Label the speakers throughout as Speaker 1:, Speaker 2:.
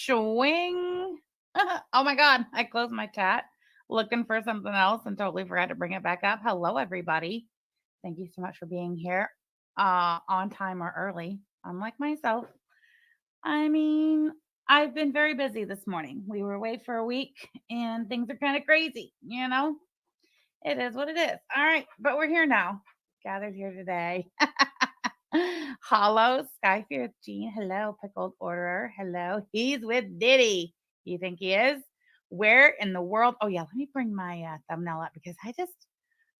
Speaker 1: Swing. Oh my God. I closed my chat looking for something else and totally forgot to bring it back up. Hello, everybody. Thank you so much for being here on time or early, unlike myself. I mean, I've been very busy this morning. We were away for a week and things are kind of crazy, you know? It is what it is. All right, but we're here now, gathered here today. Hollow, Skyfear Jean. Hello, Pickled Orderer. Hello. He's with Diddy. You think he is? Where in the world? Oh, yeah. Let me bring my thumbnail up because I'm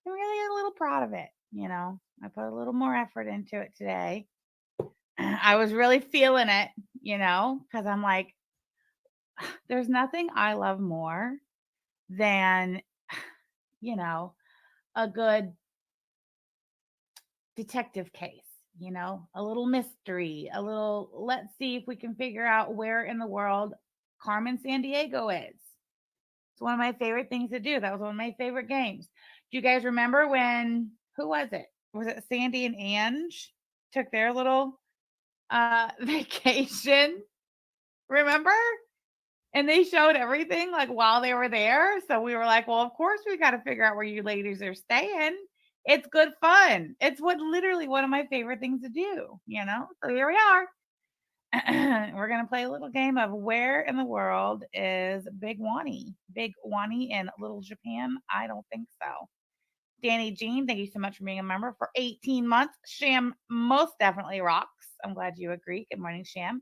Speaker 1: really a little proud of it. You know, I put a little more effort into it today. I was really feeling it, you know, because I'm like, there's nothing I love more than, you know, a good detective case, you know, a little mystery, a little, let's see if we can figure out where in the world Carmen Sandiego is. It's one of my favorite things to do. That was one of my favorite games. Do you guys remember when, who was it? Was it Sandy and Ange took their little vacation? Remember? And they showed everything like while they were there. So we were like, well, of course we got to figure out where you ladies are staying. It's good fun. It's literally one of my favorite things to do, you know? So here we are. We're going to play a little game of where in the world is Big Wani? Big Wani in Little Japan? I don't think so. Danny Jean, thank you so much for being a member for 18 months. Sham most definitely rocks. I'm glad you agree. Good morning, Sham.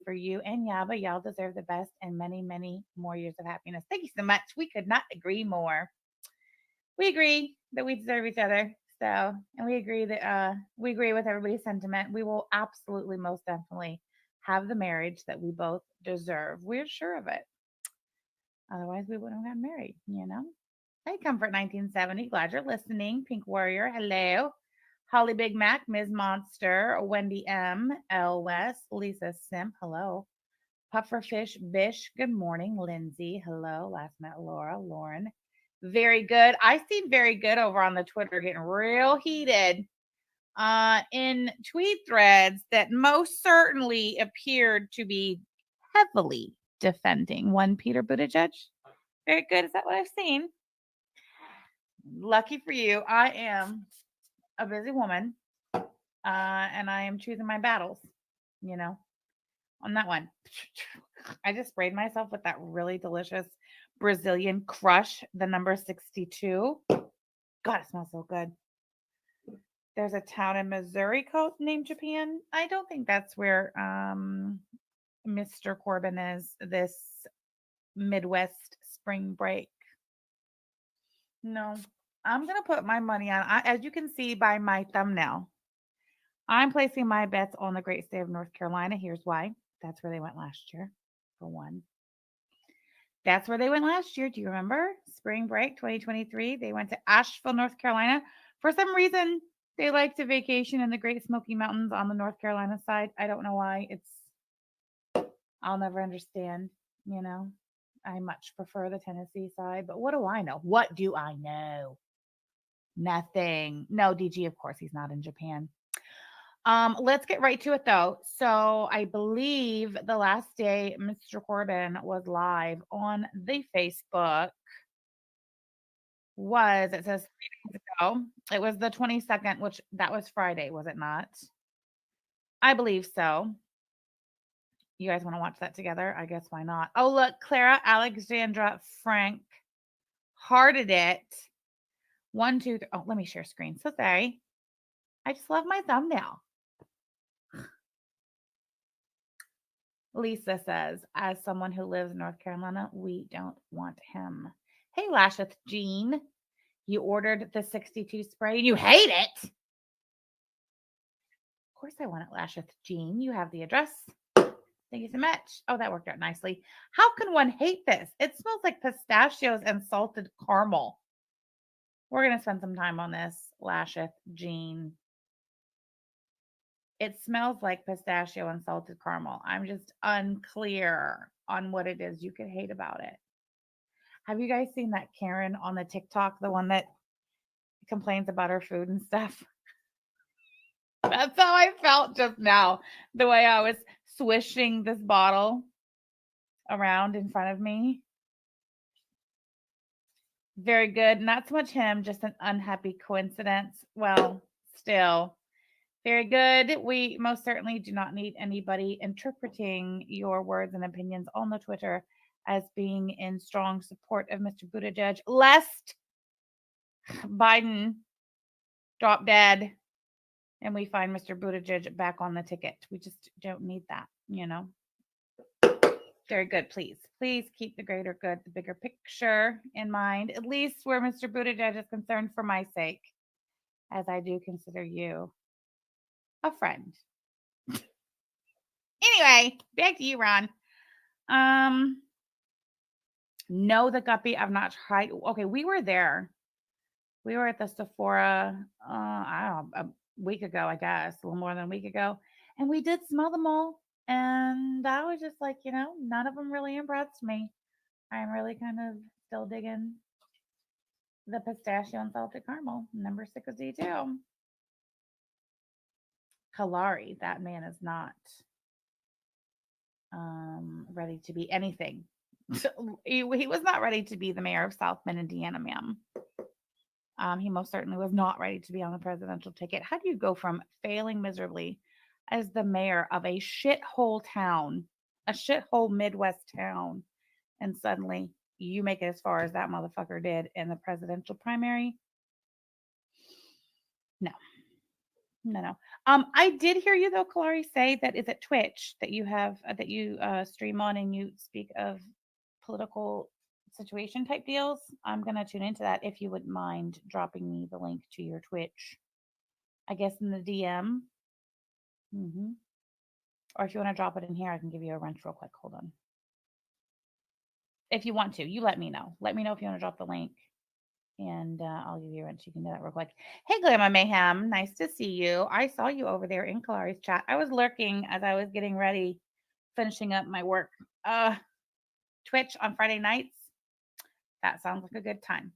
Speaker 1: For you and Yaba, y'all deserve the best and many, many more years of happiness. Thank you so much. We could not agree more. We agree that we deserve each other. So, and we agree with everybody's sentiment. We will absolutely, most definitely have the marriage that we both deserve. We're sure of it. Otherwise, we wouldn't have gotten married, you know? Hey, Comfort 1970. Glad you're listening. Pink Warrior. Hello. Holly Big Mac, Ms. Monster, Wendy M, L West, Lisa Simp, hello. Pufferfish Bish, good morning. Lindsay, hello. Last met Laura, Lauren. Very good. I seen very good over on the Twitter getting real heated in tweet threads that most certainly appeared to be heavily defending one Peter Buttigieg. Very good. Is that what I've seen? Lucky for you, I am a busy woman, and I am choosing my battles, you know, on that one. I just sprayed myself with that really delicious Brazilian Crush, the number 62. God, it smells so good. There's a town in Missouri named Japan. I don't think that's where Mr. Corbin is this Midwest spring break. No, I'm going to put my money on, as you can see by my thumbnail, I'm placing my bets on the great state of North Carolina. Here's why. That's where they went last year, for one. That's where they went last year. Do you remember? Spring break 2023. They went to Asheville, North Carolina. For some reason, they like to vacation in the Great Smoky Mountains on the North Carolina side. I don't know why. I'll never understand, you know. I much prefer the Tennessee side, but what do I know? What do I know? Nothing. No, DG, of course, he's not in Japan. Let's get right to it though. So I believe the last day Mr. Corbin was live on the Facebook it says 3 days ago. It was the 22nd, which that was Friday, was it not? I believe so. You guys want to watch that together? I guess why not? Oh, look, Clara Alexandra Frank hearted it. 1, 2, 3. Oh, let me share screen. So sorry. I just love my thumbnail. Lisa says, as someone who lives in North Carolina, we don't want him. Hey, Lasheth Jean, you ordered the 62 spray and you hate it. Of course I want it, Lasheth Jean. You have the address. Thank you so much. Oh, that worked out nicely. How can one hate this? It smells like pistachios and salted caramel. We're going to spend some time on this, Lasheth Jean. It smells like pistachio and salted caramel. I'm just unclear on what it is you could hate about it. Have you guys seen that Karen on the TikTok, the one that complains about her food and stuff? That's how I felt just now, the way I was swishing this bottle. around in front of me. Very good. Not so much him, just an unhappy coincidence. Well, still. Very good. We most certainly do not need anybody interpreting your words and opinions on the Twitter as being in strong support of Mr. Buttigieg, lest Biden drop dead and we find Mr. Buttigieg back on the ticket. We just don't need that, you know. Very good. Please keep the greater good, the bigger picture in mind, at least where Mr. Buttigieg is concerned, for my sake, as I do consider you a friend. Anyway, back to you, Ron. No, the guppy I've not tried. Okay, we were there. We were at the Sephora, I don't know, a week ago, I guess, a little more than a week ago. And we did smell them all. And I was just like, none of them really impressed me. I'm really kind of still digging the pistachio and salted caramel, number 62. Kalari, that man is not ready to be anything. He was not ready to be the mayor of South Bend, Indiana, ma'am. He most certainly was not ready to be on the presidential ticket. How do you go from failing miserably as the mayor of a shithole town, a shithole Midwest town, and suddenly you make it as far as that motherfucker did in the presidential primary? No. I did hear you though, Kalari, say that is it Twitch that you have that you stream on and you speak of political situation type deals. I'm gonna tune into that if you wouldn't mind dropping me the link to your Twitch. I guess in the DM. Or if you want to drop it in here, I can give you a wrench real quick. Hold on. If you want to, you let me know. Let me know if you want to drop the link. And I'll give you a wrench. You can do that real quick. Hey, Glamma Mayhem. Nice to see you. I saw you over there in Kalari's chat. I was lurking as I was getting ready, finishing up my work. Twitch on Friday nights. That sounds like a good time.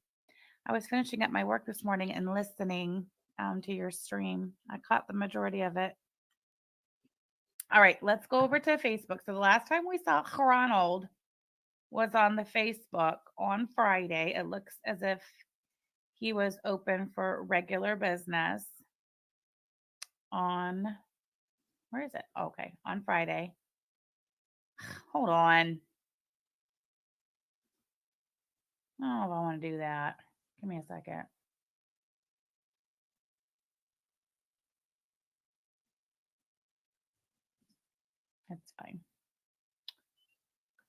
Speaker 1: I was finishing up my work this morning and listening to your stream. I caught the majority of it. All right, let's go over to Facebook. So the last time we saw Ronald was on the Facebook on Friday. It looks as if he was open for regular business on, where is it? Okay, on Friday. Hold on. I don't know if I want to do that. Give me a second. That's fine.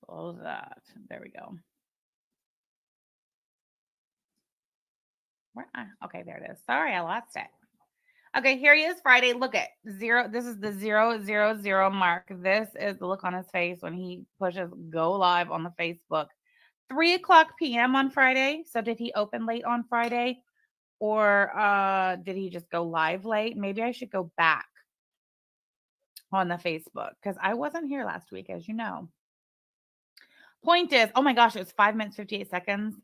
Speaker 1: Close that. There we go. Okay, there it is. Sorry, I lost it. Okay, here he is Friday. Look at 0. This is the 000 mark. This is the look on his face when he pushes go live on the Facebook. 3:00 p.m. on Friday. So did he open late on Friday? Or did he just go live late? Maybe I should go back on the Facebook because I wasn't here last week, as you know. Point is, oh my gosh, it was 5 minutes, 58 seconds.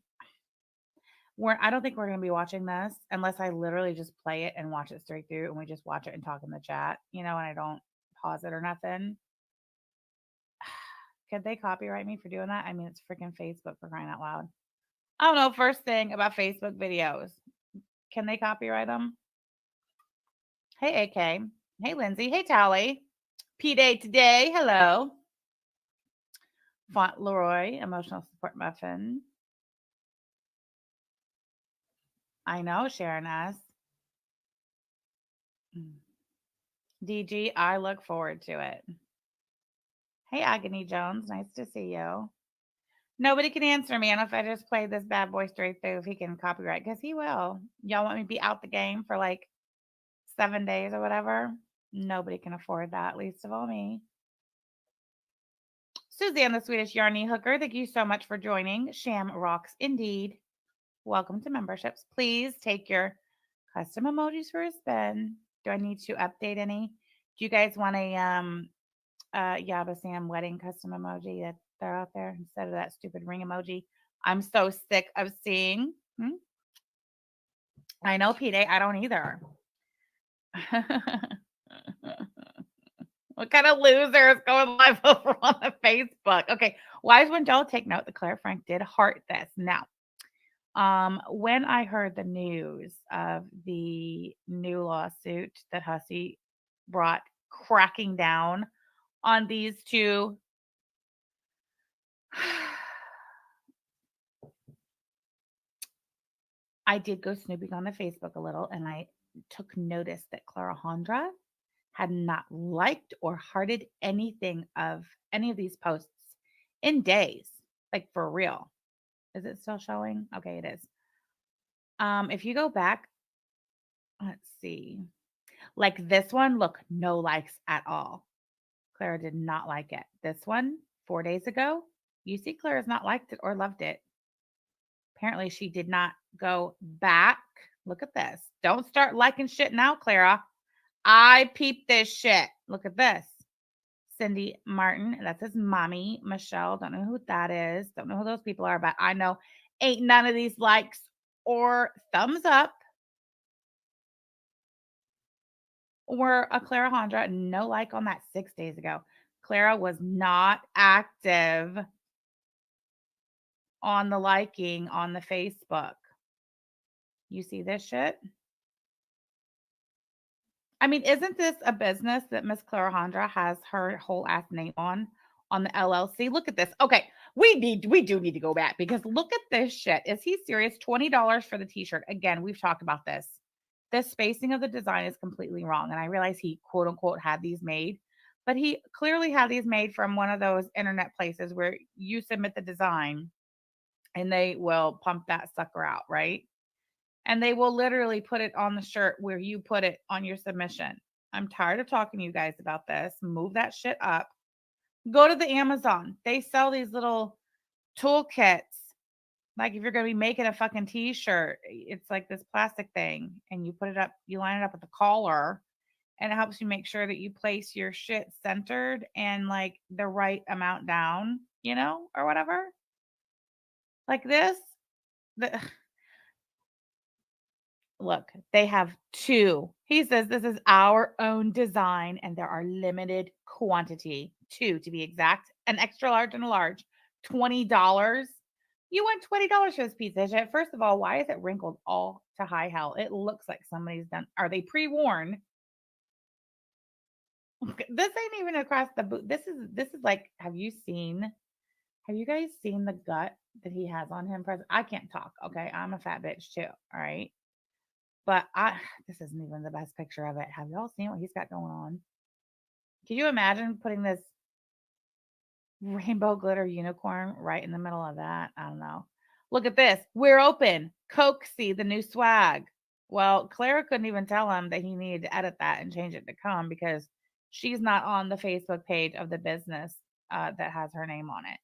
Speaker 1: I don't think we're going to be watching this unless I literally just play it and watch it straight through and we just watch it and talk in the chat, and I don't pause it or nothing. Could they copyright me for doing that? I mean, it's freaking Facebook, for crying out loud. I don't know. First thing about Facebook videos. Can they copyright them? Hey, AK. Hey, Lindsay. Hey, Tally. P-Day today. Hello. Fauntleroy, emotional support muffin. I know, Sharon S. DG, I look forward to it. Hey, Agony Jones. Nice to see you. Nobody can answer me. And if I just play this bad boy straight through, if he can copyright, because he will. Y'all want me to be out the game for like 7 days or whatever? Nobody can afford that, least of all me. Suzanne, the Swedish Yarny Hooker, thank you so much for joining. Sham rocks indeed. Welcome to memberships. Please take your custom emojis for a spin. Do I need to update any? Do you guys want a Yaba Sam wedding custom emoji that they're out there instead of that stupid ring emoji? I'm so sick of seeing. I know, P-Day. I don't either. What kind of loser is going live over on the Facebook? Okay. Wise one, don't take note that Claire Frank did heart this. Now, when I heard the news of the new lawsuit that Hussey brought cracking down on these two, I did go snooping on the Facebook a little and I took notice that Clara Hondra had not liked or hearted anything of any of these posts in days, like for real. Is it still showing? Okay, it is. If you go back, let's see. Like this one, look, no likes at all. Clara did not like it. This one, 4 days ago, you see Clara's not liked it or loved it. Apparently she did not go back. Look at this. Don't start liking shit now, Clara. I peeped this shit. Look at this. Cindy Martin. That's his mommy. Michelle. Don't know who that is. Don't know who those people are, but I know ain't none of these likes or thumbs up or a Clara Hondra. No like on that 6 days ago. Clara was not active on the liking on the Facebook. You see this shit? I mean, isn't this a business that Miss Clara Hondra has her whole ass name on the LLC? Look at this. Okay, we do need to go back because look at this shit. Is he serious? $20 for the t-shirt. Again, we've talked about this. The spacing of the design is completely wrong. And I realize he quote unquote had these made, but he clearly had these made from one of those internet places where you submit the design and they will pump that sucker out, right? And they will literally put it on the shirt where you put it on your submission. I'm tired of talking to you guys about this. Move that shit up. Go to the Amazon. They sell these little toolkits. Like if you're going to be making a fucking t-shirt, it's like this plastic thing and you put it up, you line it up with the collar and it helps you make sure that you place your shit centered and like the right amount down, you know, or whatever. Like this. Look, they have two. He says this is our own design and there are limited quantity, two to be exact, an extra large and a large, $20. You want $20 for this pizza? First of all, why is it wrinkled all to high hell? It looks like somebody's done. Are they pre-worn? This ain't even across the boot. This is like, have you guys seen the gut that he has on him? I can't talk. Okay. I'm a fat bitch too. All right. But this isn't even the best picture of it. Have y'all seen what he's got going on? Can you imagine putting this rainbow glitter unicorn right in the middle of that? I don't know. Look at this. We're open. Coaxy, the new swag. Well, Clara couldn't even tell him that he needed to edit that and change it to come because she's not on the Facebook page of the business that has her name on it.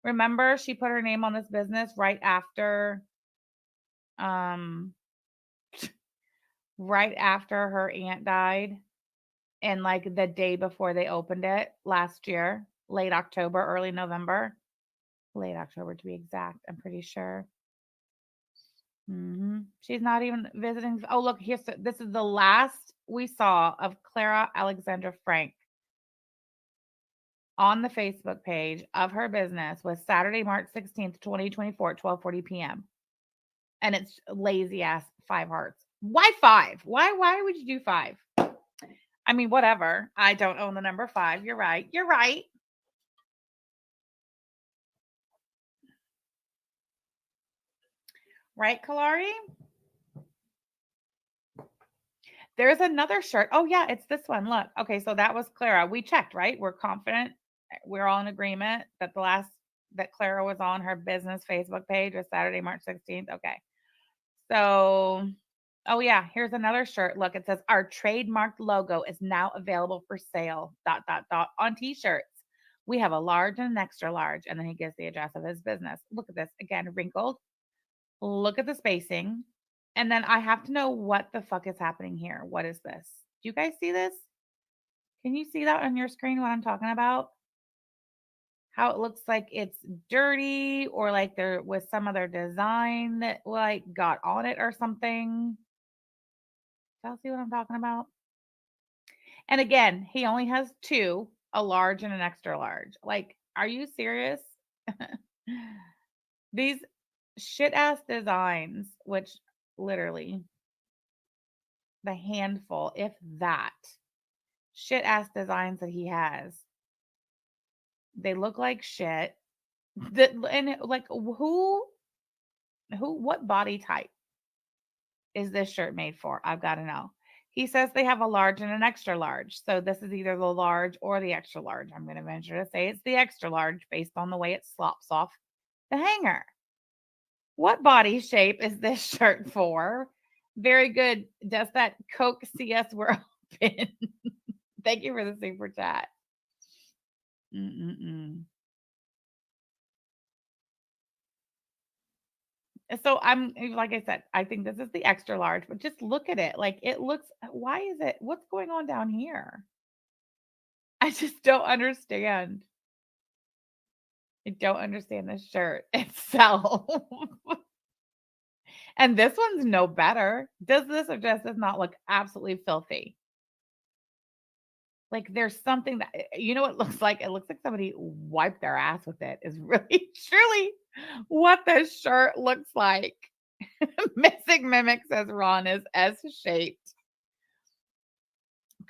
Speaker 1: Remember, she put her name on this business right after her aunt died and like the day before they opened it last year, late October, early November, late October to be exact. I'm pretty sure. She's not even visiting. Oh, look, this is the last we saw of Clara Alexandra Frank on the Facebook page of her business was Saturday, March 16th, 2024 at 12:40 p.m. And it's lazy ass 5 hearts. Why 5? Why would you do 5? I mean, whatever. I don't own the number 5. You're right. You're right. Right, Kalari? There's another shirt. Oh, yeah, it's this one. Look. Okay, so that was Clara. We checked, right? We're confident. We're all in agreement that the last that Clara was on her business Facebook page was Saturday, March 16th. Okay. So, oh yeah, here's another shirt. Look, it says our trademarked logo is now available for sale. ... on t-shirts. We have a large and an extra large, and then he gives the address of his business. Look at this again, wrinkled. Look at the spacing, and then I have to know what the fuck is happening here. What is this? Do you guys see this? Can you see that on your screen? What I'm talking about? How it looks like it's dirty or like there was some other design that like got on it or something. Y'all see what I'm talking about? And again, he only has two, a large and an extra large. Like, are you serious? These shit ass designs, which literally the handful, if that, shit ass designs that he has, they look like shit. And like, what body type is this shirt made for? I've got to know. He says they have a large and an extra large. So this is either the large or the extra large. I'm going to venture to say it's the extra large based on the way it slops off the hanger. What body shape is this shirt for? Very good. Does that Coke CS we're open? Thank you for the super chat. So I'm like I said, I think this is the extra large, but just look at it. Like it looks, why is it? What's going on down here? I just don't understand. I don't understand this shirt itself. And this one's no better. Does this or does this not look absolutely filthy? Like there's something that you know what it looks like? It looks like somebody wiped their ass with it is really truly what this shirt looks like. Missing Mimic says Ron is S-shaped.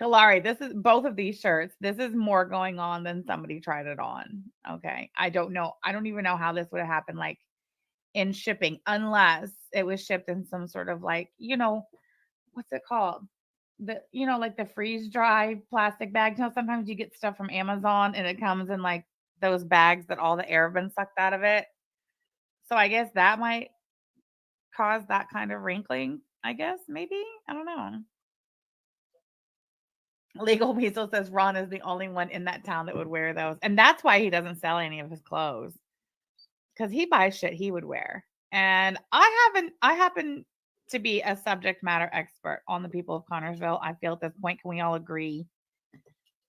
Speaker 1: Kalari, this is both of these shirts. This is more going on than somebody tried it on. Okay. I don't know. I don't even know how this would have happened like in shipping unless it was shipped in some sort of like, what's it called? Like the freeze dry plastic bags. Sometimes you get stuff from Amazon and it comes in like those bags that all the air have been sucked out of it. So I guess that might cause that kind of wrinkling. I guess maybe. I don't know. Legal Weasel says Ron is the only one in that town that would wear those. And that's why he doesn't sell any of his clothes. Because he buys shit he would wear. And I happen to be a subject matter expert on the people of Connorsville. I feel at this point, can we all agree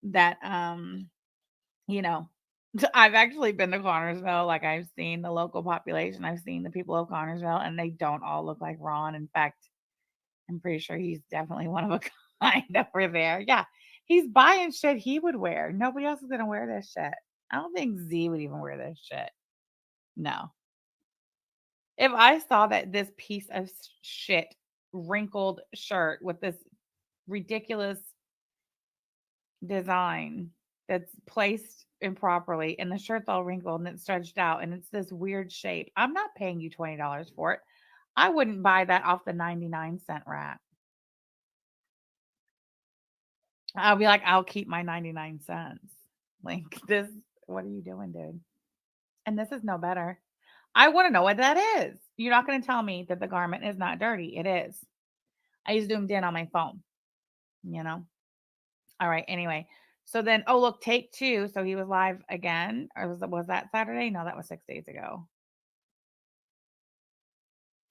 Speaker 1: that I've actually been to Connorsville. Like I've seen the local population. I've seen the people of Connorsville, and they don't all look like Ron. In fact, I'm pretty sure he's definitely one of a kind over there. Yeah. He's buying shit he would wear. Nobody else is gonna wear this shit. I don't think Z would even wear this shit. No. If I saw that this piece of shit wrinkled shirt with this ridiculous design that's placed improperly and the shirt's all wrinkled and it's stretched out and it's this weird shape, I'm not paying you $20 for it. I wouldn't buy that off the 99-cent rack. I'll be like, I'll keep my 99 cents. Like this, what are you doing, dude? And this is no better. I want to know what that is. You're not going to tell me that the garment is not dirty. It is. I zoomed in on my phone, All right. Anyway, so then, oh, look, take two. So he was live again. Or was that Saturday? No, that was 6 days ago.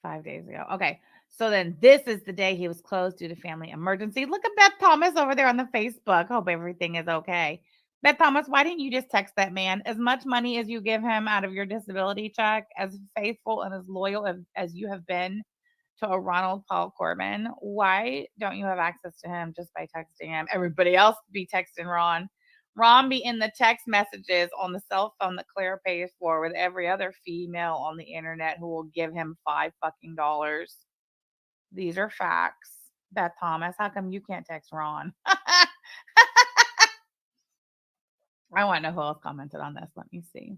Speaker 1: 5 days ago. Okay. So then this is the day he was closed due to family emergency. Look at Beth Thomas over there on the Facebook. Hope everything is okay. Beth Thomas, why didn't you just text that man? As much money as you give him out of your disability check, as faithful and as loyal as you have been to a Ronald Paul Corbin, why don't you have access to him just by texting him? Everybody else be texting Ron. Ron be in the text messages on the cell phone that Claire pays for with every other female on the internet who will give him $5 fucking. These are facts. Beth Thomas, how come you can't text Ron? I want to know who else commented on this. Let me see.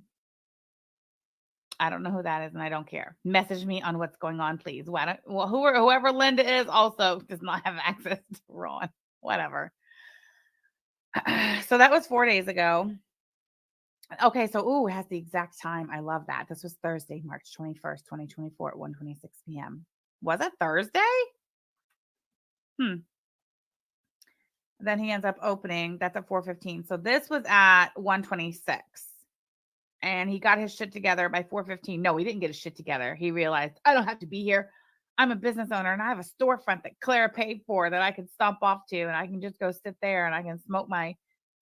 Speaker 1: I don't know who that is, and I don't care. Message me on what's going on, please. Whoever Linda is also does not have access to Ron. Whatever. So that was 4 days ago. Okay, so it has the exact time. I love that. This was Thursday, March 21st, 2024 at 1:26 p.m. Was it Thursday? Then he ends up opening. That's at 4:15. So this was at 1:26. And he got his shit together by 4:15. No, he didn't get his shit together. He realized, I don't have to be here. I'm a business owner and I have a storefront that Claire paid for that I can stomp off to, and I can just go sit there and I can smoke my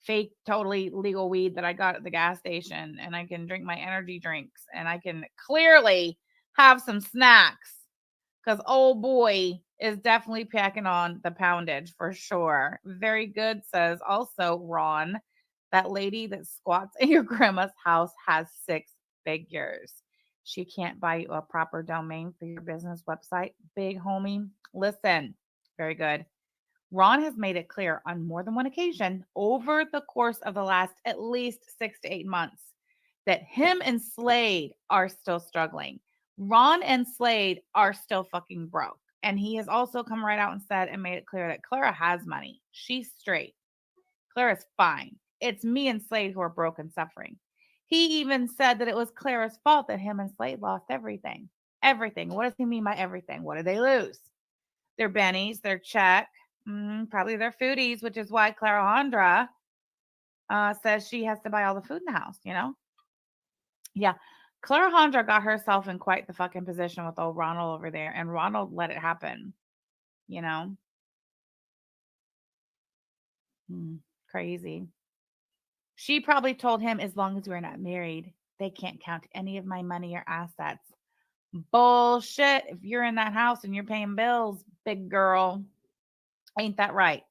Speaker 1: fake, totally legal weed that I got at the gas station, and I can drink my energy drinks, and I can clearly have some snacks because old boy is definitely packing on the poundage for sure. Very good, says also Ron. That lady that squats in your grandma's house has 6 figures. She can't buy you a proper domain for your business website. Big homie, listen. Very good. Ron has made it clear on more than one occasion over the course of the last at least 6 to 8 months that him and Slade are still struggling. Ron and Slade are still fucking broke. And he has also come right out and said and made it clear that Clara has money. She's straight. Clara's fine. It's me and Slade who are broke and suffering. He even said that it was Clara's fault that him and Slade lost everything. Everything. What does he mean by everything? What did they lose? Their bennies, their check, probably their foodies, which is why Clara Hondra says she has to buy all the food in the house, you know? Yeah. Clara Hondra got herself in quite the fucking position with old Ronald over there, and Ronald let it happen, you know? Crazy. She probably told him, as long as we're not married, they can't count any of my money or assets. Bullshit. If you're in that house and you're paying bills, big girl, ain't that right?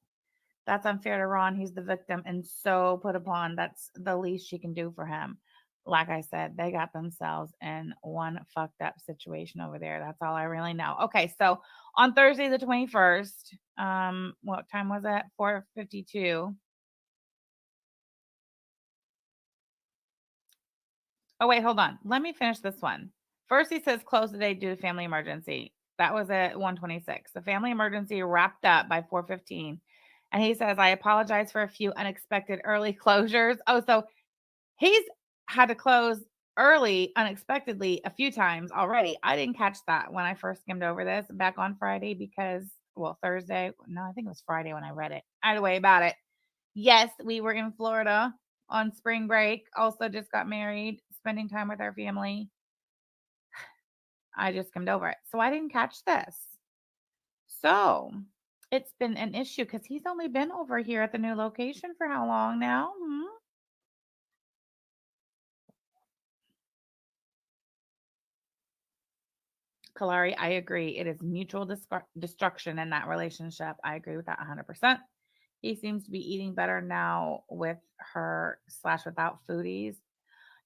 Speaker 1: That's unfair to Ron. He's the victim and so put upon. That's the least she can do for him. Like I said, they got themselves in one fucked up situation over there. That's all I really know. Okay, so on Thursday the 21st, what time was it? 4:52. Oh wait, hold on. Let me finish this one. First, he says close today due to family emergency. That was at 1:26. The family emergency wrapped up by 4:15. And he says, I apologize for a few unexpected early closures. Oh, so he's had to close early unexpectedly a few times already. I didn't catch that when I first skimmed over this back on Friday because, well, Thursday. No, I think it was Friday when I read it. Either way about it. Yes, we were in Florida on spring break. Also, just got married, spending time with our family. I just skimmed over it. So I didn't catch this. So it's been an issue because he's only been over here at the new location for how long now? Kalari, I agree. It is mutual destruction in that relationship. I agree with that 100%. He seems to be eating better now with her slash without foodies.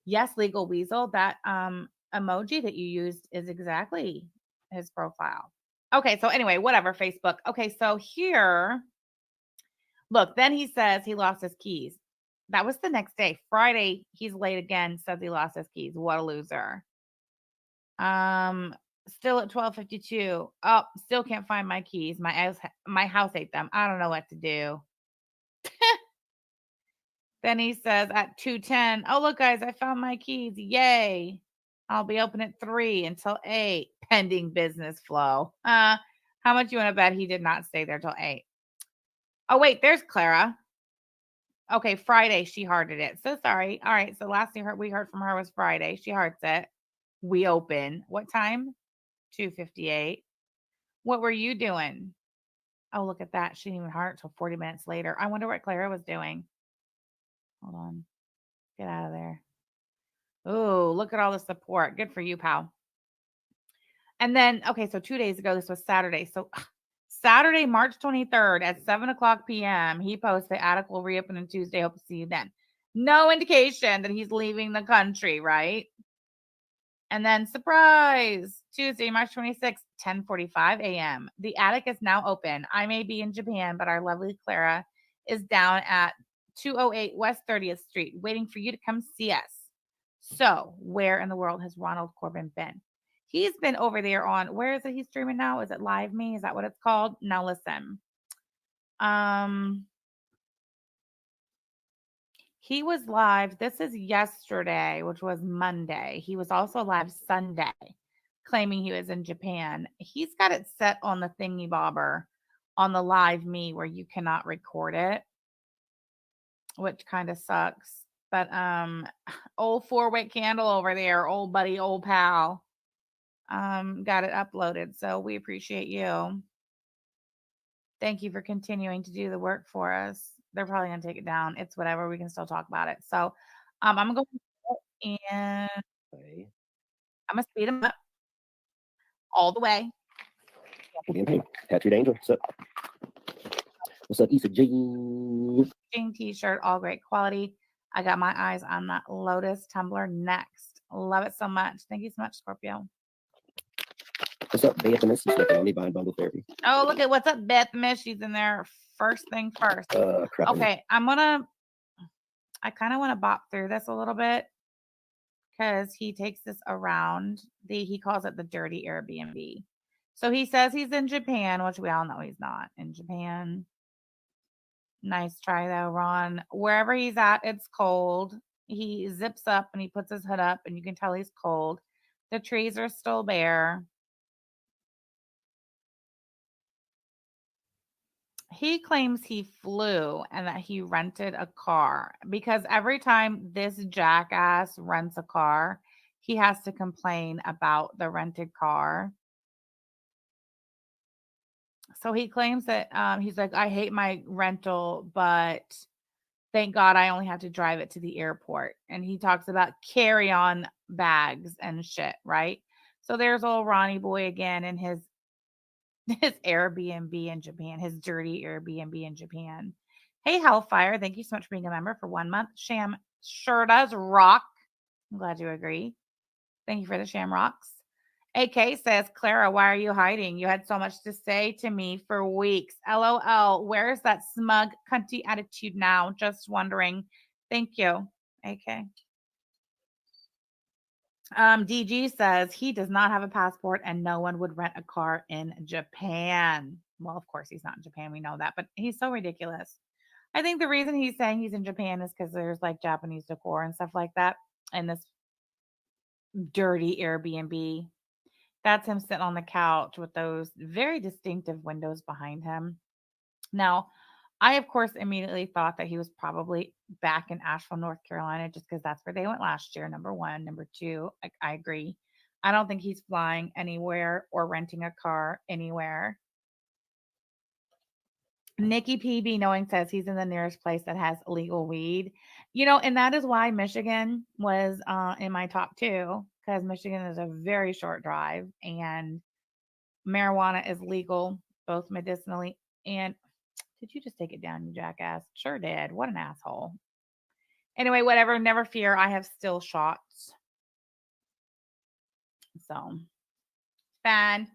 Speaker 1: Yes, Legal Weasel, that emoji that you used is exactly his profile. Okay, so anyway, whatever, Facebook. Okay, so here, look, then he says he lost his keys. That was the next day. Friday, he's late again, says he lost his keys. What a loser. Still at 12:52. Oh, still can't find my keys. My house ate them. I don't know what to do. Then he says at 2:10, oh look guys, I found my keys. Yay. I'll be open at 3 until 8 pending business flow. How much you want to bet he did not stay there till 8? Oh wait, there's Clara. Okay, Friday she hearted it. So sorry. All right, so last we heard from her was Friday. She hearts it. We open. What time? 2:58. What were you doing? Oh, look at that. She didn't even heart till 40 minutes later. I wonder what Clara was doing. Hold on. Get out of there. Oh, look at all the support. Good for you, pal. And then, okay, so 2 days ago, this was Saturday. So Saturday, March 23rd at 7:00 p.m., he posts the attic will reopen on Tuesday. Hope to see you then. No indication that he's leaving the country, right? And then surprise, Tuesday, March 26th, 10:45 a.m. The attic is now open. I may be in Japan, but our lovely Clara is down at 208 West 30th Street, waiting for you to come see us. So, where in the world has RawnieCorbin been? He's been over there on, where is it he's streaming now? Is it Live Me? Is that what it's called? Now listen. He was live. This is yesterday, which was Monday. He was also live Sunday, claiming he was in Japan. He's got it set on the thingy bobber on the Live Me where you cannot record it, which kind of sucks. But old 4-wick candle over there, old buddy, old pal, got it uploaded. So we appreciate you. Thank you for continuing to do the work for us. They're probably gonna take it down. It's whatever. We can still talk about it. So I'm gonna go and I'm gonna speed them up all the way.
Speaker 2: Hey, Tattooed Angel. What's up? What's up, Issa G?
Speaker 1: Jean t-shirt, all great quality. I got my eyes on that Lotus tumbler next. Love it so much. Thank you so much, Scorpio.
Speaker 2: What's up, Beth? And this is Stephanie. Only buying bundle therapy.
Speaker 1: Oh, look at what's up, Beth Miss. She's in there. First thing first. Okay, I kind of want to bop through this a little bit because he takes this around. He calls it the dirty Airbnb. So he says he's in Japan, which we all know he's not in Japan. Nice try though, Ron. Wherever he's at, it's cold. He zips up and he puts his hood up, and you can tell he's cold. The trees are still bare. He claims he flew and that he rented a car because every time this jackass rents a car, he has to complain about the rented car. So he claims that he's like, I hate my rental, but thank God I only have to drive it to the airport. And he talks about carry-on bags and shit, right? So there's old Ronnie boy again in his Airbnb in Japan, his dirty Airbnb in Japan. Hey, Hellfire, thank you so much for being a member for 1 month. Sham sure does rock. I'm glad you agree. Thank you for the shamrocks. AK says, Clara, why are you hiding? You had so much to say to me for weeks. LOL. Where's that smug, cunty attitude now? Just wondering. Thank you, AK. DG says he does not have a passport and no one would rent a car in Japan. Well, of course he's not in Japan. We know that, but he's so ridiculous. I think the reason he's saying he's in Japan is because there's like Japanese decor and stuff like that. And this dirty Airbnb. That's him sitting on the couch with those very distinctive windows behind him. Now, I, of course, immediately thought that he was probably back in Asheville, North Carolina, just because that's where they went last year, number one. Number two, I agree. I don't think he's flying anywhere or renting a car anywhere. Nikki PB knowing says he's in the nearest place that has legal weed. And that is why Michigan was in my top two, because Michigan is a very short drive and marijuana is legal, both medicinally and did you just take it down, you jackass? Sure did. What an asshole. Anyway, whatever. Never fear. I have still shots. So, fine.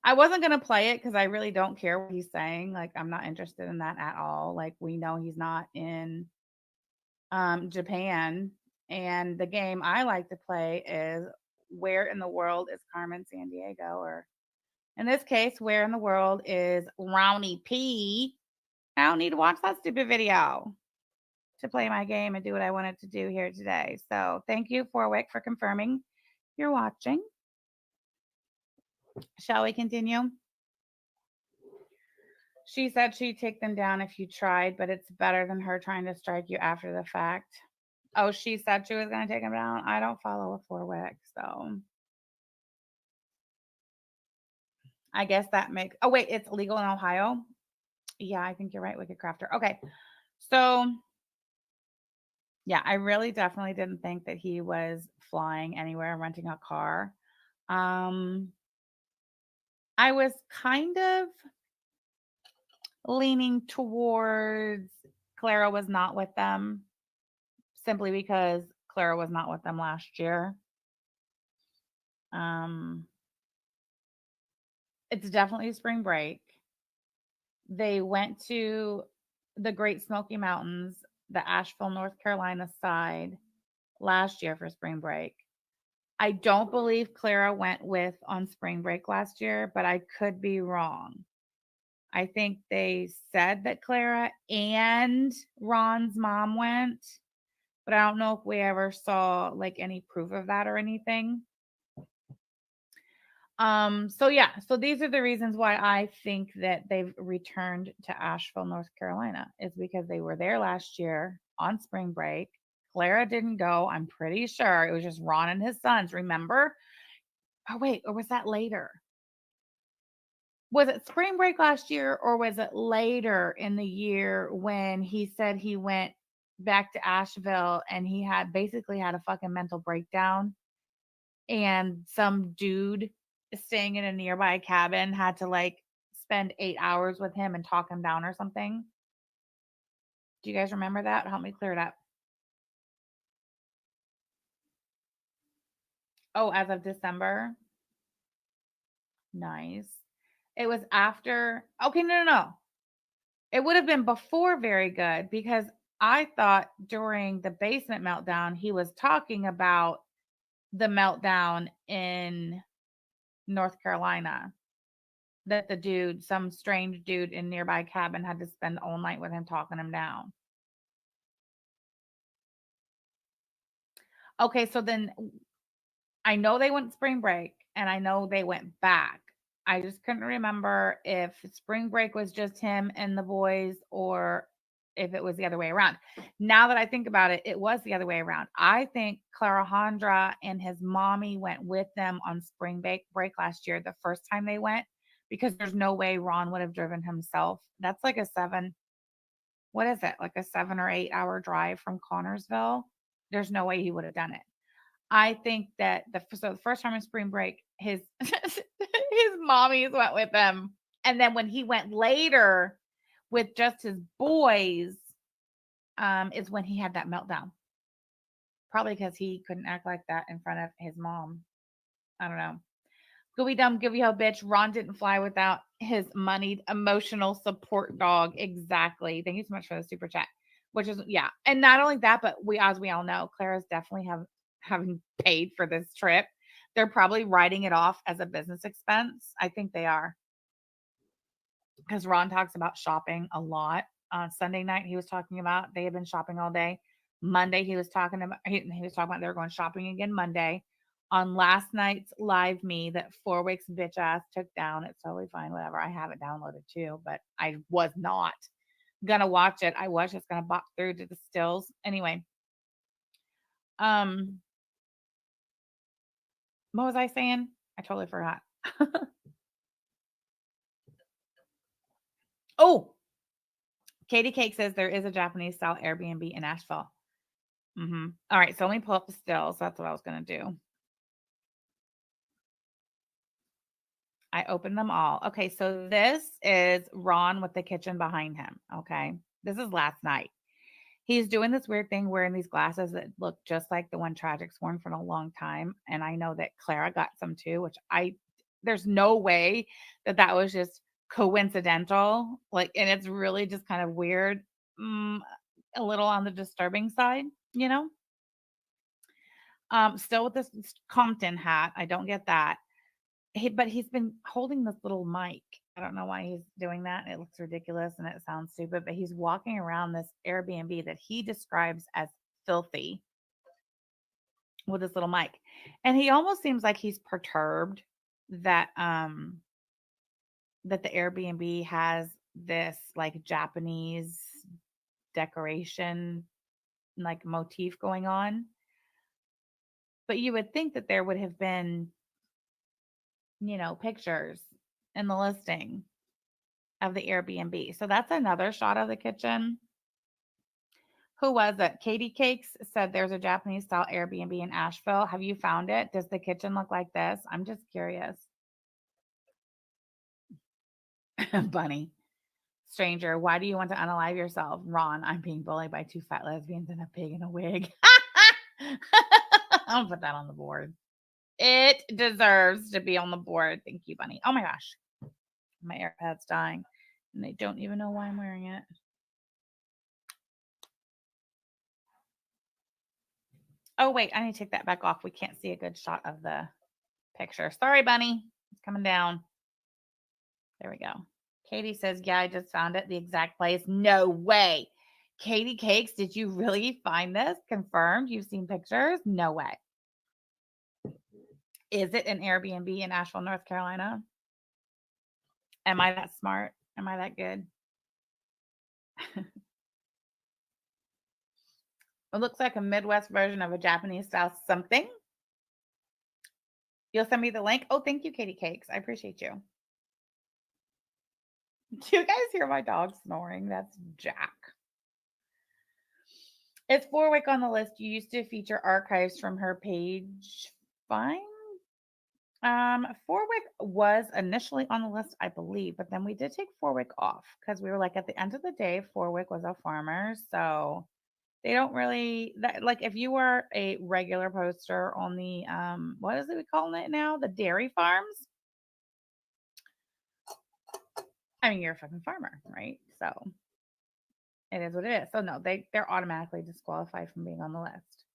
Speaker 1: I wasn't going to play it because I really don't care what he's saying. Like, I'm not interested in that at all. Like, we know he's not in Japan. And the game I like to play is Where in the World is Carmen Sandiego? Or in this case, Where in the World is Rownie P? I don't need to watch that stupid video to play my game and do what I wanted to do here today. So thank you, Forwick, for confirming you're watching. Shall we continue? She said she'd take them down if you tried, but it's better than her trying to strike you after the fact. Oh, she said she was going to take them down? I don't follow a Forwick, so I guess that makes... Oh, wait, it's legal in Ohio? Yeah, I think you're right, Wicked Crafter. Okay, so... Yeah, I really definitely didn't think that he was flying anywhere, renting a car. I was kind of leaning towards Clara was not with them simply because Clara was not with them last year. It's definitely spring break. They went to the Great Smoky Mountains, the Asheville, North Carolina side last year for spring break. I don't believe Clara went with on spring break last year, but I could be wrong. I think they said that Clara and Ron's mom went, but I don't know if we ever saw like any proof of that or anything. So these are the reasons why I think that they've returned to Asheville, North Carolina, is because they were there last year on spring break. Clara didn't go. I'm pretty sure it was just Ron and his sons. Remember? Oh, wait, or was that later? Was it spring break last year or was it later in the year when he said he went back to Asheville and he had basically had a fucking mental breakdown and some dude staying in a nearby cabin had to like spend 8 hours with him and talk him down or something. Do you guys remember that? Help me clear it up. Oh, as of December. Nice. It was after. Okay, no. It would have been before Very Good because I thought during the basement meltdown, he was talking about the meltdown in North Carolina. That the dude, some strange dude in nearby cabin, had to spend all night with him talking him down. Okay, so then I know they went spring break and I know they went back. I just couldn't remember if spring break was just him and the boys or if it was the other way around. Now that I think about it, it was the other way around. I think Clarahondra and his mommy went with them on spring break last year, the first time they went, because there's no way Ron would have driven himself. That's like a 7 or 8 hour drive from Connorsville. There's no way he would have done it. I think that the first time in spring break, his his mommies went with him, and then when he went later with just his boys, is when he had that meltdown. Probably because he couldn't act like that in front of his mom. I don't know. Gooey dumb, gooey ho bitch. Ron didn't fly without his moneyed emotional support dog. Exactly. Thank you so much for the super chat. Which is and not only that, but as we all know, Clara's definitely having paid for this trip. They're probably writing it off as a business expense. I think they are. Because Ron talks about shopping a lot. On Sunday night, he was talking about they had been shopping all day. Monday, he was talking about they were going shopping again Monday. On last night's live me that 4 weeks bitch ass took down. It's totally fine, whatever. I have it downloaded too, but I was not gonna watch it. I was just gonna bop through to the stills. Anyway. What was I saying? I totally forgot. Oh, Katie Cake says there is a Japanese style Airbnb in Asheville. All right, so let me pull up the stills. That's what I was going to do. I opened them all. Okay, so this is Ron with the kitchen behind him. Okay, this is last night. He's doing this weird thing wearing these glasses that look just like the one Tragic's worn for a long time. And I know that Clara got some too, which there's no way that was just coincidental. Like, and it's really just kind of weird, a little on the disturbing side, you know? Still with this Compton hat. I don't get that. But he's been holding this little mic. I don't know why he's doing that. It looks ridiculous and it sounds stupid, but he's walking around this Airbnb that he describes as filthy with this little mic. And he almost seems like he's perturbed that that the Airbnb has this like Japanese decoration like motif going on. But you would think that there would have been pictures in the listing of the Airbnb. So that's another shot of the kitchen. Who was it? Katie Cakes said there's a Japanese style Airbnb in Asheville. Have you found it? Does the kitchen look like this? I'm just curious. Bunny. Stranger, why do you want to unalive yourself? Ron, I'm being bullied by 2 fat lesbians and a pig in a wig. I'll put that on the board. It deserves to be on the board. Thank you, Bunny. Oh my gosh. My AirPod's dying and they don't even know why I'm wearing it. Oh, wait. I need to take that back off. We can't see a good shot of the picture. Sorry, Bunny. It's coming down. There we go. Katie says, yeah, I just found it. The exact place. No way. Katie Cakes, did you really find this? Confirmed? You've seen pictures? No way. Is it an Airbnb in Asheville, North Carolina? Am I that smart? Am I that good? It looks like a Midwest version of a Japanese style something. You'll send me the link. Oh, thank you, Katie Cakes. I appreciate you. Do you guys hear my dog snoring? That's Jack. It's 4 week on the list. You used to feature archives from her page. Fine. Forwick was initially on the list, I believe, but then we did take Forwick off because we were like, at the end of the day, Forwick was a farmer, so they don't really like if you were a regular poster on the what is it we calling it now? The dairy farms. I mean, you're a fucking farmer, right? So it is what it is. So no, they're automatically disqualified from being on the list.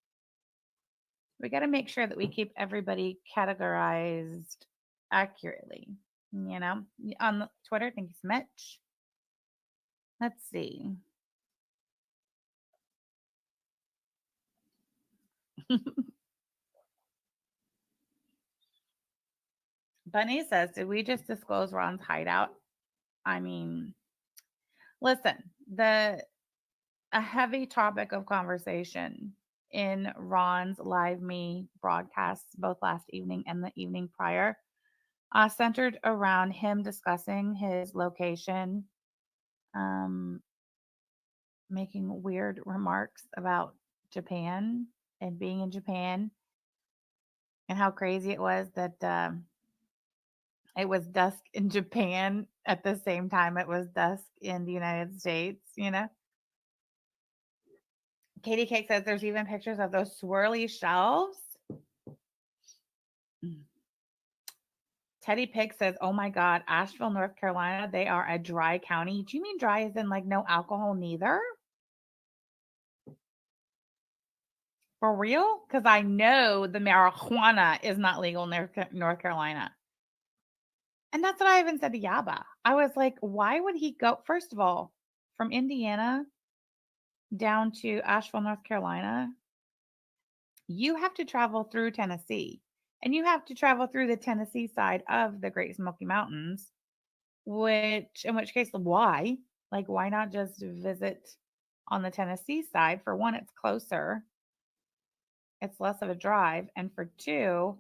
Speaker 1: We got to make sure that we keep everybody categorized accurately. You know, on Twitter. Thank you so much. Let's see. Bunny says, "Did we just disclose Ron's hideout?" I mean, listen, the a heavy topic of conversation in Ron's Live Me broadcasts, both last evening and the evening prior, centered around him discussing his location, um, making weird remarks about Japan and being in Japan, and how crazy it was that it was dusk in Japan at the same time it was dusk in the United States, you know? Katie Cake says there's even pictures of those swirly shelves. Mm. Teddy Pig says, "Oh my God, Asheville, North Carolina, they are a dry county." Do you mean dry as in like no alcohol neither? For real? Because I know the marijuana is not legal in North Carolina. And that's what I even said to Yaba. I was like, why would he go, first of all, from Indiana down to Asheville, North Carolina? You have to travel through Tennessee, and you have to travel through the Tennessee side of the Great Smoky Mountains, in which case, why? Like, why not just visit on the Tennessee side? For one, it's closer, it's less of a drive. And for two,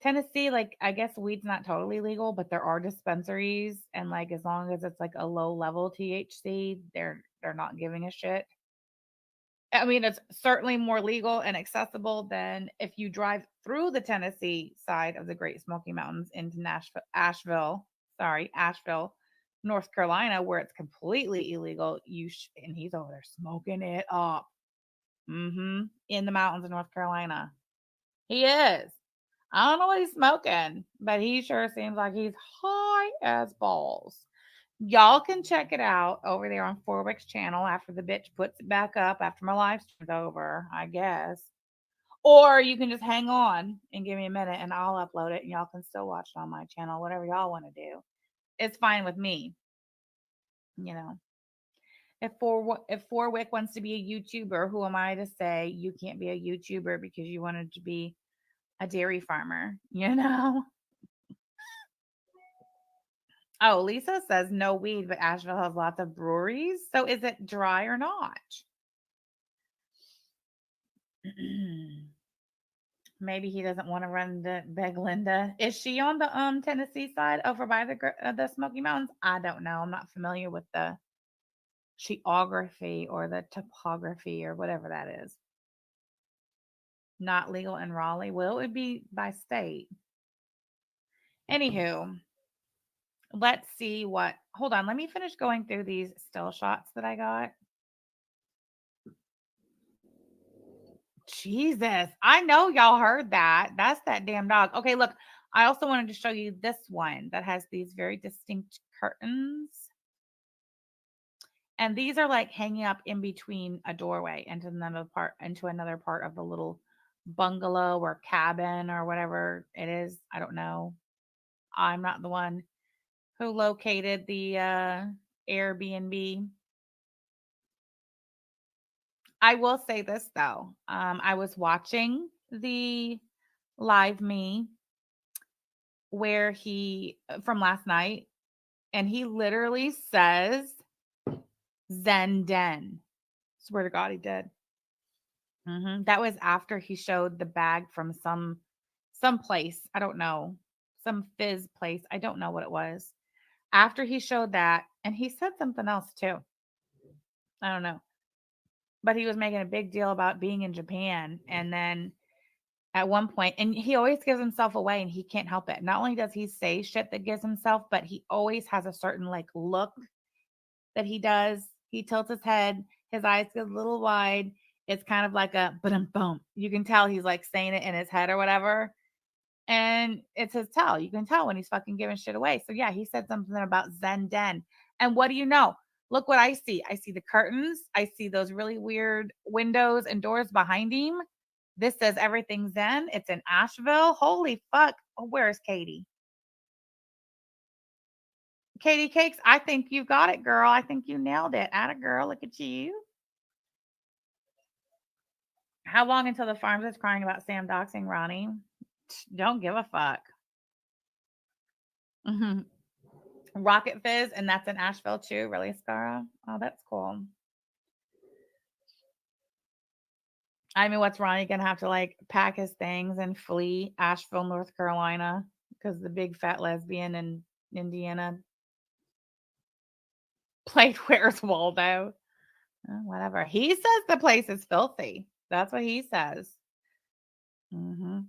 Speaker 1: Tennessee, like, I guess weed's not totally legal, but there are dispensaries. And like, as long as it's like a low level THC, they're not giving a shit. I mean, it's certainly more legal and accessible than if you drive through the Tennessee side of the Great Smoky Mountains into Asheville, North Carolina, where it's completely illegal. And he's over there smoking it up. In the mountains of North Carolina. He is. I don't know what he's smoking, but he sure seems like he's high as balls. Y'all can check it out over there on Forwick's channel after the bitch puts it back up after my live stream's over, I guess. Or you can just hang on and give me a minute and I'll upload it and y'all can still watch it on my channel, whatever y'all want to do. It's fine with me. You know, if Forwick wants to be a YouTuber, who am I to say you can't be a YouTuber because you wanted to be a dairy farmer, you know? Oh, Lisa says no weed, but Asheville has lots of breweries. So is it dry or not? Maybe he doesn't want to run the beg Linda. Is she on the Tennessee side over by the Smoky Mountains? I don't know. I'm not familiar with the geography or the topography or whatever that is. Not legal in Raleigh. Well, it would be by state. Anywho, let's see what. Hold on. Let me finish going through these still shots that I got. Jesus. I know y'all heard that. That's that damn dog. Okay, look. I also wanted to show you this one that has these very distinct curtains. And these are like hanging up in between a doorway into another part of the little bungalow or cabin or whatever it is. I don't know. I'm not the one who located the Airbnb. I will say this though. I was watching the live me where he from last night, and he literally says Zen Den. Swear to God, he did. That was after he showed the bag from some place. I don't know, some fizz place. I don't know what it was. After he showed that, and he said something else too. I don't know, but he was making a big deal about being in Japan, and then at one point, and he always gives himself away and he can't help it. Not only does he say shit that gives himself, but he always has a certain like look that he does. He tilts his head, his eyes get a little wide. It's kind of like a boom boom. You can tell he's like saying it in his head or whatever. And it's his tell. You can tell when he's fucking giving shit away. So yeah, he said something about Zen Den. And what do you know? Look what I see. I see the curtains. I see those really weird windows and doors behind him. This says everything Zen. It's in Asheville. Holy fuck. Oh, where's Katie? Katie Cakes, I think you got it, girl. I think you nailed it. Atta girl, look at you. How long until the farms is crying about Sam doxing Ronnie? Don't give a fuck. Hmm. Rocket Fizz, and that's in Asheville too. Really, Scara? Oh, that's cool. I mean, what's Ronnie gonna have to like pack his things and flee Asheville, North Carolina, because the big fat lesbian in Indiana played Where's Waldo? Whatever. He says the place is filthy. That's what he says. Hmm.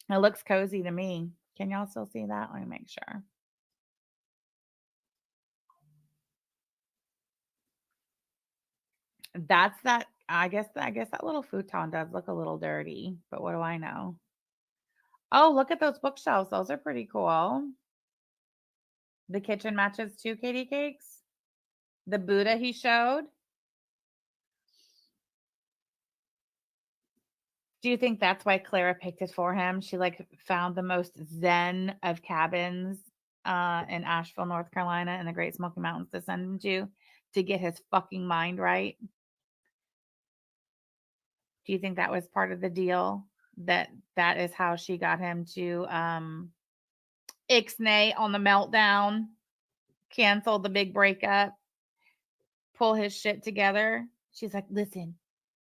Speaker 1: It looks cozy to me. Can y'all still see that? Let me make sure. That's that. I guess that little futon does look a little dirty, but what do I know? Oh, look at those bookshelves. Those are pretty cool. The kitchen matches too, Katie Cakes. The Buddha he showed. Do you think that's why Clara picked it for him? She like found the most zen of cabins in Asheville, North Carolina, and the Great Smoky Mountains to send him to get his fucking mind right. Do you think that was part of the deal? That is how she got him to ixnay on the meltdown, cancel the big breakup, pull his shit together. She's like, listen,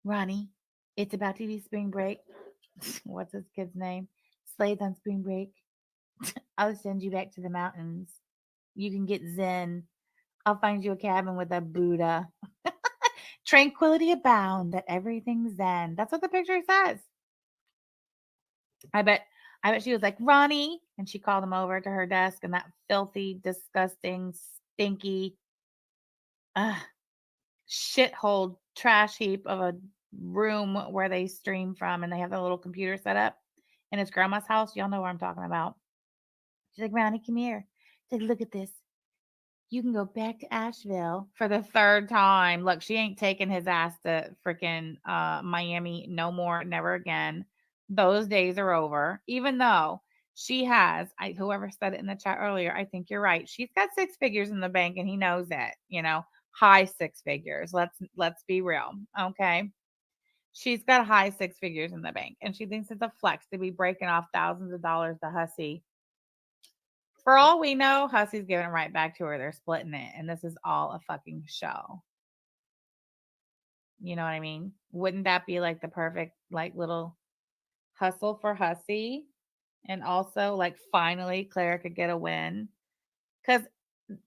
Speaker 1: Ronnie, it's about to be spring break. What's this kid's name? Slade's on spring break. I'll send you back to the mountains. You can get zen. I'll find you a cabin with a Buddha. Tranquility abound, that everything's zen. That's what the picture says. I bet she was like, Ronnie. And she called him over to her desk and that filthy, disgusting, stinky shithole trash heap of a room where they stream from and they have the little computer set up in his grandma's house. Y'all know what I'm talking about. She's like, Ronnie, come here. She's like, look at this. You can go back to Asheville for the third time. Look, she ain't taking his ass to freaking Miami no more, never again. Those days are over. Even though she has, whoever said it in the chat earlier, I think you're right. She's got six figures in the bank, and he knows it. High six figures. Let's be real, okay? She's got high six figures in the bank, and she thinks it's a flex to be breaking off thousands of dollars to Hussy. For all we know, Hussy's giving it right back to her. They're splitting it, and this is all a fucking show. You know what I mean? Wouldn't that be like the perfect like little hustle for Hussy? And also like finally Clara could get a win. Cause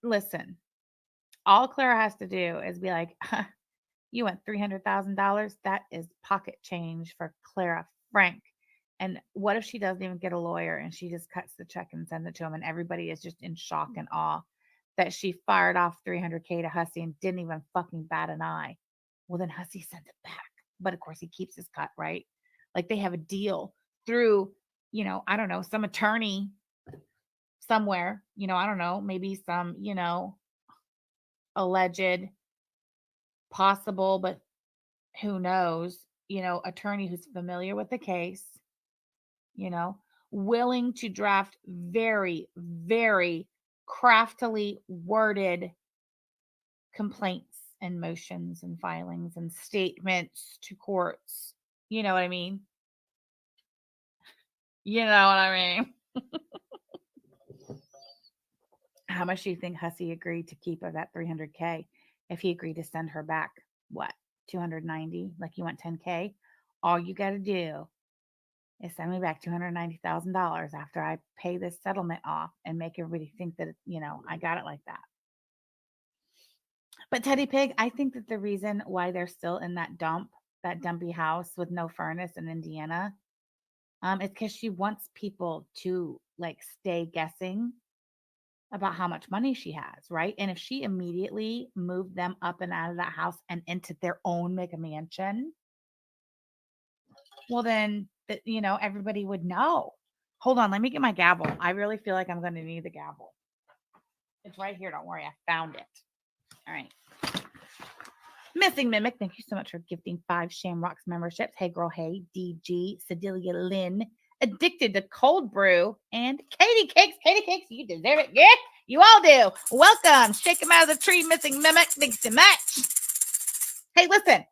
Speaker 1: listen, all Clara has to do is be like, you want $300,000? That is pocket change for Clara Frank. And what if she doesn't even get a lawyer and she just cuts the check and sends it to him and everybody is just in shock and awe that she fired off 300K to Hussy and didn't even fucking bat an eye. Well, then Hussy sends it back. But of course he keeps his cut, right? Like they have a deal through, I don't know, some attorney somewhere, I don't know, maybe some, alleged possible, but who knows, attorney who's familiar with the case, willing to draft very, very craftily worded complaints and motions and filings and statements to courts. You know what I mean? You know what I mean? How much do you think Hussy agreed to keep of that 300K if he agreed to send her back? What, 290? Like you want 10K? All you got to do is send me back $290,000 after I pay this settlement off and make everybody think that, I got it like that. But Teddy Pig, I think that the reason why they're still in that dumpy house with no furnace in Indiana It's because she wants people to like stay guessing about how much money she has, right? And if she immediately moved them up and out of that house and into their own mega mansion, well, then, everybody would know. Hold on, let me get my gavel. I really feel like I'm going to need the gavel. It's right here. Don't worry. I found it. All right. Missing Mimic, thank you so much for gifting 5 Shamrocks memberships. Hey Girl, Hey, DG, Sedelia Lynn, Addicted to Cold Brew, and Katie Cakes. Katie Cakes, you deserve it. Yeah, you all do. Welcome. Shake them out of the tree, Missing Mimic. Thanks so much. Hey, listen,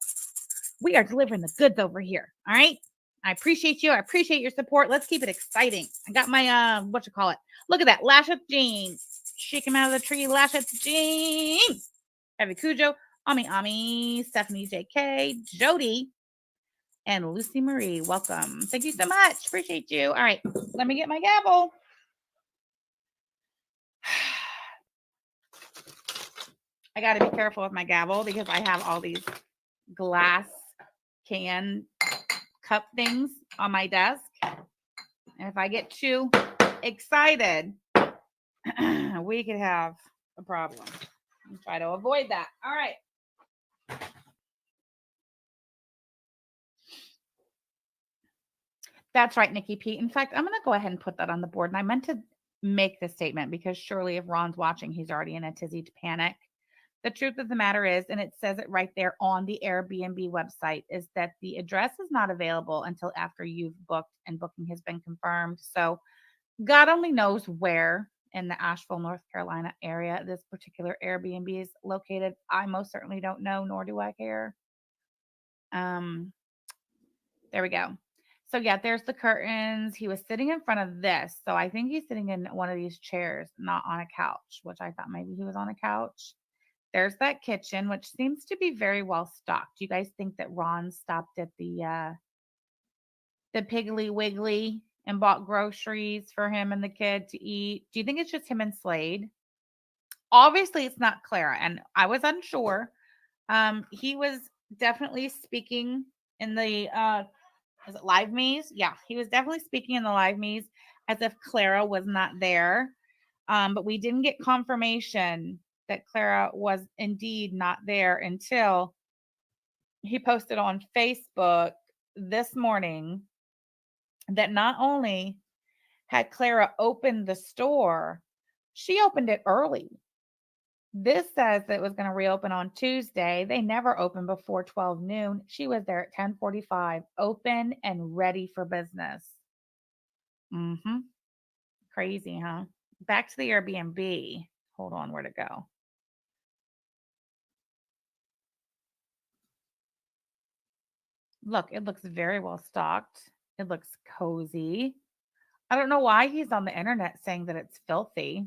Speaker 1: we are delivering the goods over here. All right. I appreciate you. I appreciate your support. Let's keep it exciting. I got my, Look at that. Lash Up Jean. Shake him out of the tree. Lash Up Jean. Heavy Cujo. Ami, Stephanie JK, Jody, and Lucy Marie. Welcome. Thank you so much. Appreciate you. All right. Let me get my gavel. I got to be careful with my gavel because I have all these glass can cup things on my desk. And if I get too excited, we could have a problem. I'll try to avoid that. All right. That's right, Nikki P. In fact, I'm going to go ahead and put that on the board. And I meant to make this statement because surely if Ron's watching, he's already in a tizzy to panic. The truth of the matter is, and it says it right there on the Airbnb website, is that the address is not available until after you've booked and booking has been confirmed. So God only knows where in the Asheville, North Carolina area this particular Airbnb is located. I most certainly don't know, nor do I care. There we go. So yeah, there's the curtains. He was sitting in front of this. So I think he's sitting in one of these chairs, not on a couch, which I thought maybe he was on a couch. There's that kitchen, which seems to be very well stocked. Do you guys think that Ron stopped at the Piggly Wiggly and bought groceries for him and the kid to eat? Do you think it's just him and Slade? Obviously, it's not Clara, and I was unsure. He was definitely speaking in the is it Live Me's? Yeah, he was definitely speaking in the Live Me's as if Clara was not there. But we didn't get confirmation that Clara was indeed not there until he posted on Facebook this morning that not only had Clara opened the store, she opened it early. This says that it was going to reopen on Tuesday. They never opened before 12 noon. She was there at 10:45, open and ready for business. Crazy, huh? Back to the Airbnb. Hold on, where'd it go? Look, it looks very well stocked. It looks cozy. I don't know why he's on the internet saying that it's filthy.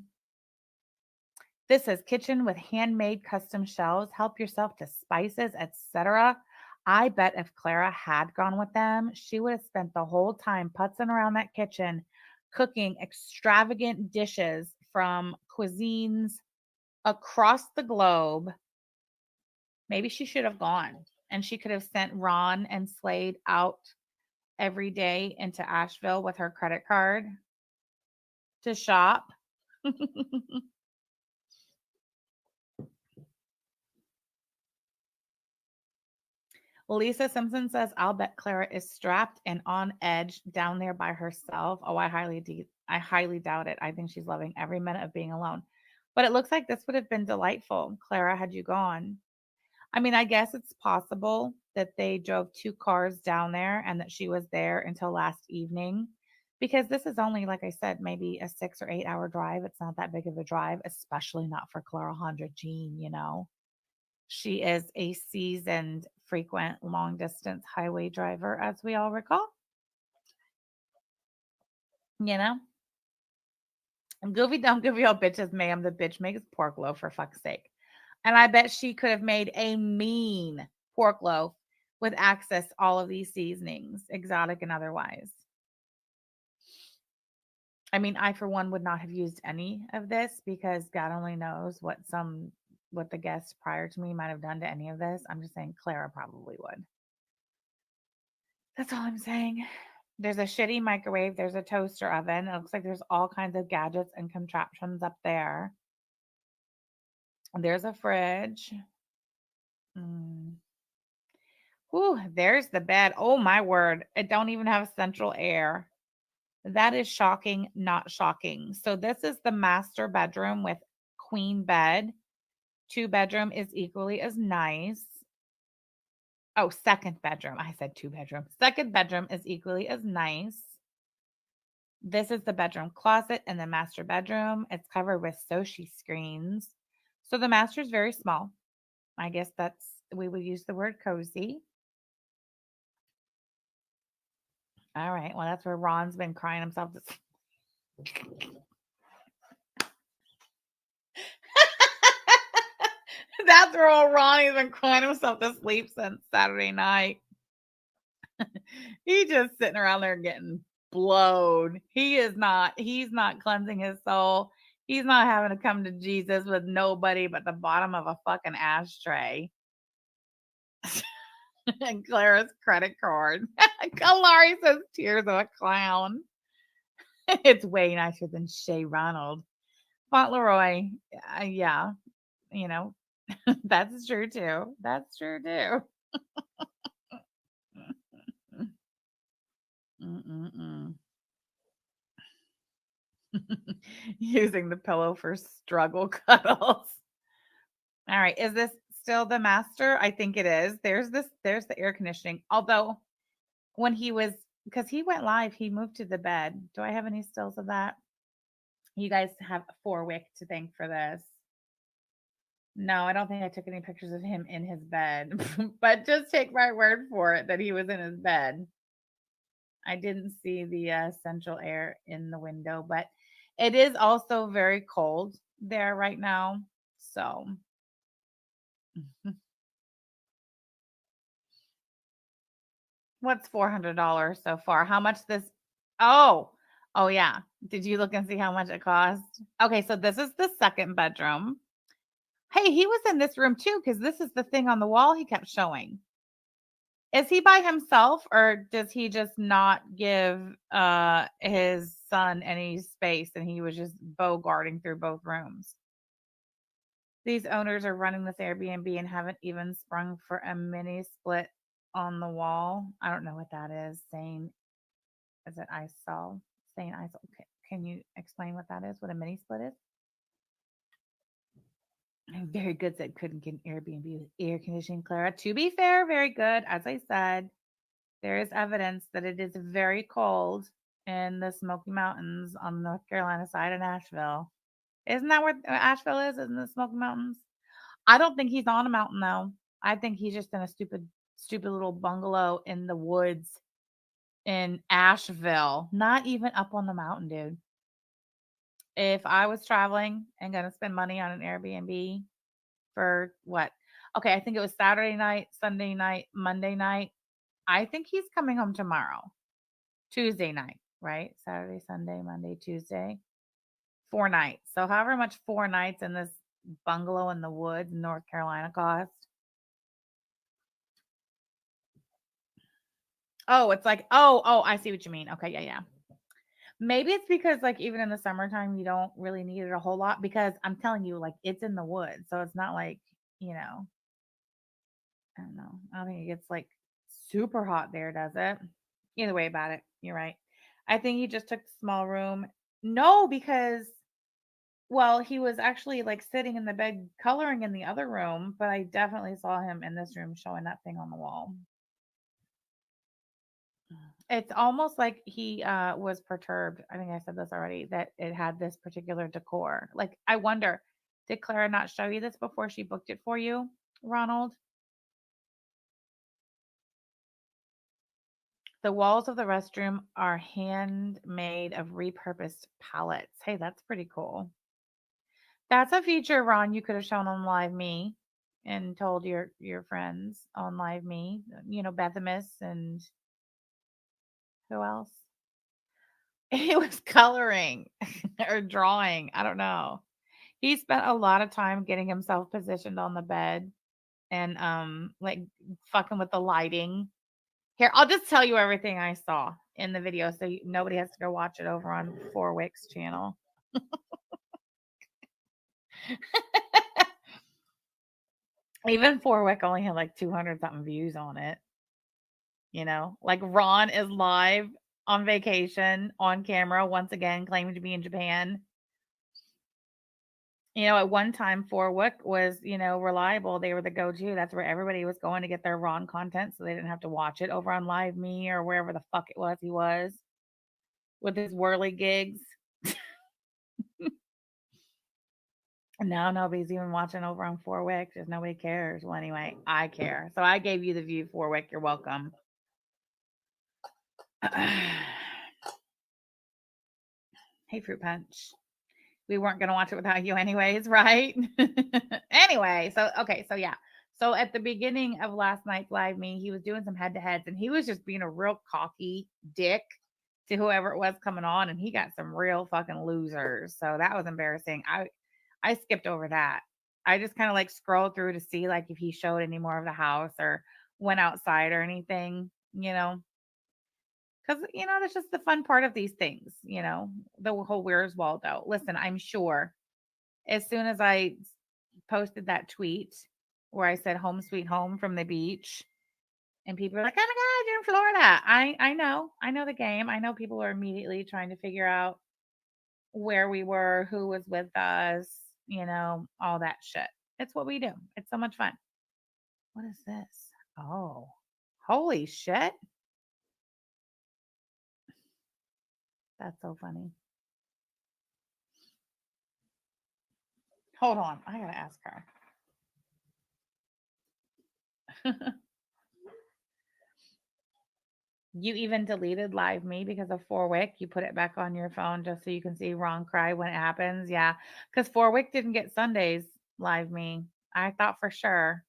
Speaker 1: This says kitchen with handmade custom shelves. Help yourself to spices, etc. I bet if Clara had gone with them, she would have spent the whole time putzing around that kitchen, cooking extravagant dishes from cuisines across the globe. Maybe she should have gone and she could have sent Ron and Slade out every day into Asheville with her credit card to shop. Lisa Simpson says, I'll bet Clara is strapped and on edge down there by herself. Oh, I highly doubt it. I think she's loving every minute of being alone. But it looks like this would have been delightful, Clara, had you gone. I mean, I guess it's possible that they drove 2 cars down there and that she was there until last evening because this is only, like I said, maybe a 6 or 8 hour drive. It's not that big of a drive, especially not for Clara Honda Jean, She is a seasoned, frequent long distance highway driver, as we all recall. And Goofy Dumb Goofy old bitches, ma'am. The bitch makes pork loaf for fuck's sake. And I bet she could have made a mean pork loaf with access to all of these seasonings, exotic and otherwise. I mean, I, for one, would not have used any of this because God only knows what the guests prior to me might have done to any of this. I'm just saying Clara probably would. That's all I'm saying. There's a shitty microwave. There's a toaster oven. It looks like there's all kinds of gadgets and contraptions up there. There's a fridge. Whew, there's the bed. Oh my word. It don't even have central air. That is shocking, not shocking. So this is the master bedroom with queen bed. 2-bedroom is equally as nice. Oh, second bedroom. I said 2-bedroom. Second bedroom is equally as nice. This is the bedroom closet and the master bedroom. It's covered with Soshi screens. So the master is very small. I guess we would use the word cozy. All right. Well, that's where Ron's been crying himself to That's where old Ronnie's been crying himself to sleep since Saturday night. He's just sitting around there getting blowed. He's not cleansing his soul. He's not having to come to Jesus with nobody but the bottom of a fucking ashtray. And Clara's credit card. Kalari says tears of a clown. It's way nicer than Shay Ronald. Fauntleroy, yeah, you know, that's true too. That's true too. Using the pillow for struggle cuddles. All right, is this still the master? I think it is. There's the air conditioning. Although when because he went live, he moved to the bed. Do I have any stills of that? You guys have 4-Wick to thank for this. No, I don't think I took any pictures of him in his bed, but just take my word for it that he was in his bed. I didn't see the central air in the window, but it is also very cold there right now. So what's $400 so far? How much this? Oh, yeah. Did you look and see how much it cost? Okay, so this is the second bedroom. Hey, he was in this room too, because this is the thing on the wall he kept showing. Is he by himself, or does he just not give his son any space and he was just bogarting through both rooms? These owners are running this Airbnb and haven't even sprung for a mini split on the wall. I don't know what that is. Is it ISOL? Saying ISOL. Okay. Can you explain what that is? What a mini split is? Very good. Said couldn't get an Airbnb with air conditioning, Clara. To be fair, very good. As I said, there is evidence that it is very cold in the Smoky Mountains on the North Carolina side of Nashville. Isn't that where Asheville is? In the Smoky Mountains? I don't think he's on a mountain though. I think he's just in a stupid little bungalow in the woods in Asheville. Not even up on the mountain, dude. If I was traveling and gonna spend money on an Airbnb for what? Okay, I think it was Saturday night, Sunday night, Monday night. I think he's coming home tomorrow. Tuesday night, right? Saturday, Sunday, Monday, Tuesday. 4 nights. So however much 4 nights in this bungalow in the woods in North Carolina cost. Oh, it's like, oh, I see what you mean. Okay, yeah. Maybe it's because like even in the summertime you don't really need it a whole lot because I'm telling you, like it's in the woods. So it's not like, I don't know. I don't think it gets like super hot there, does it? Either way about it. You're right. I think he just took the small room. No, because he was actually like sitting in the bed coloring in the other room, but I definitely saw him in this room showing that thing on the wall. It's almost like he was perturbed. I think I said this already that it had this particular decor. Like, I wonder, did Clara not show you this before she booked it for you, Ronald? The walls of the restroom are handmade of repurposed pallets. Hey, that's pretty cool. That's a feature, Ron, you could have shown on Live Me and told your friends on Live Me, Bethamus and who else? It was coloring or drawing. I don't know. He spent a lot of time getting himself positioned on the bed and like fucking with the lighting. Here, I'll just tell you everything I saw in the video, so nobody has to go watch it over on Forwick's channel. Even Forwick only had like 200 something views on it. You know, like Ron is live on vacation on camera once again, claiming to be in Japan. You know, at one time, Forwick was, you know, reliable. They were the go-to. That's where everybody was going to get their Ron content, so they didn't have to watch it over on Live Me or wherever the fuck it was he was with his whirly gigs. And now nobody's even watching over on Forwick. Just nobody cares. Well, anyway, I care. So I gave you the view, Forwick. You're welcome. Hey, Fruit Punch. We weren't going to watch it without you anyways, right? Anyway, so yeah. So at the beginning of last night's Live Me, he was doing some head-to-heads, and he was just being a real cocky dick to whoever it was coming on, and he got some real fucking losers. So that was embarrassing. I skipped over that. I just kind of like scrolled through to see like if he showed any more of the house or went outside or anything, you know. Because, you know, that's just the fun part of these things, you know, the whole Where's Waldo. Listen, I'm sure as soon as I posted that tweet where I said home sweet home from the beach, and people are like, oh my God, you're in Florida. I know the game. I know people are immediately trying to figure out where we were, who was with us, you know, all that shit. It's what we do. It's so much fun. What is this? Oh, holy shit. That's so funny. Hold on. I got to ask her. You even deleted Live Me because of Forwick. You put it back on your phone just so you can see Ron cry when it happens. Yeah. Because Forwick didn't get Sunday's Live Me. I thought for sure.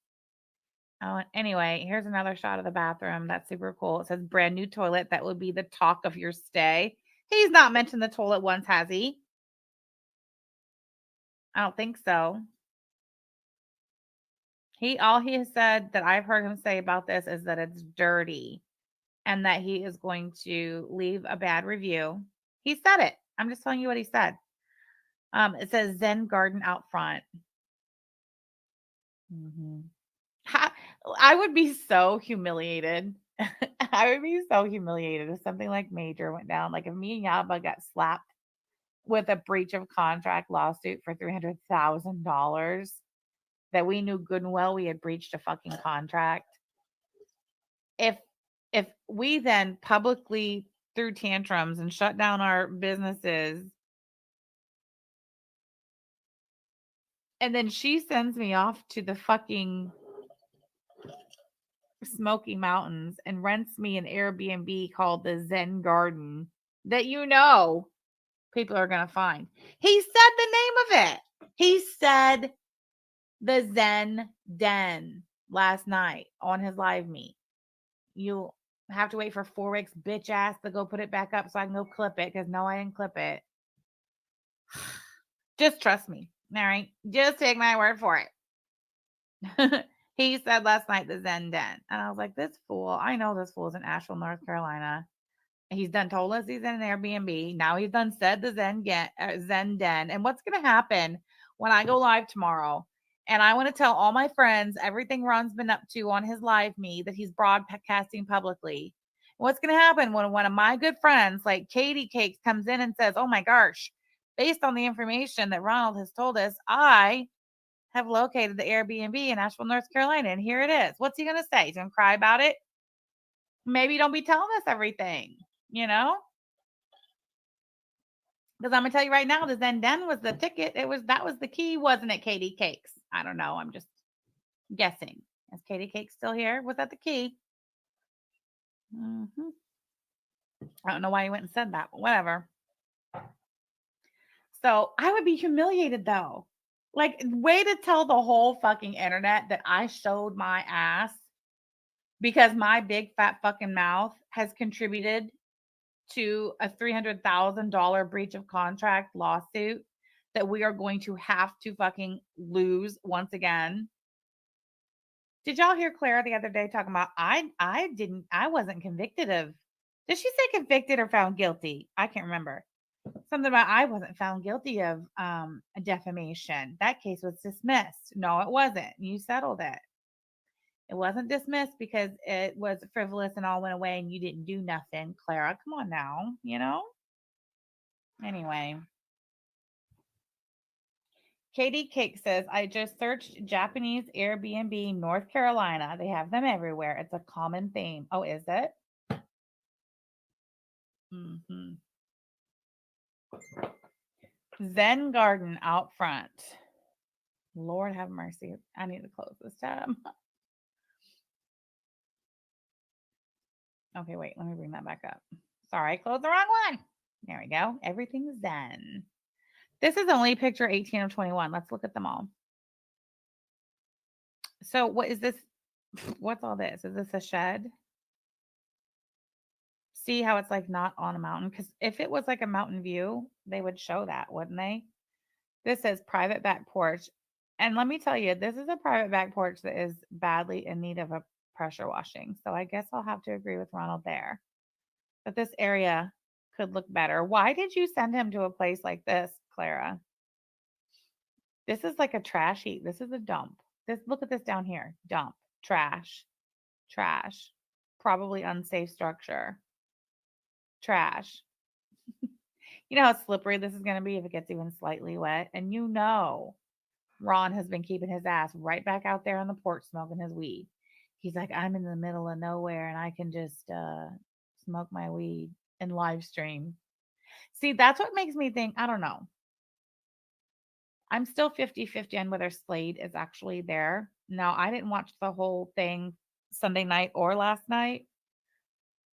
Speaker 1: Oh, anyway, here's another shot of the bathroom. That's super cool. It says brand new toilet. That would be the talk of your stay. He's not mentioned the toilet once, has he? I don't think so. All he has said that I've heard him say about this is that it's dirty and that he is going to leave a bad review. He said it. I'm just telling you what he said. It says Zen Garden out front. Mm-hmm. I would be so humiliated. I would be so humiliated if something like major went down. Like if me and Yaba got slapped with a breach of contract lawsuit for $300,000 that we knew good and well we had breached a fucking contract. If we then publicly threw tantrums and shut down our businesses, and then she sends me off to the fucking Smoky Mountains and rents me an Airbnb called the Zen Garden that you know people are going to find. He said the name of it. He said the Zen Den last night on his Live Me. You'll have to wait for Forwick's bitch ass to go put it back up so I can go clip it because no, I didn't clip it. Just trust me. All right. Just take my word for it. He said last night the Zen Den. And I was like, this fool, I know this fool is in Asheville, North Carolina. He's done told us he's in an Airbnb. Now he's done said the Zen Den. And what's going to happen when I go live tomorrow? And I want to tell all my friends everything Ron's been up to on his Live Me that he's broadcasting publicly. What's going to happen when one of my good friends like Katie Cakes comes in and says, oh my gosh, based on the information that Ronald has told us, I have located the Airbnb in Asheville, North Carolina, and here it is. What's he going to say? He's going to cry about it? Maybe don't be telling us everything, you know? Because I'm going to tell you right now, the Zen Den was the ticket. That was the key, wasn't it, Katie Cakes? I don't know. I'm just guessing. Is Katie Cakes still here? Was that the key? Mm-hmm. I don't know why he went and said that, but whatever. So I would be humiliated though. Like, way to tell the whole fucking internet that I showed my ass because my big fat fucking mouth has contributed to a $300,000 breach of contract lawsuit that we are going to have to fucking lose once again. Did y'all hear Clara the other day talking about I wasn't convicted of Did she say convicted or found guilty? I can't remember. Something about I wasn't found guilty of a defamation. That case was dismissed. No, it wasn't. You settled it. It wasn't dismissed because it was frivolous and all went away and you didn't do nothing. Clara, come on now, you know? Anyway. Katie Cake says, I just searched Japanese Airbnb North Carolina. They have them everywhere. It's a common theme. Oh, is it? Mm-hmm. Zen Garden out front. Lord have mercy. I need to close this tab. Okay, wait. Let me bring that back up. Sorry, I closed the wrong one. There we go. Everything's Zen. This is only picture 18 of 21. Let's look at them all. So what is this? What's all this? Is this a shed? See how it's like not on a mountain? Because if it was like a mountain view, they would show that, wouldn't they? This says private back porch. And let me tell you, this is a private back porch that is badly in need of a pressure washing. So I guess I'll have to agree with Ronald there. But this area could look better. Why did you send him to a place like this, Clara? This is like a trash heap. This is a dump. This look at this down here. Dump. Trash. Trash. Probably unsafe structure. Trash. You know how slippery this is going to be if it gets even slightly wet. And you know, Ron has been keeping his ass right back out there on the porch smoking his weed. He's like, I'm in the middle of nowhere and I can just smoke my weed and live stream. See, that's what makes me think, I don't know. I'm still 50-50 on whether Slade is actually there. Now, I didn't watch the whole thing Sunday night or last night.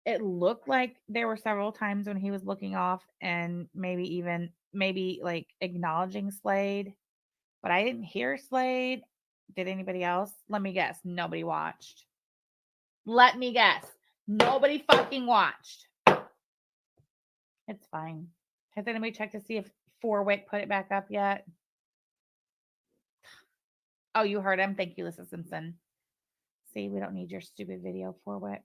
Speaker 1: It looked like there were several times when he was looking off and maybe like acknowledging Slade, but I didn't hear Slade. Did anybody else? Let me guess. Nobody watched. Let me guess. Nobody fucking watched. It's fine. Has anybody checked to see if Forwick put it back up yet? Oh, you heard him. Thank you, Lisa Simpson. See, we don't need your stupid video, Forwick.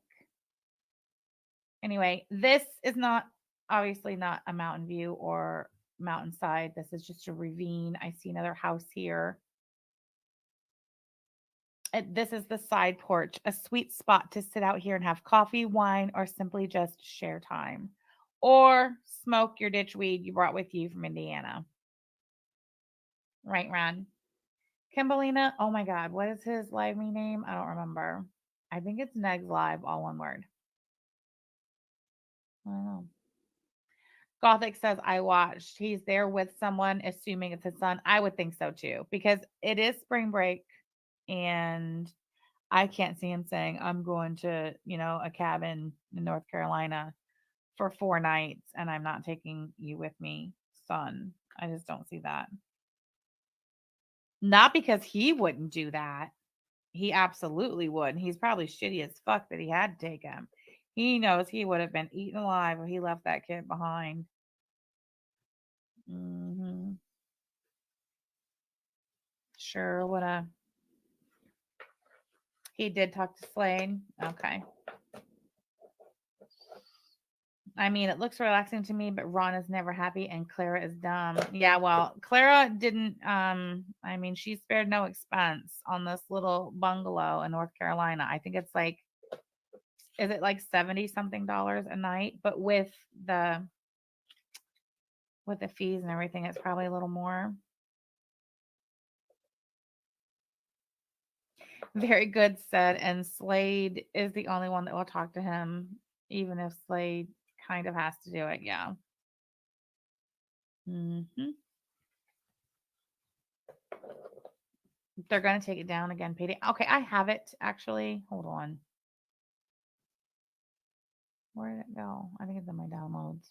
Speaker 1: Anyway, this is not obviously not a mountain view or mountainside. This is just a ravine. I see another house here. This is the side porch, a sweet spot to sit out here and have coffee, wine, or simply just share time. Or smoke your ditch weed you brought with you from Indiana. Right, Ron? Kimbalina, oh my God, what is his live me name? I don't remember. I think it's Negs Live, all one word. I don't know. Gothic says, I watched. He's there with someone, assuming it's his son. I would think so too, because it is spring break and I can't see him saying, I'm going to, a cabin in North Carolina for 4 nights and I'm not taking you with me, son. I just don't see that. Not because he wouldn't do that. He absolutely would. He's probably shitty as fuck that he had to take him. He knows he would have been eaten alive if he left that kid behind. Mm-hmm. Sure would have. He did talk to Slade. Okay. I mean, it looks relaxing to me, but Ron is never happy and Clara is dumb. Yeah, well, Clara didn't I mean, she spared no expense on this little bungalow in North Carolina. I think it's like is it like 70 something dollars a night, but with the fees and everything, it's probably a little more. Very good said, and Slade is the only one that will talk to him, even if Slade kind of has to do it. Yeah. Mm-hmm. They're going to take it down again, payday. Okay, I have it actually. Hold on. Where did it go? I think it's in my downloads.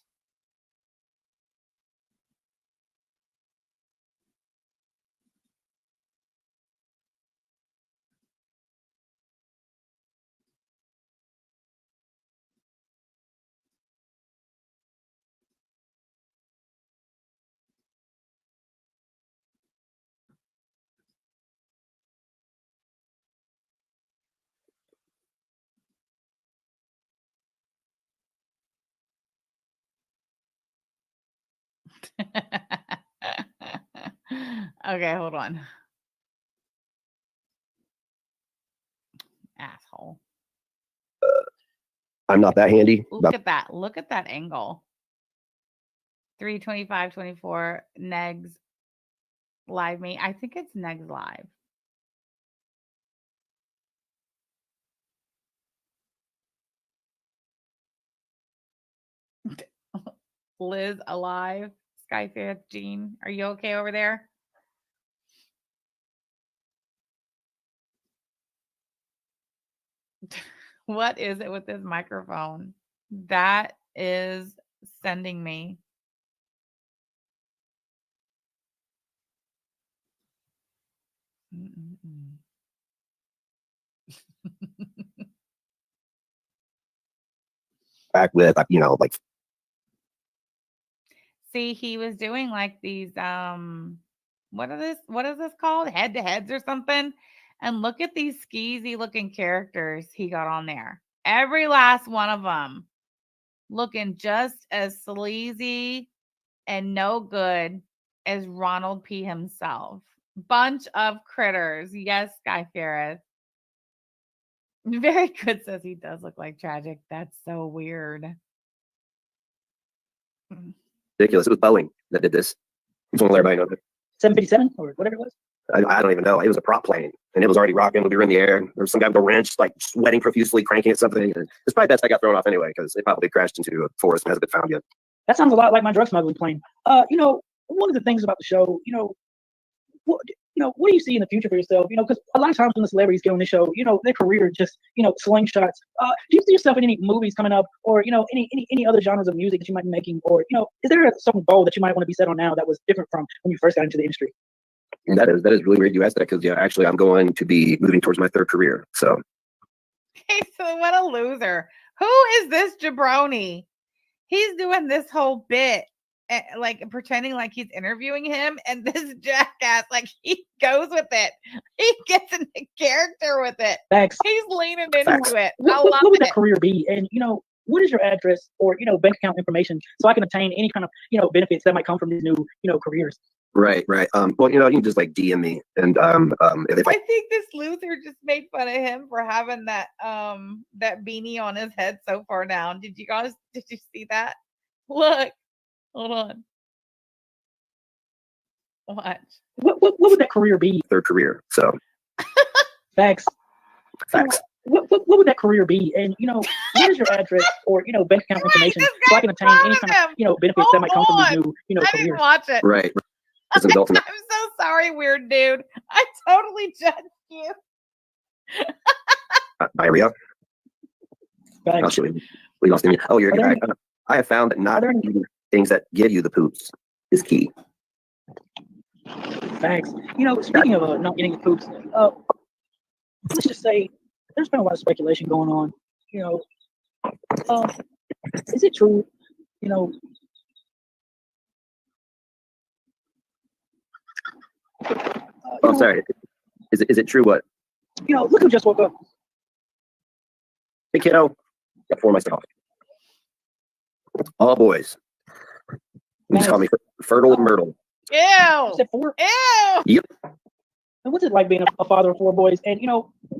Speaker 1: Okay, hold on. Asshole.
Speaker 2: I'm not that handy.
Speaker 1: Look at that. Look at that angle. 325, 24, Negs live me. I think it's Negs live. Liz alive. Skyfair Jean. Are you okay over there? What is it with this microphone? That is sending me.
Speaker 2: Back with, like.
Speaker 1: See, he was doing like these what is this called? Head to heads or something. And look at these skeezy looking characters he got on there. Every last one of them looking just as sleazy and no good as Ronald P. himself. Bunch of critters. Yes, Sky Ferris. Very good says he does look like Tragic. That's so weird.
Speaker 2: Ridiculous. It was Boeing that did this. Just want to let everybody know that.
Speaker 3: 757 or whatever it was.
Speaker 2: I don't even know. It was a prop plane, and it was already rocking. We were in the air. There was some guy with a wrench, like sweating profusely, cranking at something. And it's probably best I got thrown off anyway, because it probably crashed into a forest and hasn't been found yet.
Speaker 3: That sounds a lot like my drug smuggling plane. One of the things about the show, what do you see in the future for yourself? Because a lot of times when the celebrities get on this show, their career just, slingshots. Do you see yourself in any movies coming up, or any other genres of music that you might be making, or is there a certain goal that you might want to be set on now that was different from when you first got into the industry?
Speaker 2: And that is really weird you asked that, because actually I'm going to be moving towards my third career. So.
Speaker 1: Hey, so what a loser! Who is this jabroni? He's doing this whole bit, like pretending like he's interviewing him, and this jackass, like, he goes with it. He gets into character with it.
Speaker 3: Thanks.
Speaker 1: He's leaning into it.
Speaker 3: What would that career be? And what is your address or bank account information so I can obtain any kind of benefits that might come from these new careers?
Speaker 2: Right. Well, you can just like DM me, and if
Speaker 1: I think this loser just made fun of him for having that that beanie on his head so far down. Did you see that? Look, hold on. Watch.
Speaker 3: What would that career be?
Speaker 2: Third career. So.
Speaker 3: Facts. What would that career be? And what is your address or bank account information so I can obtain any kind of benefits that might come from these new
Speaker 1: I
Speaker 3: careers?
Speaker 1: didn't watch it.
Speaker 2: Right.
Speaker 1: I'm so sorry, weird dude. I totally judged you.
Speaker 2: Diarrhea. Oh, we lost him. Oh, you're good. I have found that not eating things that give you the poops is key.
Speaker 3: Thanks. Speaking of not getting the poops, let's just say there's been a lot of speculation going on. Is it true?
Speaker 2: I'm sorry. Is it true? What?
Speaker 3: Look who just woke up.
Speaker 2: Hey, kiddo. Got 4 myself. All boys. You just call me Fertile and Myrtle.
Speaker 1: Ew.
Speaker 3: Is that 4?
Speaker 1: Ew.
Speaker 2: Yep.
Speaker 3: And what's it like being a father of 4 boys? And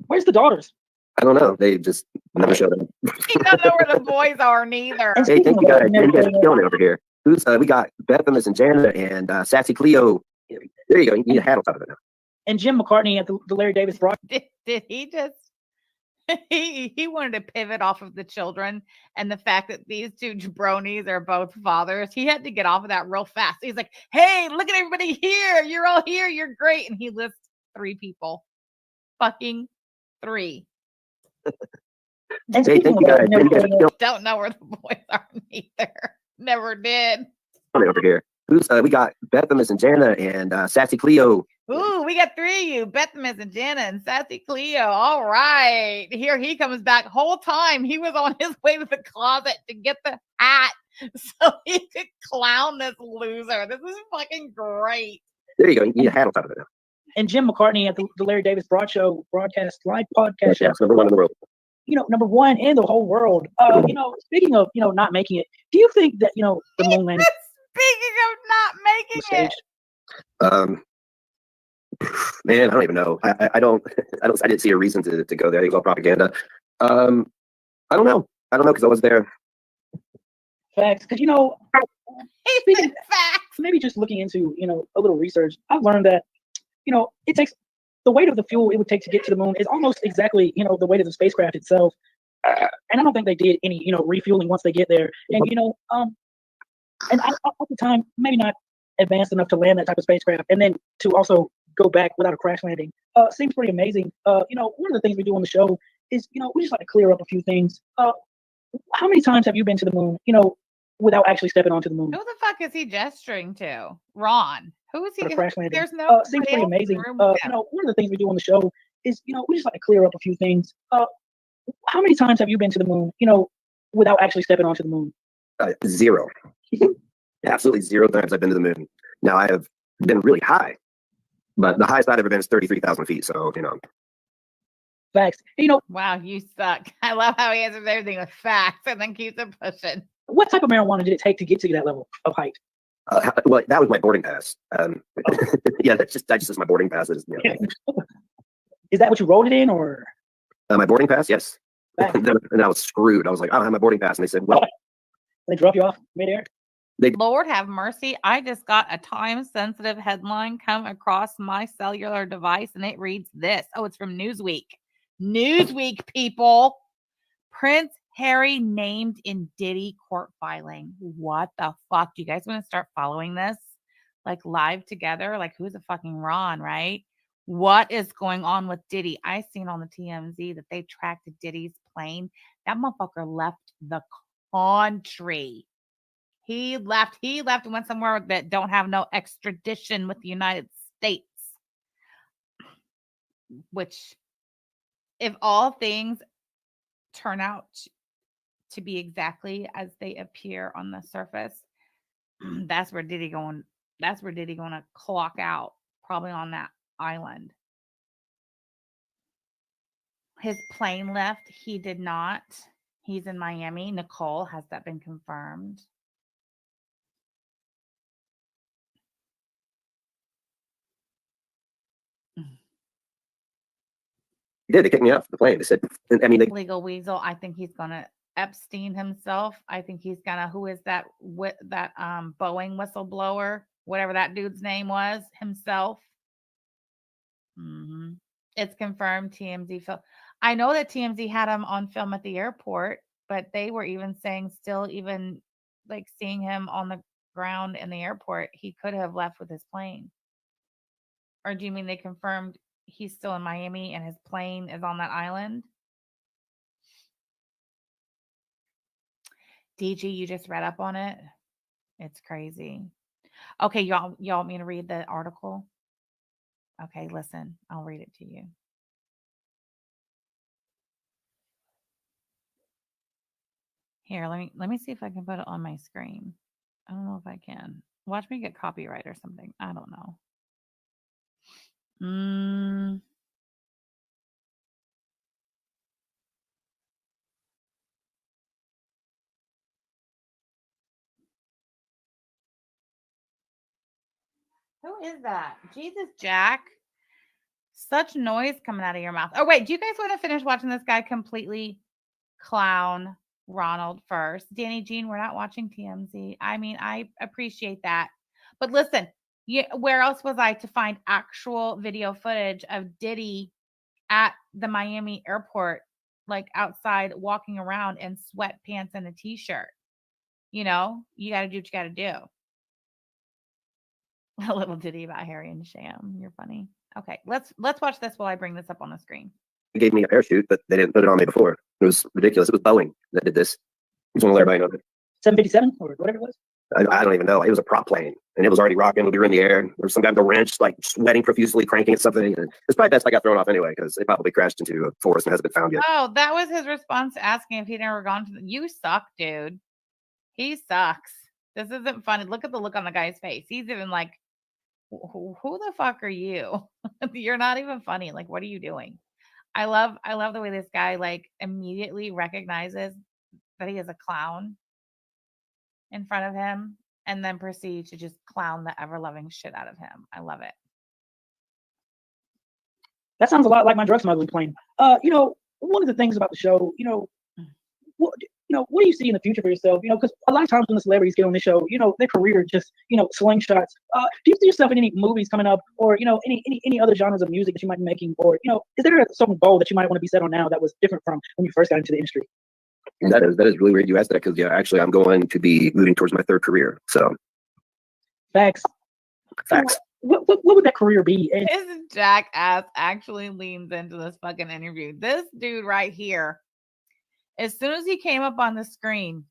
Speaker 3: where's the daughters?
Speaker 2: I don't know. They just never showed up.
Speaker 1: He doesn't know where the boys are neither.
Speaker 2: Hey, thank you guys. You guys are killing it over here. We got Bethamus and Jana and Sassy Cleo. There you go. You need a hat on top of it now.
Speaker 3: And Jim McCartney at the Larry Davis Broad.
Speaker 1: Did he just? He wanted to pivot off of the children and the fact that these 2 jabronis are both fathers. He had to get off of that real fast. He's like, "Hey, look at everybody here. You're all here. You're great." And he lists 3 people. Fucking 3.
Speaker 2: Hey, thank you guys.
Speaker 1: Don't know where the boys are neither. Never did.
Speaker 2: Over here. We got Bethamus and Jana and Sassy Cleo.
Speaker 1: Ooh, we got 3 of you. Bethamus and Jana and Sassy Cleo. All right. Here he comes back. Whole time he was on his way to the closet to get the hat so he could clown this loser. This is fucking great.
Speaker 2: There you go. You need a hat on top of it now.
Speaker 3: And Jim McCartney at the Larry Davis broadcast live podcast.
Speaker 2: Yes, number 1 in the world.
Speaker 3: Number 1 in the whole world. Speaking of, not making it, do you think that, the moon landing?
Speaker 1: Speaking of not making it.
Speaker 2: Man, I don't even know. I don't I didn't see a reason to go there. It was all propaganda. I don't know. I don't know because I was there.
Speaker 3: Facts. Because speaking
Speaker 1: facts.
Speaker 3: maybe just looking into a little research, I've learned that it takes the weight of the fuel it would take to get to the moon is almost exactly the weight of the spacecraft itself. And I don't think they did any refueling once they get there. And and at the time maybe not advanced enough to land that type of spacecraft, and then to also go back without a crash landing seems pretty amazing. One of the things we do on the show is we just like to clear up a few things. How many times have you been to the moon without actually stepping onto the moon?
Speaker 1: Who the fuck is he gesturing to? Ron. Who is he?
Speaker 3: Crash landing.
Speaker 1: There's no
Speaker 3: seems pretty amazing. One of the things we do on the show is we just like to clear up a few things. How many times have you been to the moon without actually stepping onto the moon?
Speaker 2: 0. Absolutely 0 times I've been to the moon. Now I have been really high, but the highest I've ever been is 33,000 feet. So
Speaker 3: Facts.
Speaker 1: Wow, you suck. I love how he answers everything with facts and then keeps it pushing.
Speaker 3: What type of marijuana did it take to get to that level of height?
Speaker 2: Well, that was my boarding pass. Yeah, that's just my boarding pass. Is
Speaker 3: that what you rolled it in, or
Speaker 2: my boarding pass? Yes. And I was screwed. I was like, I don't have my boarding pass, and they said, well,
Speaker 3: they drop you off midair.
Speaker 1: Lord have mercy. I just got a time-sensitive headline come across my cellular device, and it reads this. Oh, it's from Newsweek. Newsweek, people. Prince Harry named in Diddy court filing. What the fuck? Do you guys want to start following this? Like live together? Like who's a fucking Ron, right? What is going on with Diddy? I seen on the TMZ that they tracked Diddy's plane. That motherfucker left the country. He left and went somewhere that don't have no extradition with the United States. Which, if all things turn out to be exactly as they appear on the surface, that's where Diddy going to clock out, probably on that island. His plane left. He did not. He's in Miami. Nicole, has that been confirmed?
Speaker 2: They kicked me off the plane. They said,
Speaker 1: Legal Weasel. I think he's gonna Epstein himself. I think he's gonna. Who is that? Boeing whistleblower, whatever that dude's name was, himself. Mm-hmm. It's confirmed. TMZ film. I know that TMZ had him on film at the airport, but they were even saying, still even like seeing him on the ground in the airport, he could have left with his plane. Or do you mean they confirmed he's still in Miami and his plane is on that island? DG, you just read up on it? It's crazy. Okay, y'all want me to read the article? Okay, listen, I'll read it to you. Here, let me see if I can put it on my screen. I don't know if I can. Watch me get copyright or something. I don't know. Who is that? Jesus, Jack. Such noise coming out of your mouth. Oh, wait. Do you guys want to finish watching this guy completely clown Ronald first? Danny Jean, we're not watching TMZ. I mean, I appreciate that. But listen, where else was I to find actual video footage of Diddy at the Miami airport, like outside walking around in sweatpants and a t-shirt? You got to do what you got to do. A little ditty about Harry and Sham. You're funny. Okay, let's watch this while I bring this up on the screen.
Speaker 2: They gave me a parachute, but they didn't put it on me before. It was ridiculous. It was Boeing that did this. I just want to let everybody know that.
Speaker 3: 757 or whatever it was?
Speaker 2: I don't even know. It was a prop plane, and it was already rocking. We were in the air. There was some guy with a wrench, like sweating profusely, cranking at something. And it's probably best I got thrown off anyway, because it probably crashed into a forest and hasn't been found yet.
Speaker 1: Oh, that was his response to asking if he'd ever gone to You suck, dude. He sucks. This isn't funny. Look at the look on the guy's face. He's even like, who the fuck are you? You're not even funny. Like, what are you doing? I love the way this guy like immediately recognizes that he is a clown in front of him. and then proceed to just clown the ever loving shit out of him. I love it.
Speaker 3: That sounds a lot like my drug smuggling plane. One of the things about the show, what do you see in the future for yourself? Because a lot of times when the celebrities get on the show, their career just, slingshots. Do you see yourself in any movies coming up, or any other genres of music that you might be making, or is there a certain goal that you might want to be set on now that was different from when you first got into the industry?
Speaker 2: That is really weird you asked that, because actually I'm going to be moving towards my third career. So
Speaker 3: Facts. What would that career be? And
Speaker 1: this jackass actually leans into this fucking interview. This dude right here, as soon as he came up on the screen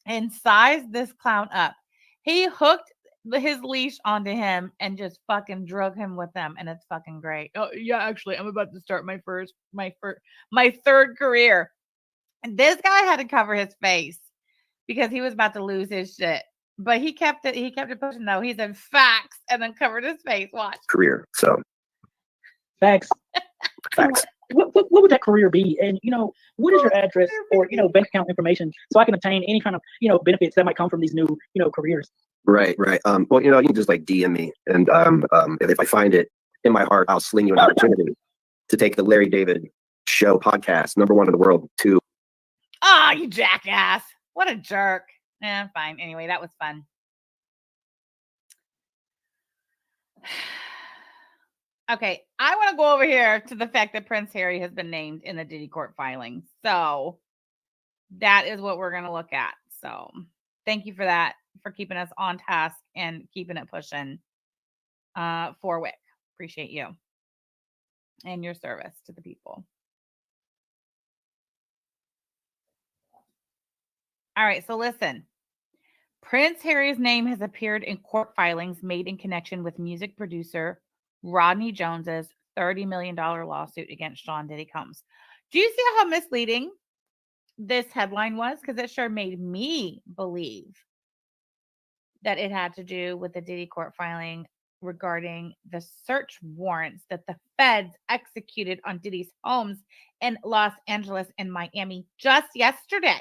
Speaker 1: and sized this clown up, he hooked his leash onto him and just fucking drug him with them, and it's fucking great. Oh yeah, actually, I'm about to start my third career. And this guy had to cover his face because he was about to lose his shit. But he kept it pushing though. He said facts and then covered his face. Watch.
Speaker 2: Career. So
Speaker 3: facts.
Speaker 2: Facts.
Speaker 3: What would that career be? And what is your address or bank account information so I can obtain any kind of benefits that might come from these new careers?
Speaker 2: Right. Well, you can just like DM me, and if I find it in my heart, I'll sling you an opportunity to take the Larry David Show podcast, #1 in the world, to.
Speaker 1: Oh, you jackass! What a jerk. Fine. Anyway, that was fun. Okay, I want to go over here to the fact that Prince Harry has been named in the Diddy court filing. So that is what we're going to look at. So thank you for that, for keeping us on task and keeping it pushing for Wick. Appreciate you and your service to the people. All right, so listen. Prince Harry's name has appeared in court filings made in connection with music producer Rodney Jones's $30 million lawsuit against Sean Diddy Combs. Do you see how misleading this headline was? Because it sure made me believe that it had to do with the Diddy court filing regarding the search warrants that the feds executed on Diddy's homes in Los Angeles and Miami just yesterday.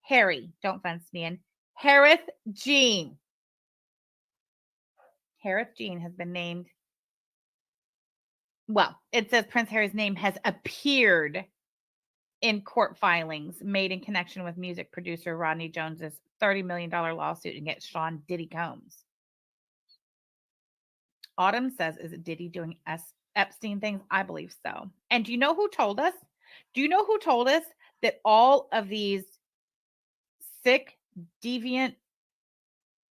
Speaker 1: Harry, don't fence me in. Harith Jean. Harith Jean has been named. Well, it says Prince Harry's name has appeared in court filings made in connection with music producer Rodney Jones's $30 million lawsuit against Sean Diddy Combs. Autumn says, is it Diddy doing Epstein things? I believe so. And do you know who told us? Do you know who told us that all of these sick, deviant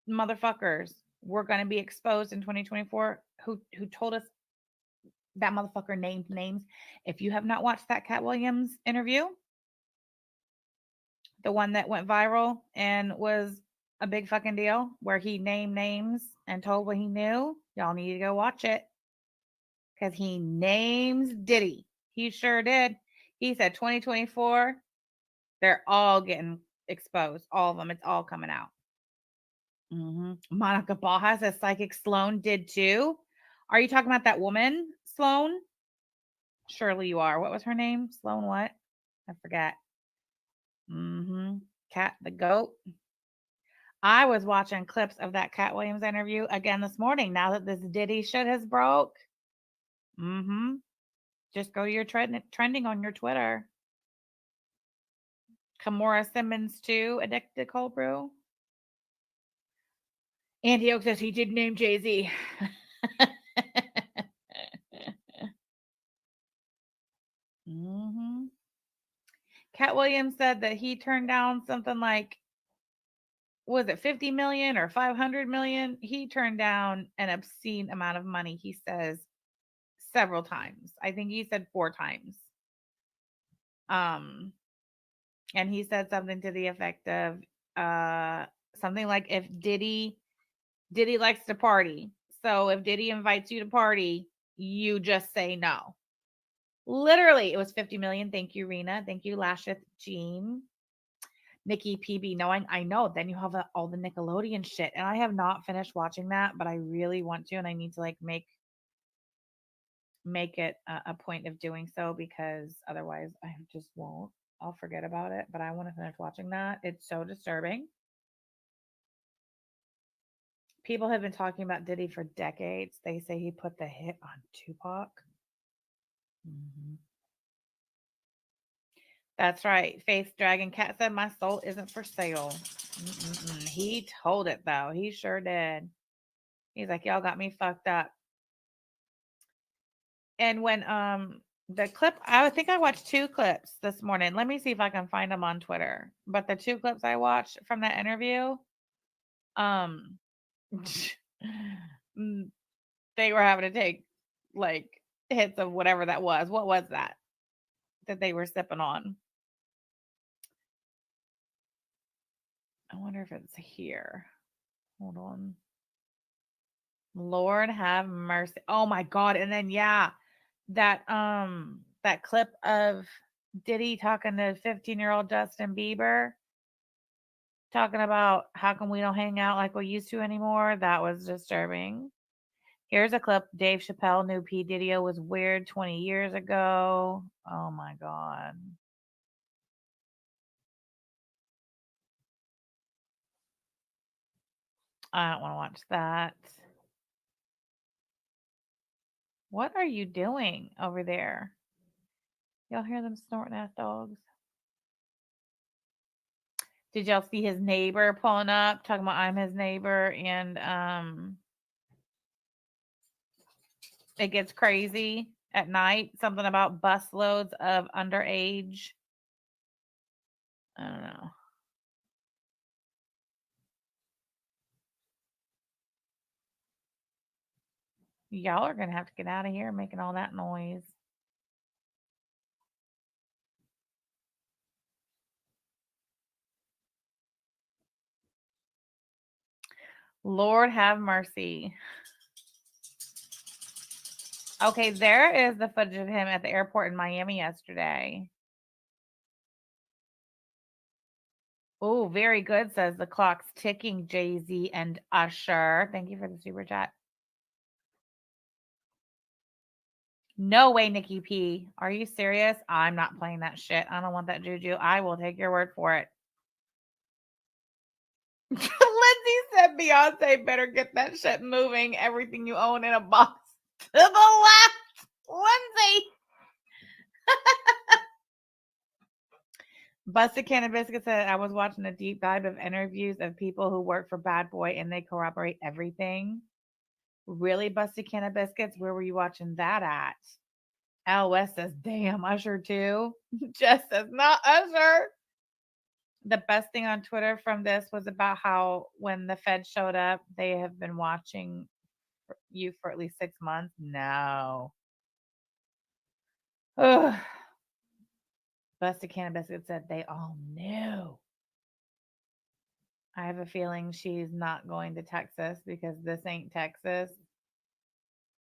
Speaker 1: motherfuckers were going to be exposed in 2024? Who told us that motherfucker named names? If you have not watched that Cat Williams interview, the one that went viral and was a big fucking deal, where he named names and told what he knew, y'all need to go watch it, because he names Diddy. He sure did. He said 2024, they're all getting exposed. All of them. It's all coming out. Monica Baja says Psychic Sloan did too. Are you talking about that woman, Sloan? Surely you are. What was her name? Sloan what? I forget. Cat the goat. I was watching clips of that Cat Williams interview again this morning, now that this Diddy shit has broke. Just go to your trending on your Twitter. Kimora Simmons too, addicted cold brew. Andy Oak says he did name Jay-Z. Cat Williams said that he turned down something like, was it 50 million or 500 million? He turned down an obscene amount of money, he says, several times. I think he said 4 times. And he said something to the effect of something like, if Diddy likes to party, so if Diddy invites you to party, you just say no. Literally, it was 50 million. Thank you, Rena. Thank you, Lasheth Jean. Nikki PB, knowing I know. Then you have all the Nickelodeon shit. And I have not finished watching that, but I really want to. And I need to make it a point of doing so, because otherwise I just won't. I'll forget about it. But I want to finish watching that. It's so disturbing. People have been talking about Diddy for decades. They say he put the hit on Tupac. Mhm. That's right. Faith Dragon Cat said, "My soul isn't for sale." Mm-mm-mm. He told it though. He sure did. He's like, "Y'all got me fucked up." And when the clip, I think I watched two clips this morning. Let me see if I can find them on Twitter. But the two clips I watched from that interview, um, mm, they were having to take like hits of whatever that was. What was that they were sipping on? I wonder if it's here. Hold on. Lord have mercy. Oh my God. And then yeah, that clip of Diddy talking to 15-year-old Justin Bieber, talking about how come we don't hang out like we used to anymore. That was disturbing. Here's a clip. Dave Chappelle knew P. Diddy was weird 20 years ago. Oh my God. I don't want to watch that. What are you doing over there? Y'all hear them snorting ass dogs? Did y'all see his neighbor pulling up, talking about I'm his neighbor, and it gets crazy at night. Something about busloads of underage. I don't know. Y'all are gonna have to get out of here making all that noise. Lord have mercy. Okay, there is the footage of him at the airport in Miami yesterday. Oh, very good, says the clock's ticking, Jay-Z and Usher. Thank you for the super chat. No way, Nikki P. Are you serious? I'm not playing that shit. I don't want that juju. I will take your word for it. Lindsay said Beyonce better get that shit moving. Everything you own in a box to the left. Lindsay. Busted Cannon Biscuit said, I was watching a deep dive of interviews of people who work for Bad Boy and they corroborate everything. Really, Busted Cannon Biscuits? Where were you watching that at? Al West says, damn, Usher too. Jess says, not Usher. The best thing on Twitter from this was about how when the Fed showed up, they have been watching you for at least 6 months. No. Ugh. Busted Cannon Biscuit said they all knew. I have a feeling she's not going to Texas because this ain't Texas.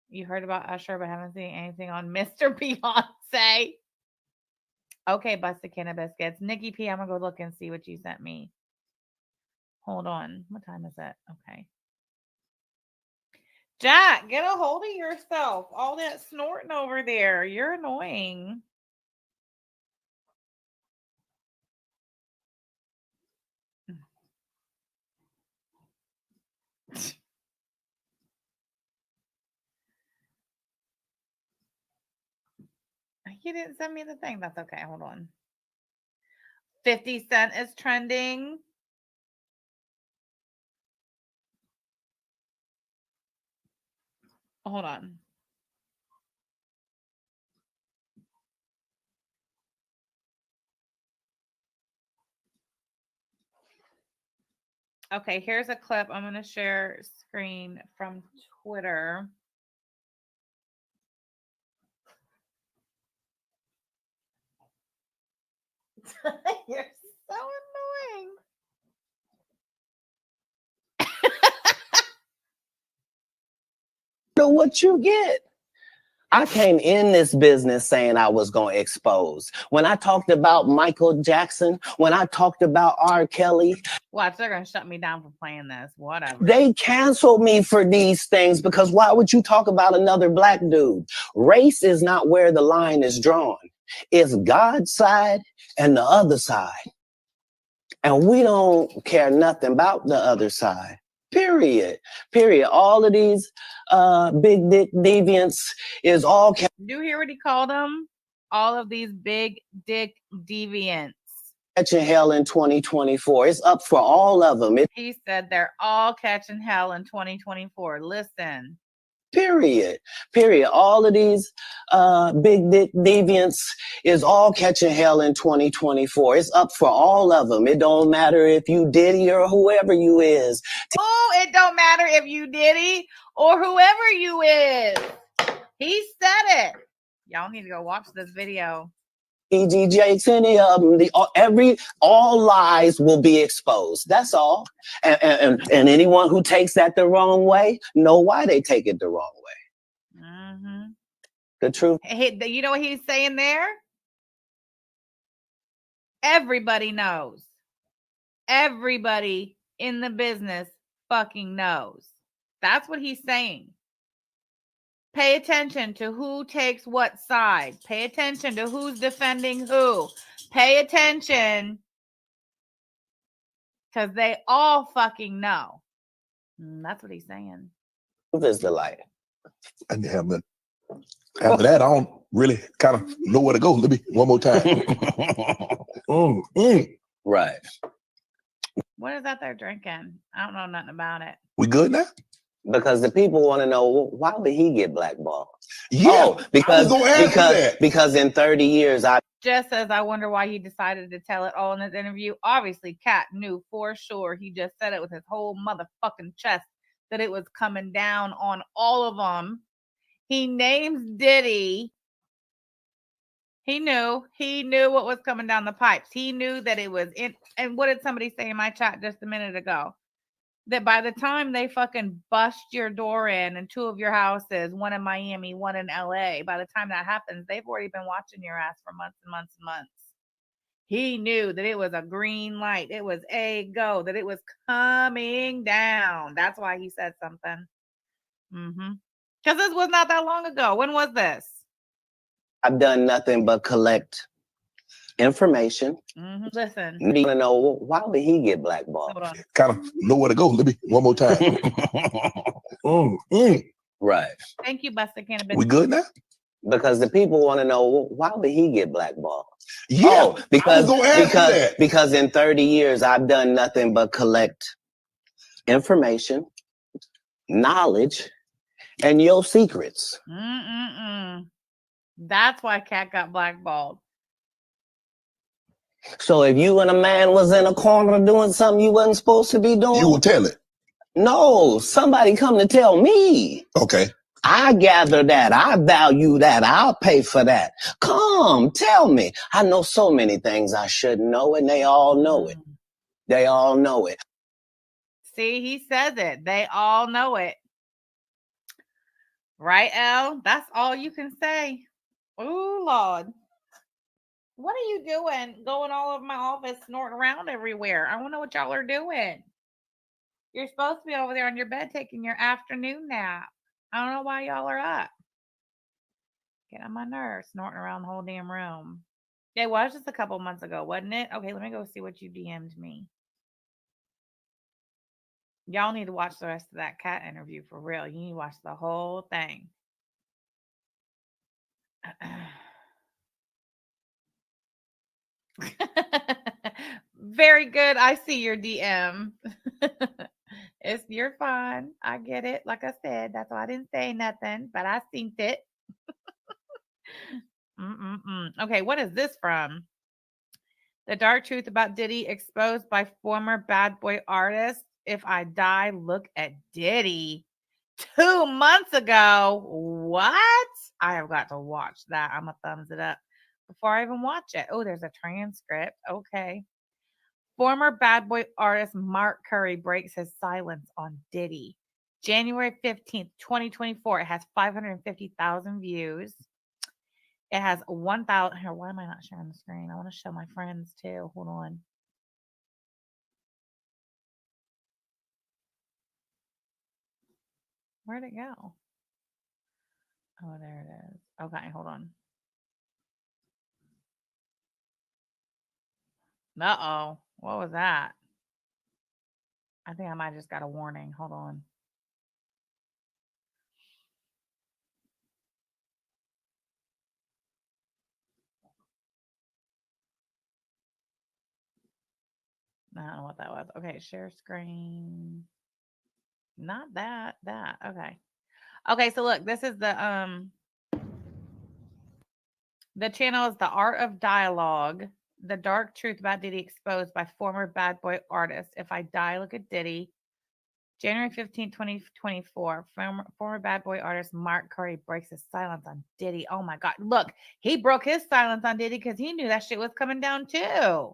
Speaker 1: You heard about Usher, but haven't seen anything on Mr. Beyonce. Okay, Busted Cannon Biscuits. Nikki P, I'm going to go look and see what you sent me. Hold on. What time is it? Okay. Jack, get a hold of yourself. All that snorting over there. You're annoying. You didn't send me the thing. That's okay. Hold on. 50 Cent is trending. Hold on. Okay, here's a clip. I'm going to share screen from Twitter. You're so annoying.
Speaker 4: Know what you get. I came in this business saying I was going to expose. When I talked about Michael Jackson, when I talked about R. Kelly.
Speaker 1: Watch, they're going to shut me down for playing this. Whatever.
Speaker 4: They canceled me for these things because why would you talk about another black dude? Race is not where the line is drawn. It's God's side and the other side. And we don't care nothing about the other side. Period. Period. All of these big dick deviants is all
Speaker 1: Do you hear what he called them? All of these big dick deviants.
Speaker 4: catching hell in 2024. It's up for all of them.
Speaker 1: He said they're all catching hell in 2024. Listen.
Speaker 4: Period. Period. All of these big dick deviants is all catching hell in 2024. It's up for all of them. It don't matter if you Diddy or whoever you is.
Speaker 1: Oh, it don't matter if you Diddy or whoever you is. He said it. Y'all need to go watch this video.
Speaker 4: EGJs, any of them, all lies will be exposed. That's all. And anyone who takes that the wrong way, know why they take it the wrong way.
Speaker 1: Mm-hmm.
Speaker 4: The truth.
Speaker 1: You know what he's saying there? Everybody knows. Everybody in the business fucking knows. That's what he's saying. Pay attention to who takes what side. Pay attention to who's defending who. Pay attention because they all fucking know. That's what he's saying.
Speaker 4: Truth is the light.
Speaker 5: I didn't have nothing. After that, I don't really kind of know where to go. Let me one more time.
Speaker 4: Right.
Speaker 1: What is that they're drinking? I don't know nothing about it.
Speaker 5: We good now?
Speaker 4: Because the people want to know, why would he get blackballed?
Speaker 5: Yeah.
Speaker 4: Because in 30 years,
Speaker 1: Jess says, I wonder why he decided to tell it all in this interview. Obviously, Kat knew for sure. He just said it with his whole motherfucking chest that it was coming down on all of them. He names Diddy. He knew what was coming down the pipes. He knew that it was in. And what did somebody say in my chat just a minute ago? That by the time they fucking bust your door in two of your houses, one in Miami, one in LA, by the time that happens, they've already been watching your ass for months and months and months. He knew that it was a green light. It was a go, that it was coming down. That's why he said something. Because this was not that long ago. When was this?
Speaker 4: I've done nothing but collect information.
Speaker 1: Listen.
Speaker 4: You want to know, why would he get blackballed?
Speaker 5: Kind of know where to go. Let me one more time.
Speaker 4: Right.
Speaker 1: Thank you, Buster Cannabis.
Speaker 5: We good now?
Speaker 4: Because the people want to know, why would he get blackballed?
Speaker 5: Yeah.
Speaker 4: Because in 30 years, I've done nothing but collect information, knowledge, and your secrets.
Speaker 1: That's why Kat got blackballed.
Speaker 4: So if you and a man was in a corner doing something you wasn't supposed to be doing,
Speaker 5: you will tell it.
Speaker 4: No, somebody come to tell me.
Speaker 5: Okay.
Speaker 4: I gather that. I value that. I'll pay for that. Come, tell me. I know so many things I shouldn't know, and they all know it. They all know it.
Speaker 1: See, he says it. They all know it. Right, Elle? That's all you can say. Ooh, Lord. What are you doing? Going all over my office, snorting around everywhere. I want to know what y'all are doing. You're supposed to be over there on your bed taking your afternoon nap. I don't know why y'all are up. Get on my nerves, snorting around the whole damn room. It was just a couple months ago, wasn't it? Okay, let me go see what you DM'd me. Y'all need to watch the rest of that Kat interview for real. You need to watch the whole thing. Very good. I see your DM. You're fine. I get it. Like I said, that's why I didn't say nothing, but I seen it. Okay, what is this from? The dark truth about Diddy exposed by former bad boy artist. If I die, look at Diddy. 2 months ago. What? I have got to watch that. I'm going to thumbs it up before I even watch it. Oh, there's a transcript. Okay. Former bad boy artist Mark Curry breaks his silence on Diddy. January 15th, 2024. It has 550,000 views. It has 1,000. Here, why am I not sharing the screen? I want to show my friends too. Hold on. Where'd it go? Oh, there it is. Okay, hold on. Uh-oh. What was that? I think I might have just got a warning. Hold on. I don't know what that was. Okay, share screen. Not that. Okay. Okay, so look, this is the channel is The Art of Dialogue. The dark truth about Diddy exposed by former bad boy artist. If I die, look at Diddy. January 15th, 2024. Former bad boy artist Mark Curry breaks his silence on Diddy. Oh my God. Look, he broke his silence on Diddy because he knew that shit was coming down too.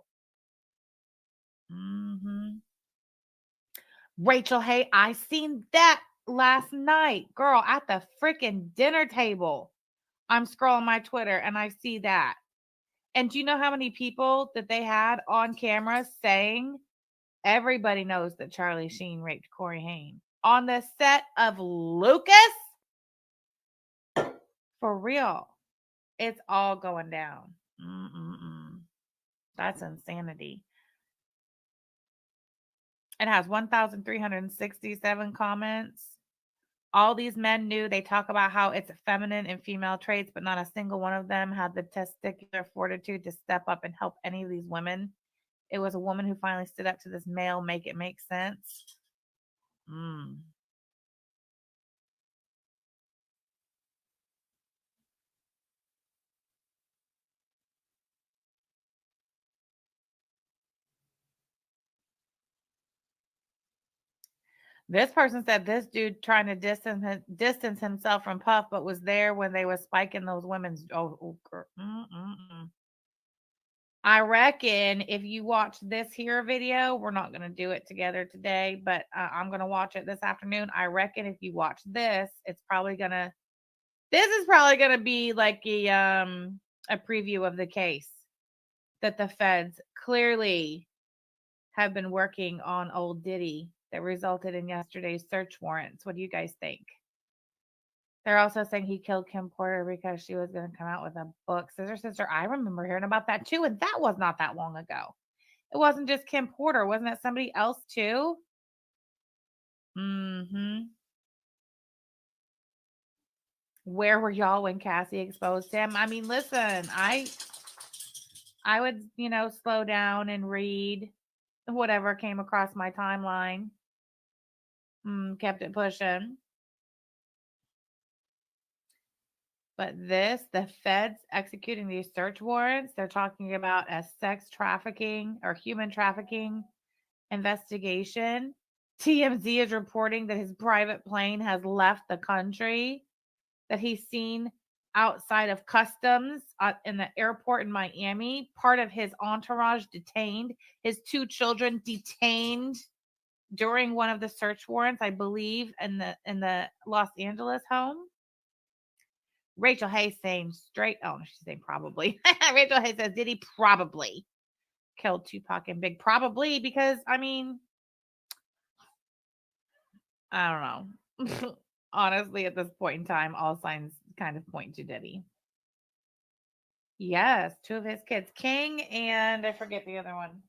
Speaker 1: Rachel, hey, I seen that last night. Girl, at the freaking dinner table. I'm scrolling my Twitter and I see that. And do you know how many people that they had on camera saying everybody knows that Charlie Sheen raped Corey Haim on the set of Lucas? For real. It's all going down. That's insanity. It has 1,367 comments. All these men knew. They talk about how it's feminine and female traits, but not a single one of them had the testicular fortitude to step up and help any of these women. It was a woman who finally stood up to this male, make it make sense. This person said this dude trying to distance himself from Puff, but was there when they were spiking those women's. I reckon if you watch this here video, we're not going to do it together today, but I'm going to watch it this afternoon. I reckon if you watch this, it's probably going to. This is probably going to be like a preview of the case that the feds clearly have been working on old Diddy that resulted in yesterday's search warrants. What do you guys think? They're also saying he killed Kim Porter because she was going to come out with a book. Sister, I remember hearing about that too, and that was not that long ago. It wasn't just Kim Porter. Wasn't it somebody else too? Where were y'all when Cassie exposed him? I mean, listen, I would, slow down and read whatever came across my timeline. Kept it pushing. But the feds executing these search warrants, they're talking about a sex trafficking or human trafficking investigation. TMZ is reporting that his private plane has left the country, that he's seen outside of customs in the airport in Miami. Part of his entourage detained, his 2 children detained during one of the search warrants, I believe, in the Los Angeles home. Rachel Hayes saying straight. Oh, she's saying probably. Rachel Hayes says, did he probably killed Tupac and Big? Probably, because I mean, I don't know. Honestly, at this point in time, all signs kind of point to Diddy. Yes, 2 of his kids, King and I forget the other one.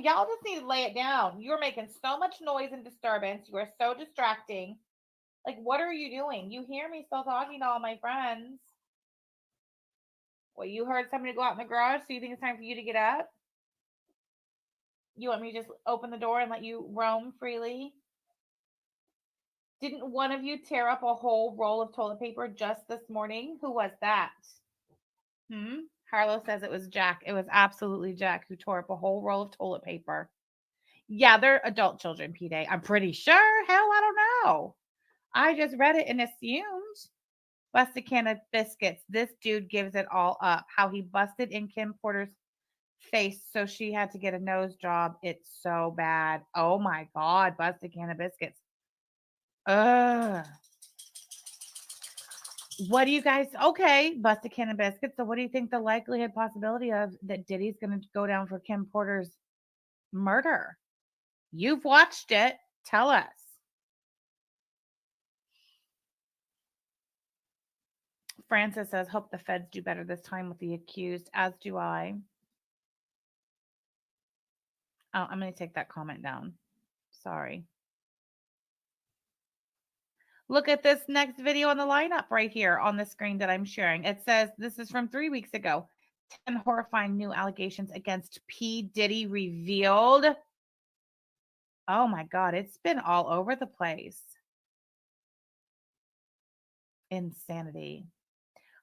Speaker 1: Y'all just need to lay it down. You're making so much noise and disturbance. You are so distracting. Like, what are you doing? You hear me still talking to all my friends. Well, you heard somebody go out in the garage, so you think it's time for you to get up? You want me to just open the door and let you roam freely? Didn't one of you tear up a whole roll of toilet paper just this morning? Who was that? Harlow says it was Jack. It was absolutely Jack who tore up a whole roll of toilet paper. Yeah, they're adult children, P-Day. I'm pretty sure. Hell, I don't know. I just read it and assumed. Busted can of biscuits. This dude gives it all up. How he busted in Kim Porter's face so she had to get a nose job. It's so bad. Oh my God. Busted can of biscuits. Ugh. What do you guys, okay, busted can of biscuits. So what do you think the likelihood possibility of that Diddy's going to go down for Kim Porter's murder? You've watched it. Tell us. Francis says, hope the feds do better this time with the accused, as do I. Oh, I'm going to take that comment down. Sorry. Look at this next video on the lineup right here on the screen that I'm sharing. It says this is from 3 weeks ago. 10 horrifying new allegations against P. Diddy revealed. Oh my God, it's been all over the place. Insanity.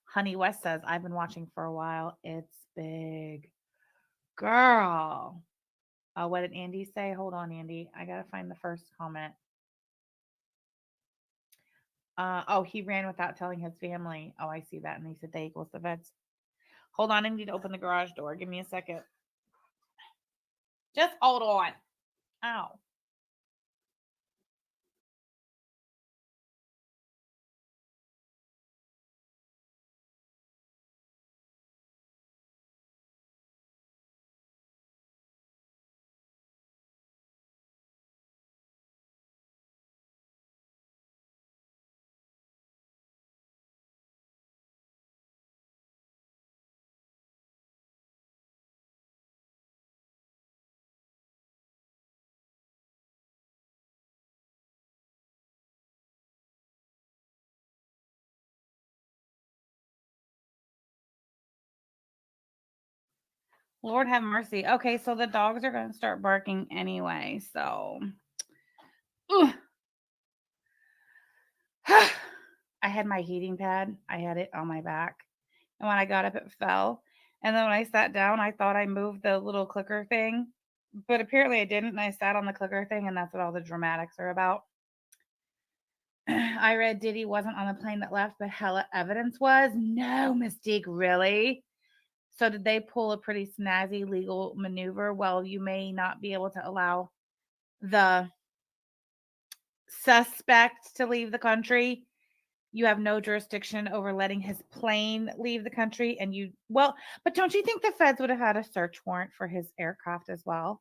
Speaker 1: Honey West says, I've been watching for a while. It's big. Girl. Oh, what did Andy say? Hold on, Andy. I got to find the first comment. Oh, he ran without telling his family. Oh, I see that. And he said they equals the vets. Hold on. I need to open the garage door. Give me a second. Just hold on. Ow. Lord have mercy. Okay, so the dogs are going to start barking anyway. So, I had my heating pad. I had it on my back. And when I got up, it fell. And then when I sat down, I thought I moved the little clicker thing. But apparently I didn't. And I sat on the clicker thing. And that's what all the dramatics are about. I read Diddy wasn't on the plane that left, but hella evidence was. No, Mystique, really? So did they pull a pretty snazzy legal maneuver? Well, you may not be able to allow the suspect to leave the country. You have no jurisdiction over letting his plane leave the country. And but don't you think the feds would have had a search warrant for his aircraft as well?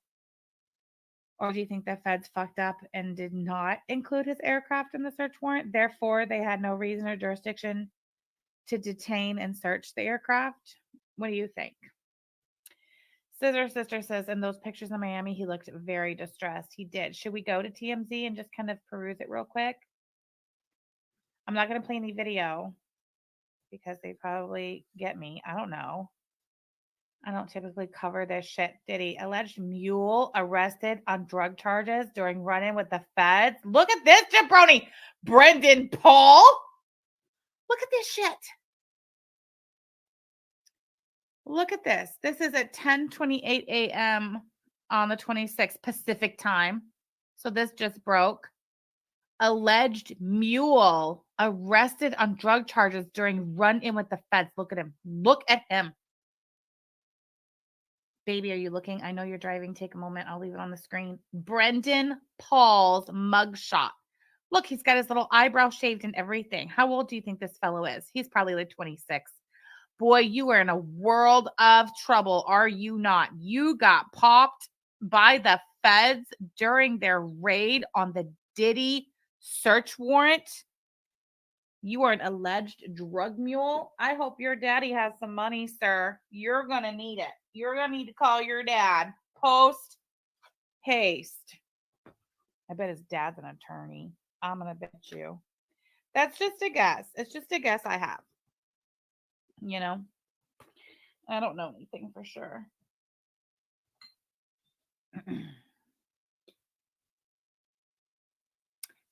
Speaker 1: Or do you think the feds fucked up and did not include his aircraft in the search warrant? Therefore, they had no reason or jurisdiction to detain and search the aircraft? What do you think? Scissor Sister says, in those pictures in Miami, he looked very distressed. He did. Should we go to TMZ and just kind of peruse it real quick? I'm not going to play any video because they probably get me. I don't know. I don't typically cover this shit. Diddy, alleged mule arrested on drug charges during run-in with the feds. Look at this jabroni. Brendan Paul. Look at this shit. Look at this. This is at 10:28 a.m. on the 26th Pacific time. So this just broke. Alleged mule arrested on drug charges during run-in with the feds. Look at him. Look at him. Baby, are you looking? I know you're driving. Take a moment. I'll leave it on the screen. Brendan Paul's mugshot. Look, he's got his little eyebrow shaved and everything. How old do you think this fellow is? He's probably like 26. Boy, you are in a world of trouble, are you not? You got popped by the feds during their raid on the Diddy search warrant. You are an alleged drug mule. I hope your daddy has some money, sir. You're going to need it. You're going to need to call your dad. Post haste. I bet his dad's an attorney. I'm going to bet you. That's just a guess. It's just a guess I have. You know, I don't know anything for sure.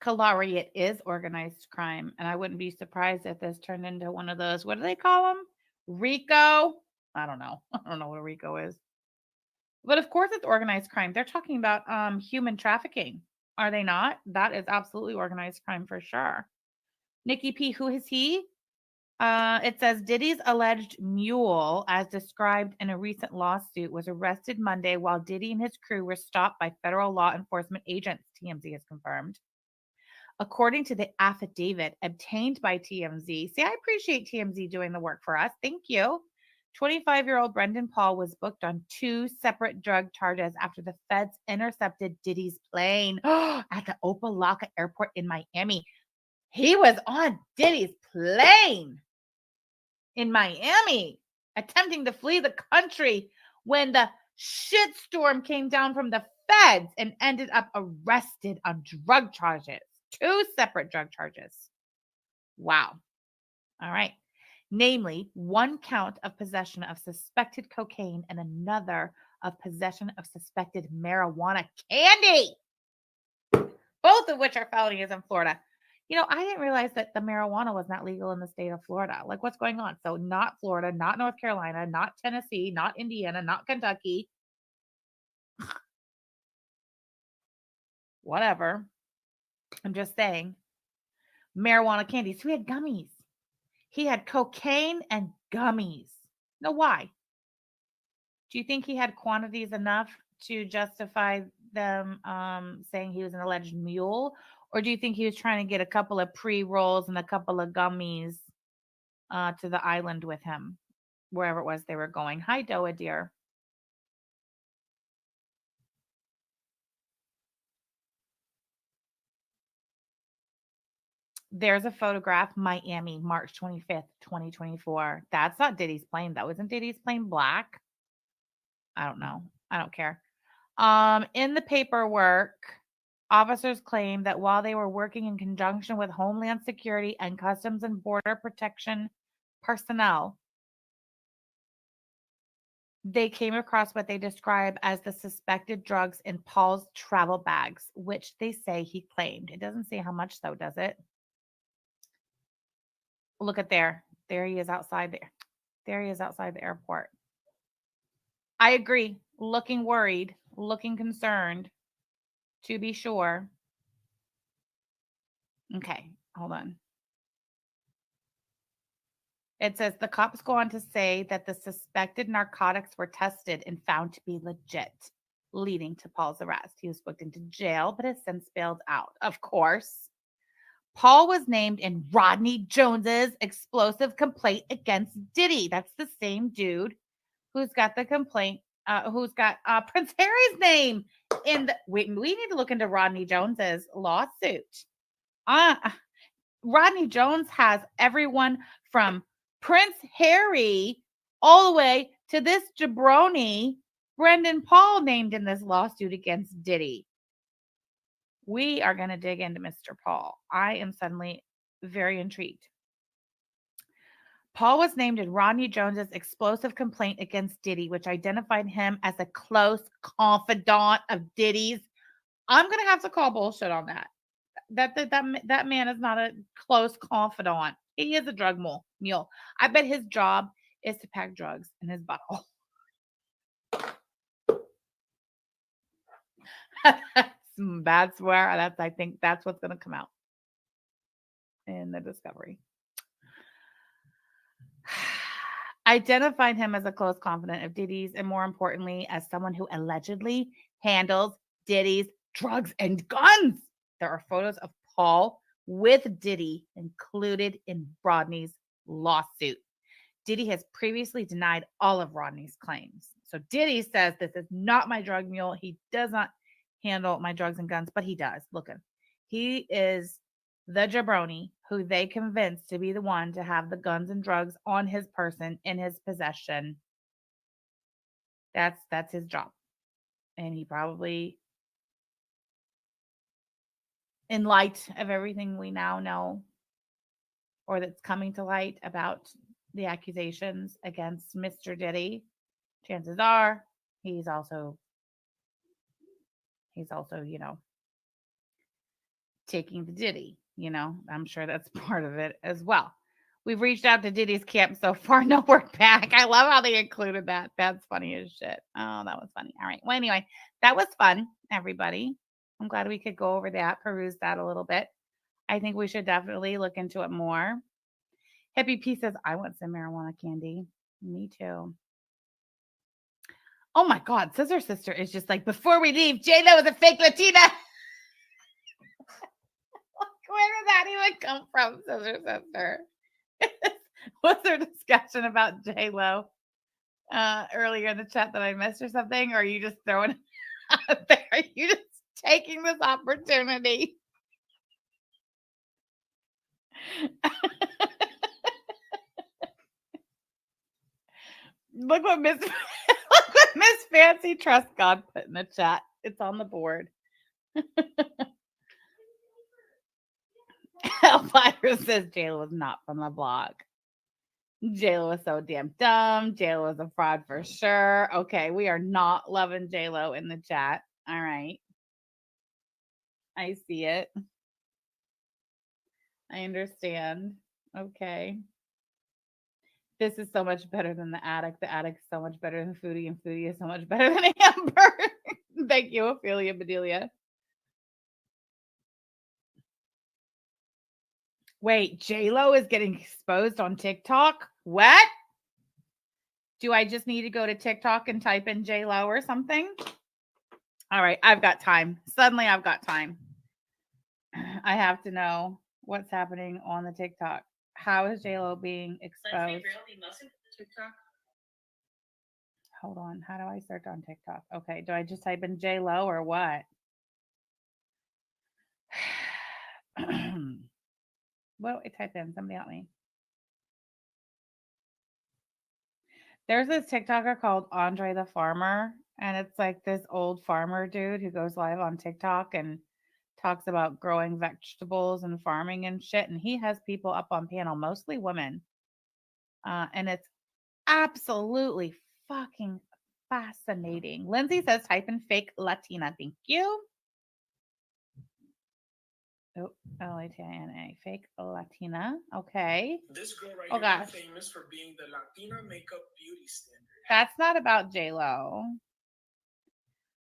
Speaker 1: Kalari, it is organized crime. And I wouldn't be surprised if this turned into one of those, what do they call them? RICO? I don't know. I don't know what a RICO is. But of course it's organized crime. They're talking about human trafficking. Are they not? That is absolutely organized crime for sure. Nikki P, who is he? It says Diddy's alleged mule, as described in a recent lawsuit, was arrested Monday while Diddy and his crew were stopped by federal law enforcement agents, TMZ has confirmed. According to the affidavit obtained by TMZ, see, I appreciate TMZ doing the work for us. Thank you. 25-year-old Brendan Paul was booked on 2 separate drug charges after the feds intercepted Diddy's plane at the Opa-locka airport in Miami. He was on Diddy's plane in Miami, attempting to flee the country when the shitstorm came down from the feds and ended up arrested on drug charges. 2 separate drug charges. Wow. All right. Namely, 1 count of possession of suspected cocaine and another of possession of suspected marijuana candy, both of which are felonies in Florida. I didn't realize that the marijuana was not legal in the state of Florida. Like, what's going on? So not Florida, not North Carolina, not Tennessee, not Indiana, not Kentucky. Whatever. I'm just saying. Marijuana candies. So he had gummies. He had cocaine and gummies. Now, why? Do you think he had quantities enough to justify them saying he was an alleged mule? Or do you think he was trying to get a couple of pre-rolls and a couple of gummies to the island with him, wherever it was they were going? Hi, Doa, dear. There's a photograph, Miami, March 25th, 2024. That's not Diddy's plane, though. Isn't Diddy's plane black? I don't know. I don't care. In the paperwork, officers claim that while they were working in conjunction with Homeland Security and Customs and Border Protection personnel, they came across what they describe as the suspected drugs in Paul's travel bags, which they say he claimed. It doesn't say how much, though, does it? Look at there. There he is outside there. There he is outside the airport. I agree. Looking worried, looking concerned, to be sure. Okay, hold on. It says the cops go on to say that the suspected narcotics were tested and found to be legit, leading to Paul's arrest. He was booked into jail, but has since bailed out. Of course. Paul was named in Rodney Jones's explosive complaint against Diddy. That's the same dude who's got the complaint, who's got Prince Harry's name in the. We need to look into Rodney Jones's lawsuit. Rodney Jones has everyone from Prince Harry all the way to this jabroni, Brendan Paul, named in this lawsuit against Diddy. We are going to dig into Mr. Paul. I am suddenly very intrigued. Paul was named in Rodney Jones's explosive complaint against Diddy, which identified him as a close confidant of Diddy's. I'm going to have to call bullshit on that. That man is not a close confidant. He is a drug mule. I bet his job is to pack drugs in his butthole. That's where I think that's what's going to come out in the discovery. Identified him as a close confidant of Diddy's, and more importantly, as someone who allegedly handles Diddy's drugs and guns. There are photos of Paul with Diddy included in Rodney's lawsuit. Diddy has previously denied all of Rodney's claims. So Diddy says, this is not my drug mule. He does not handle my drugs and guns, but he does. Look at him. He is the jabroni who they convinced to be the one to have the guns and drugs on his person, in his possession. That's his job. And he probably, in light of everything we now know, or that's coming to light about the accusations against Mr. Diddy, chances are he's also, taking the Diddy, I'm sure that's part of it as well. We've reached out to Diddy's camp so far, no word back. I love how they included that. That's funny as shit. Oh, that was funny. All right. Well, anyway, that was fun, everybody. I'm glad we could go over that, peruse that a little bit. I think we should definitely look into it more. Hippie P says, I want some marijuana candy. Me too. Oh my God, Scissor Sister is just like, before we leave, J-Lo is a fake Latina. Where did that even come from, Scissor Sister? Was there discussion about J-Lo earlier in the chat that I missed or something? Or are you just throwing it out there? Are you just taking this opportunity? Look what Miss Miss Fancy Trust God put in the chat. It's on the board. Hellfire says JLo was not from the block. JLo was so damn dumb. JLo was a fraud for sure. Okay, we are not loving JLo in the chat. All right. I see it. I understand. Okay. This is so much better than the attic. The attic is so much better than Foodie, and Foodie is so much better than Amber. Thank you, Ophelia Bedelia. Wait, JLo is getting exposed on TikTok? What? Do I just need to go to TikTok and type in JLo or something? All right, I've got time. Suddenly I've got time. I have to know what's happening on the TikTok. How is JLo being exposed? Hold on. How do I search on TikTok? Okay. Do I just type in JLo or what? What do I type in? Somebody help me. There's this TikToker called Andre the Farmer, and it's like this old farmer dude who goes live on TikTok and talks about growing vegetables and farming and shit. And he has people up on panel, mostly women. And it's absolutely fucking fascinating. Lindsay says type in fake Latina. Thank you. Oh, Latina, fake Latina. Okay.
Speaker 6: This girl right
Speaker 1: Oh,
Speaker 6: here
Speaker 1: gosh.
Speaker 6: is famous for being the Latina makeup beauty standard.
Speaker 1: That's not about JLo.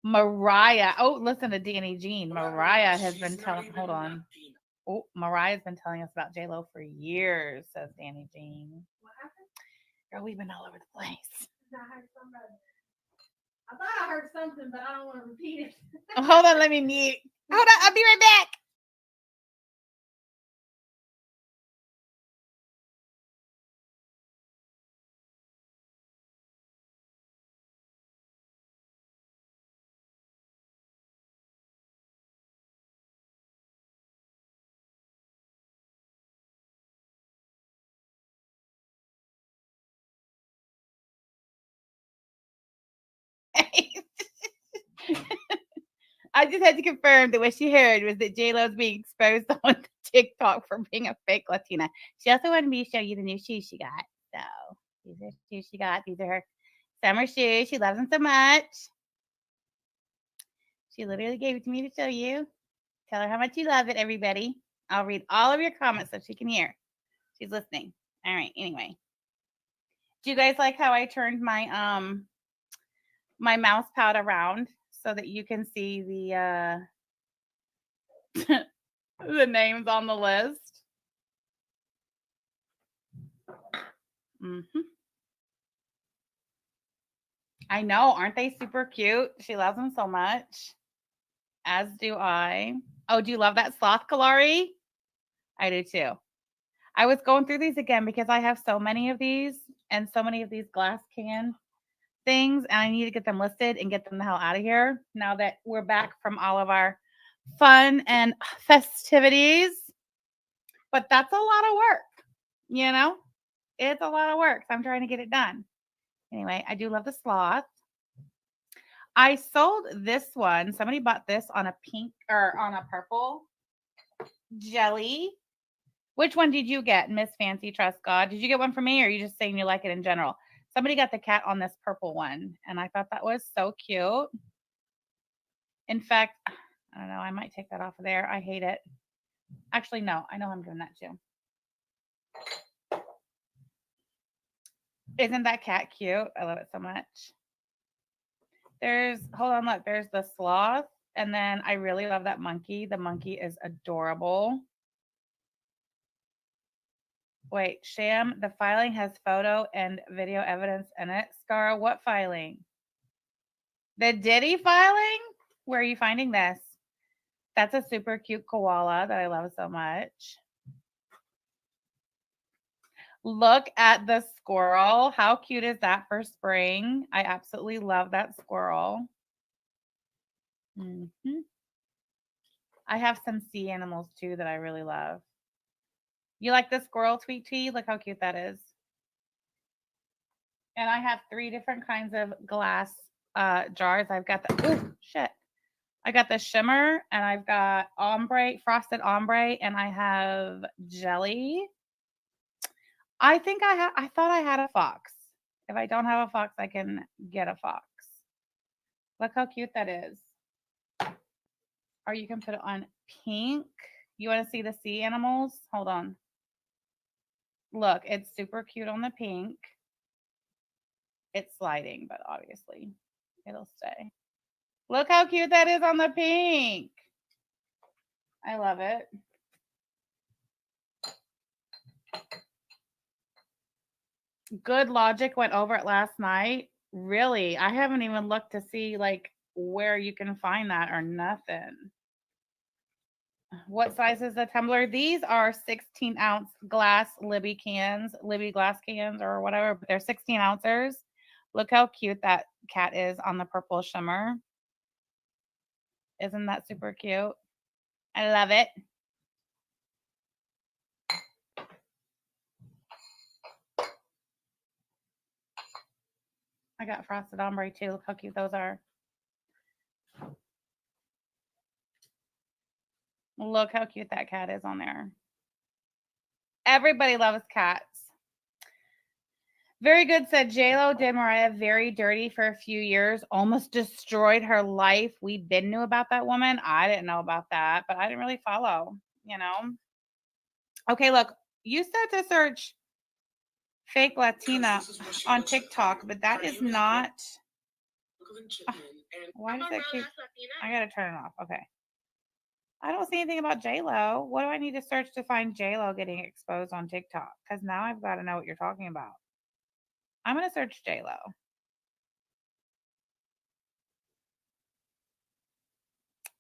Speaker 1: Mariah. Oh, listen to Danny Jean. Mariah has been telling. Hold on. Latina. Oh, Mariah's been telling us about JLo for years, says Danny Jean. What happened? Girl, we've been all over the place.
Speaker 7: I thought I heard something, but I don't want to repeat it.
Speaker 1: Hold on, let me mute. Hold on, I'll be right back. I just had to confirm that what she heard was that JLo's being exposed on TikTok for being a fake Latina. She also wanted me to show you the new shoes she got. So these are shoes she got. These are her summer shoes. She loves them so much. She literally gave it to me to show you. Tell her how much you love it, everybody. I'll read all of your comments so she can hear. She's listening. All right. Anyway, do you guys like how I turned my my mouse pad around so that you can see the the names on the list? I know, aren't they super cute? She loves them so much. As do I. Oh, do you love that sloth, Kalari? I do too. I was going through these again because I have so many of these and so many of these glass can things, and I need to get them listed and get them the hell out of here now that we're back from all of our fun and festivities. But that's a lot of work, you know? It's a lot of work. So I'm trying to get it done. Anyway, I do love the sloth. I sold this one. Somebody bought this on a pink or on a purple jelly. Which one did you get, Miss Fancy Trust God? Did you get one for me, or are you just saying you like it in general? Somebody got the cat on this purple one, and I thought that was so cute. In fact, I don't know. I might take that off of there. I hate it. Actually, no. I know I'm doing that too. Isn't that cat cute? I love it so much. Hold on, look. There's the sloth, and then I really love that monkey. The monkey is adorable. Wait, Sham, the filing has photo and video evidence in it. Scar, what filing? The Diddy filing? Where are you finding this? That's a super cute koala that I love so much. Look at the squirrel. How cute is that for spring? I absolutely love that squirrel. I have some sea animals too that I really love. You like the squirrel, Tweet Tweet? Look how cute that is. And I have 3 different kinds of glass jars. I've got the, oh, shit. I got the shimmer, and I've got ombre, frosted ombre, and I have jelly. I think I thought I had a fox. If I don't have a fox, I can get a fox. Look how cute that is. Or you can put it on pink. You want to see the sea animals? Hold on. Look, it's super cute on the pink. It's sliding, but obviously it'll stay. Look how cute that is on the pink. I love it. Good Logic went over it last night. Really? I haven't even looked to see like where you can find that or nothing. What size is the tumbler? These are 16-ounce glass Libby cans, Libby glass cans or whatever, but they're 16 ounces. Look how cute that cat is on the purple shimmer. Isn't that super cute? I love it. I got frosted ombre too. Look how cute those are. Look how cute that cat is on there. Everybody loves cats. Very good, said J-Lo did Mariah very dirty for a few years, almost destroyed her life. We been knew about that woman. I didn't know about that, but I didn't really follow, you know. Okay, look, you said to search fake Latina on TikTok, but that is not. Why does that keep? I gotta turn it off. Okay. I don't see anything about J-Lo. What do I need to search to find J-Lo getting exposed on TikTok? Because now I've got to know what you're talking about. I'm going to search J-Lo.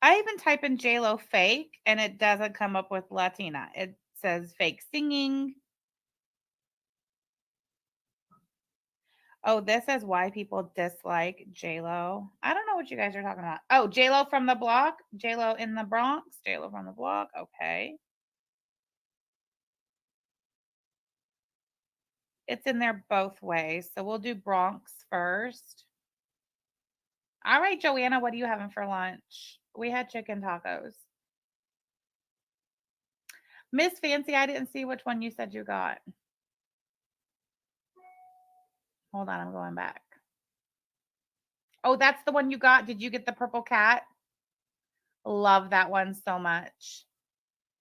Speaker 1: I even type in J-Lo fake, and it doesn't come up with Latina. It says fake singing. Oh, this is why people dislike J-Lo. I don't know what you guys are talking about. Oh, J-Lo from the block? J-Lo in the Bronx? J-Lo from the block? Okay. It's in there both ways. So we'll do Bronx first. All right, Joanna, what are you having for lunch? We had chicken tacos. Miss Fancy, I didn't see which one you said you got. Hold on, I'm going back. Oh, that's the one you got. Did you get the purple cat? Love that one so much.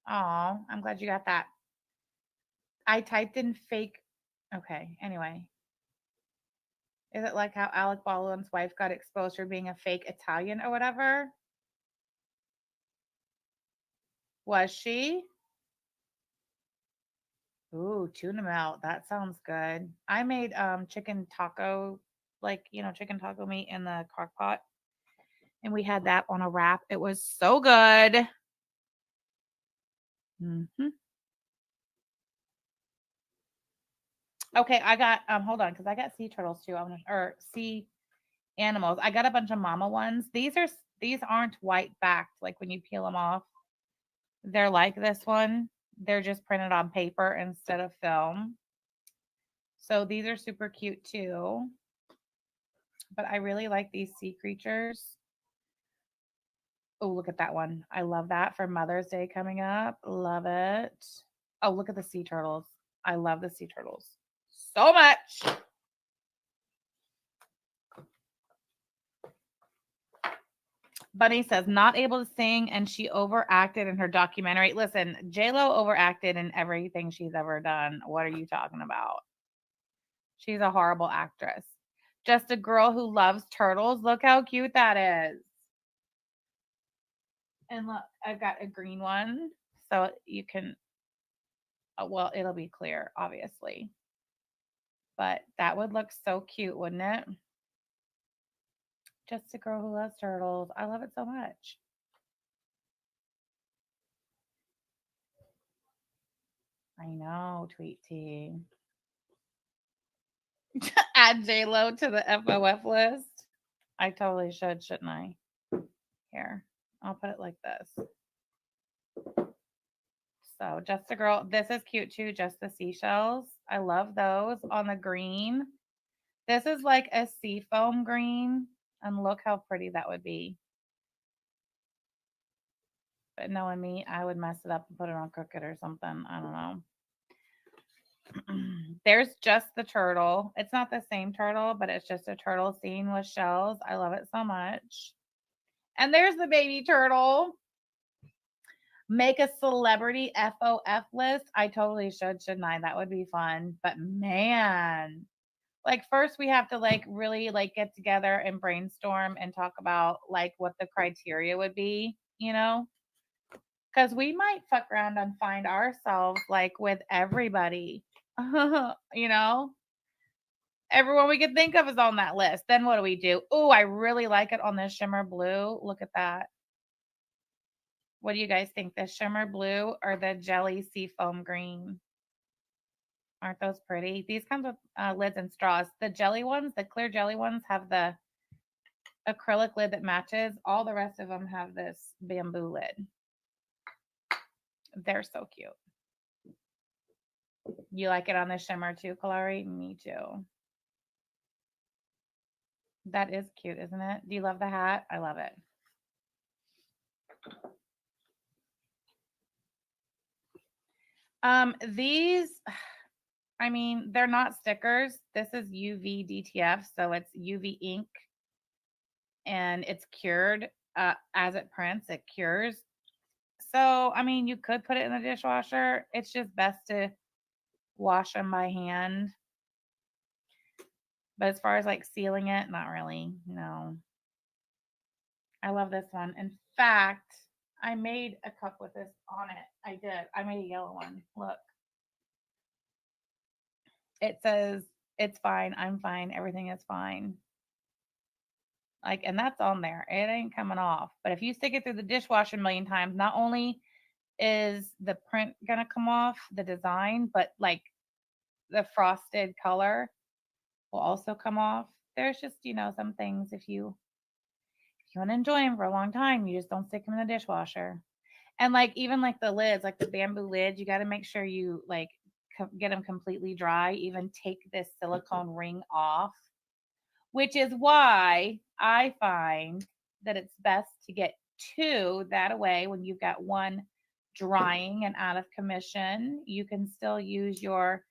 Speaker 1: Oh, I'm glad you got that. I typed in fake. Okay, anyway. Is it like how Alec Baldwin's wife got exposed for being a fake Italian or whatever? Was she? Ooh, tuna melt. That sounds good. I made chicken taco, like, you know, chicken taco meat in the crock pot. And we had that on a wrap. It was so good. Mm-hmm. Okay, I got hold on, because I got sea turtles too. Or sea animals. I got a bunch of mama ones. These aren't white backed, like when you peel them off. They're like this one. They're just printed on paper instead of film. So these are super cute too. But I really like these sea creatures. Oh, look at that one. I love that for Mother's Day coming up. Love it. Oh, look at the sea turtles. I love the sea turtles so much. Bunny says, not able to sing, and she overacted in her documentary. Listen, J-Lo overacted in everything she's ever done. What are you talking about? She's a horrible actress. Just a girl who loves turtles. Look how cute that is. And look, I've got a green one. So you can, well, it'll be clear, obviously. But that would look so cute, wouldn't it? Just a girl who loves turtles. I love it so much. I know, Tweet T. Add J-Lo to the FOF list. I totally should, shouldn't I? Here, I'll put it like this. So just a girl. This is cute too, just the seashells. I love those on the green. This is like a seafoam green. And look how pretty that would be. But knowing me, I would mess it up and put it on crooked or something. I don't know. There's just the turtle. It's not the same turtle, but it's just a turtle scene with shells. I love it so much. And there's the baby turtle. Make a celebrity FOF list. I totally should, shouldn't I? That would be fun. But man, like first we have to like really like get together and brainstorm and talk about like what the criteria would be, you know? Because we might fuck around and find ourselves like with everybody, you know? Everyone we could think of is on that list. Then what do we do? Oh, I really like it on this shimmer blue. Look at that. What do you guys think? The shimmer blue or the jelly seafoam green? Aren't those pretty? These come with lids and straws. The jelly ones, the clear jelly ones, have the acrylic lid that matches. All the rest of them have this bamboo lid. They're so cute. You like it on the shimmer too, Kalari? Me too. That is cute, isn't it? Do you love the hat? I love it. These, I mean, they're not stickers. This is UV DTF, so it's UV ink, and it's cured. As it prints, it cures. So, I mean, you could put it in the dishwasher. It's just best to wash them by hand. But as far as like sealing it, not really. No. I love this one. In fact, I made a cup with this on it. I did. I made a yellow one. Look. It says, it's fine. I'm fine. Everything is fine. Like, and that's on there. It ain't coming off. But if you stick it through the dishwasher a million times, not only is the print going to come off, the design, but like the frosted color will also come off. There's just, you know, some things if you want to enjoy them for a long time, you just don't stick them in the dishwasher. And like even like the lids, like the bamboo lid, you got to make sure you like get them completely dry. Even take this silicone ring off, which is why I find that it's best to get two. That way, when you've got one drying and out of commission, you can still use your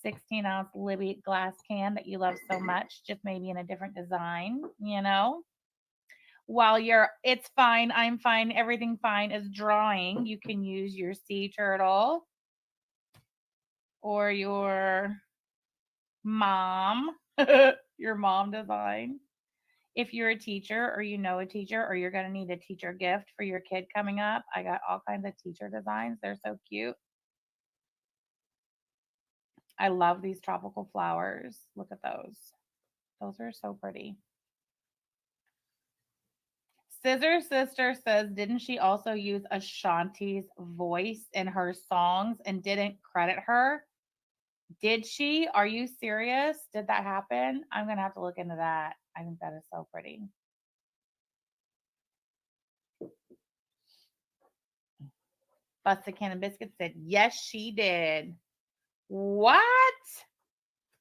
Speaker 1: 16-ounce Libby glass can that you love so much, just maybe in a different design, you know? While your it's fine, I'm fine, everything fine is drying, you can use your sea turtle or your mom, your mom design. If you're a teacher or you know a teacher or you're going to need a teacher gift for your kid coming up, I got all kinds of teacher designs. They're so cute. I love these tropical flowers. Look at those. Those are so pretty. Scissor Sister says, didn't she also use Ashanti's voice in her songs and didn't credit her? Did she? Are you serious? Did that happen? I'm going to have to look into that. I think that is so pretty. Busted Cannon Biscuit said, yes, she did. What?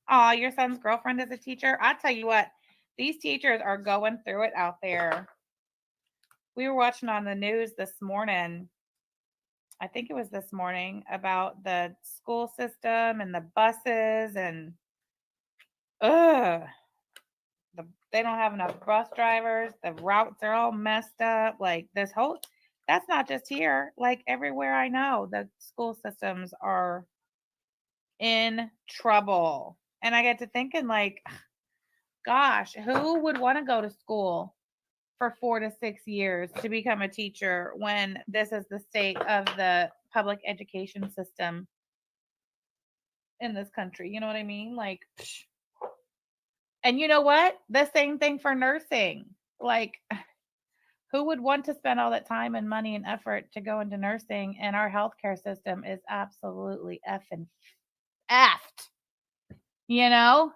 Speaker 1: Oh, your son's girlfriend is a teacher? I tell you what, these teachers are going through it out there. We were watching on the news this morning. I think it was this morning about the school system and the buses and they don't have enough bus drivers. The routes are all messed up. Like that's not just here. Like everywhere I know, the school systems are in trouble. And I get to thinking like, gosh, who would want to go to school for 4 to 6 years to become a teacher when this is the state of the public education system in this country? You know what I mean? Like, and you know what? The same thing for nursing. Like, who would want to spend all that time and money and effort to go into nursing? And our healthcare system is absolutely effed. You know?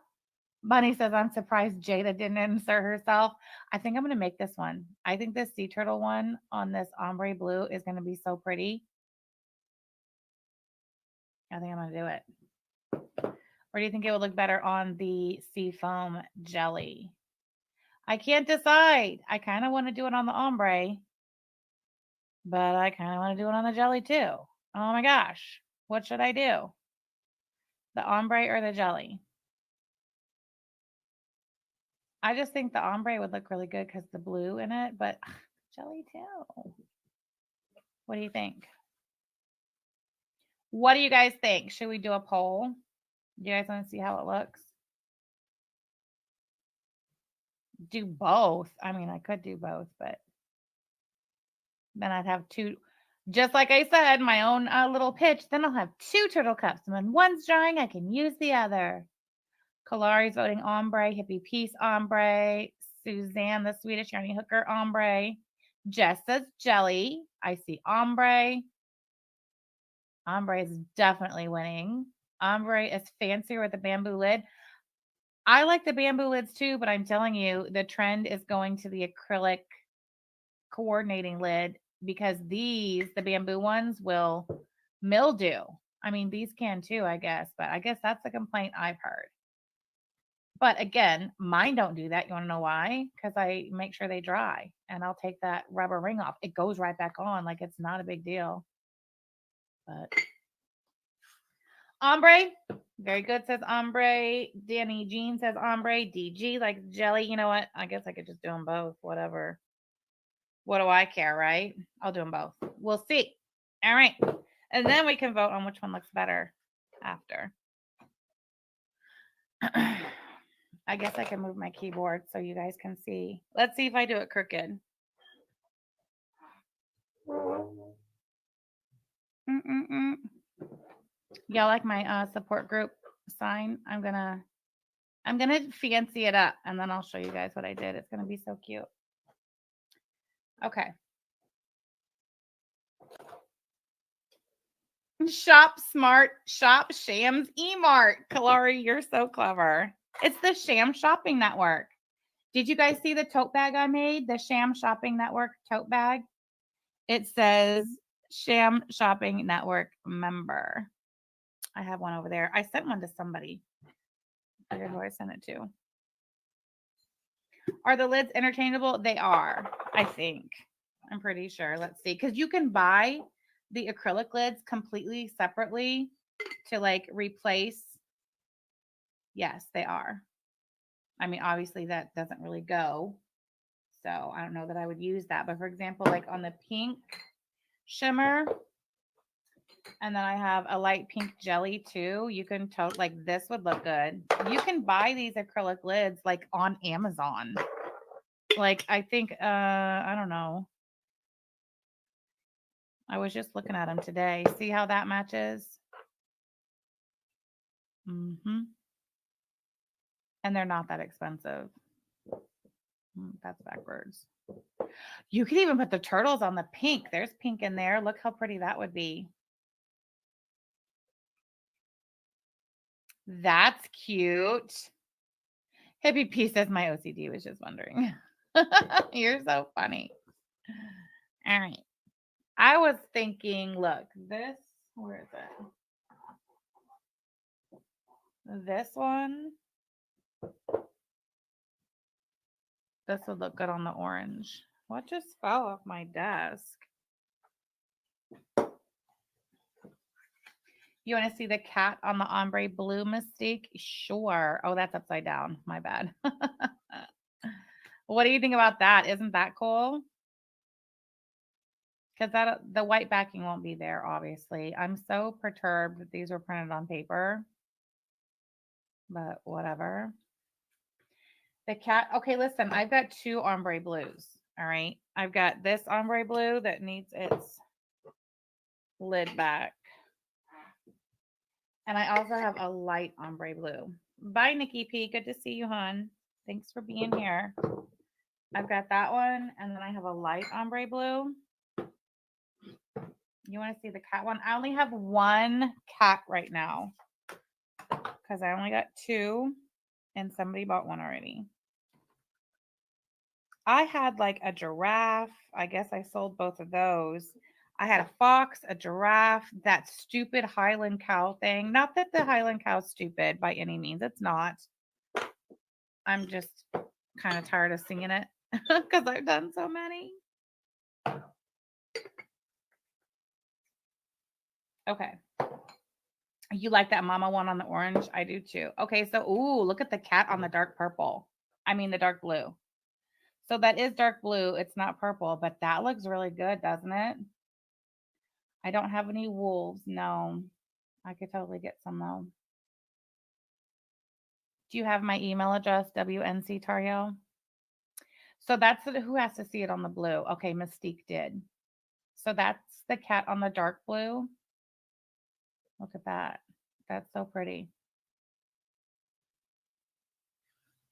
Speaker 1: Bunny says, I'm surprised Jada didn't insert herself. I think I'm going to make this one. I think this sea turtle one on this ombre blue is going to be so pretty. I think I'm going to do it. Or do you think it would look better on the sea foam jelly? I can't decide. I kind of want to do it on the ombre, but I kind of want to do it on the jelly too. Oh my gosh. What should I do? The ombre or the jelly? I just think the ombre would look really good because the blue in it, but jelly too. What do you think? What do you guys think? Should we do a poll? Do you guys want to see how it looks? Do both. I mean, I could do both, but then I'd have two. Just like I said, my own little pitch. Then I'll have two turtle cups. And when one's drying, I can use the other. Kalari's voting ombre. Hippie Peace ombre. Suzanne, the Swedish Yarny Hooker ombre. Jess says jelly. I see ombre. Ombre is definitely winning. Ombre is fancier with the bamboo lid. I like the bamboo lids too, but I'm telling you, the trend is going to the acrylic coordinating lid because these, the bamboo ones, will mildew. I mean, these can too, I guess, but I guess that's a complaint I've heard. But again, mine don't do that. You want to know why? Because I make sure they dry and I'll take that rubber ring off. It goes right back on like it's not a big deal. But ombre, very good, says ombre. Danny Jean says ombre. DG like jelly. You know what? I guess I could just do them both. Whatever. What do I care, right? I'll do them both. We'll see. All right. And then we can vote on which one looks better after. I guess I can move my keyboard so you guys can see. Let's see if I do it crooked. Y'all like my support group sign? I'm gonna fancy it up and then I'll show you guys what I did. It's gonna be so cute. Okay. Shop smart, shop shams eMart. Kalari, you're so clever. It's the Sham Shopping Network. Did you guys see the tote bag I made? The Sham Shopping Network tote bag. It says Sham Shopping Network member. I have one over there. I sent one to somebody. I forget who I sent it to. Are the lids interchangeable? They are, I think. I'm pretty sure. Let's see. Because you can buy the acrylic lids completely separately to like replace. Yes, they are. I mean, obviously that doesn't really go. So I don't know that I would use that. But for example, like on the pink shimmer, and then I have a light pink jelly too. You can tote like this would look good. You can buy these acrylic lids like on Amazon. Like I think, I don't know. I was just looking at them today. See how that matches? Mm-hmm. And they're not that expensive. That's backwards. You could even put the turtles on the pink. There's pink in there. Look how pretty that would be. That's cute. Hippie P says my OCD was just wondering. You're so funny. All right. I was thinking, look, this, where is it? This one. This would look good on the orange. What just fell off my desk? You want to see the cat on the ombre blue, Mystique? Sure. Oh, that's upside down. My bad. What do you think about that? Isn't that cool? Because that the white backing won't be there, obviously. I'm so perturbed that these were printed on paper. But whatever. The cat. Okay, listen. I've got two ombre blues. All right. I've got this ombre blue that needs its lid back. And I also have a light ombre blue. Bye, Nikki P. Good to see you, hon. Thanks for being here. I've got that one. And then I have a light ombre blue. You want to see the cat one? I only have one cat right now because I only got two and somebody bought one already. I had like a giraffe. I guess I sold both of those. I had a fox, a giraffe, that stupid Highland cow thing. Not that the Highland cow's stupid by any means. It's not. I'm just kind of tired of singing it because I've done so many. Okay. You like that mama one on the orange? I do too. Okay, so ooh, look at the cat on the dark purple. I mean the dark blue. So that is dark blue. It's not purple, but that looks really good, doesn't it? I don't have any wolves. No. I could totally get some though. Do you have my email address, WNC Tario? So that's who has to see it on the blue. Okay, Mystique did. So that's the cat on the dark blue. Look at that. That's so pretty.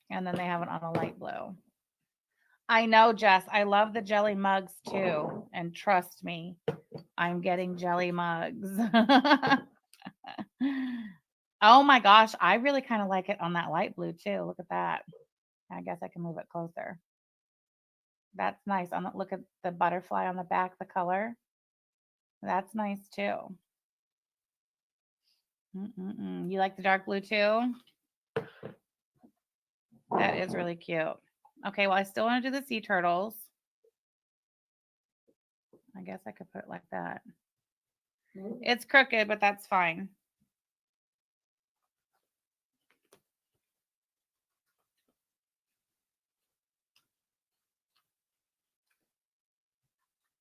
Speaker 1: And then they have it on a light blue. I know, Jess. I love the jelly mugs too. And trust me, I'm getting jelly mugs. Oh my gosh. I really kind of like it on that light blue too. Look at that. I guess I can move it closer. That's nice. Look at the butterfly on the back, the color. That's nice too. You like the dark blue too? That is really cute. Okay, well, I still want to do the sea turtles. I guess I could put it like that. It's crooked, but that's fine.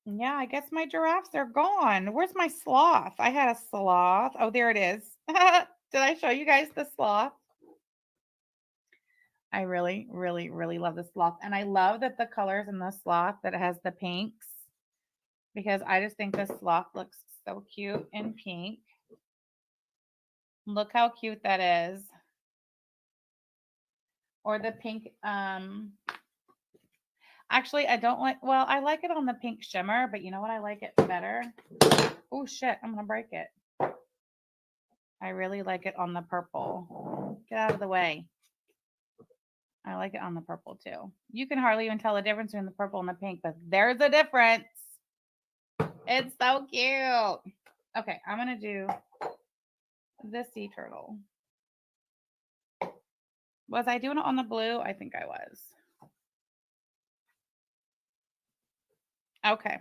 Speaker 1: Yeah, I guess my giraffes are gone. Where's my sloth? I had a sloth. Oh, there it is. Did I show you guys the sloth? I really, really, really love the sloth. And I love that the colors in the sloth that it has the pinks, because I just think the sloth looks so cute in pink. Look how cute that is. Or the pink, actually, I don't like, well, I like it on the pink shimmer, but you know what? I like it better. Oh, shit. I'm going to break it. I really like it on the purple. Get out of the way. I like it on the purple too. You can hardly even tell the difference between the purple and the pink, but there's a difference. It's so cute. Okay, I'm going to do the sea turtle. Was I doing it on the blue? I think I was. Okay.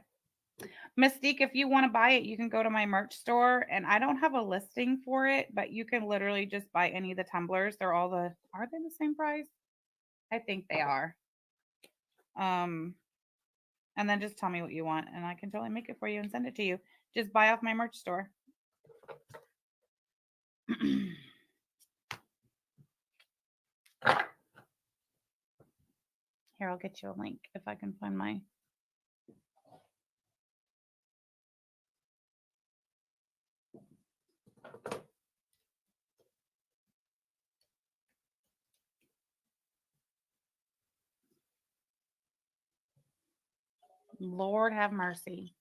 Speaker 1: Mystique, if you want to buy it, you can go to my merch store, and I don't have a listing for it, but you can literally just buy any of the tumblers. They're all are they the same price? I think they are. And then just tell me what you want, and I can totally make it for you and send it to you. Just buy off my merch store. Here, I'll get you a link if I can find my. Lord have mercy.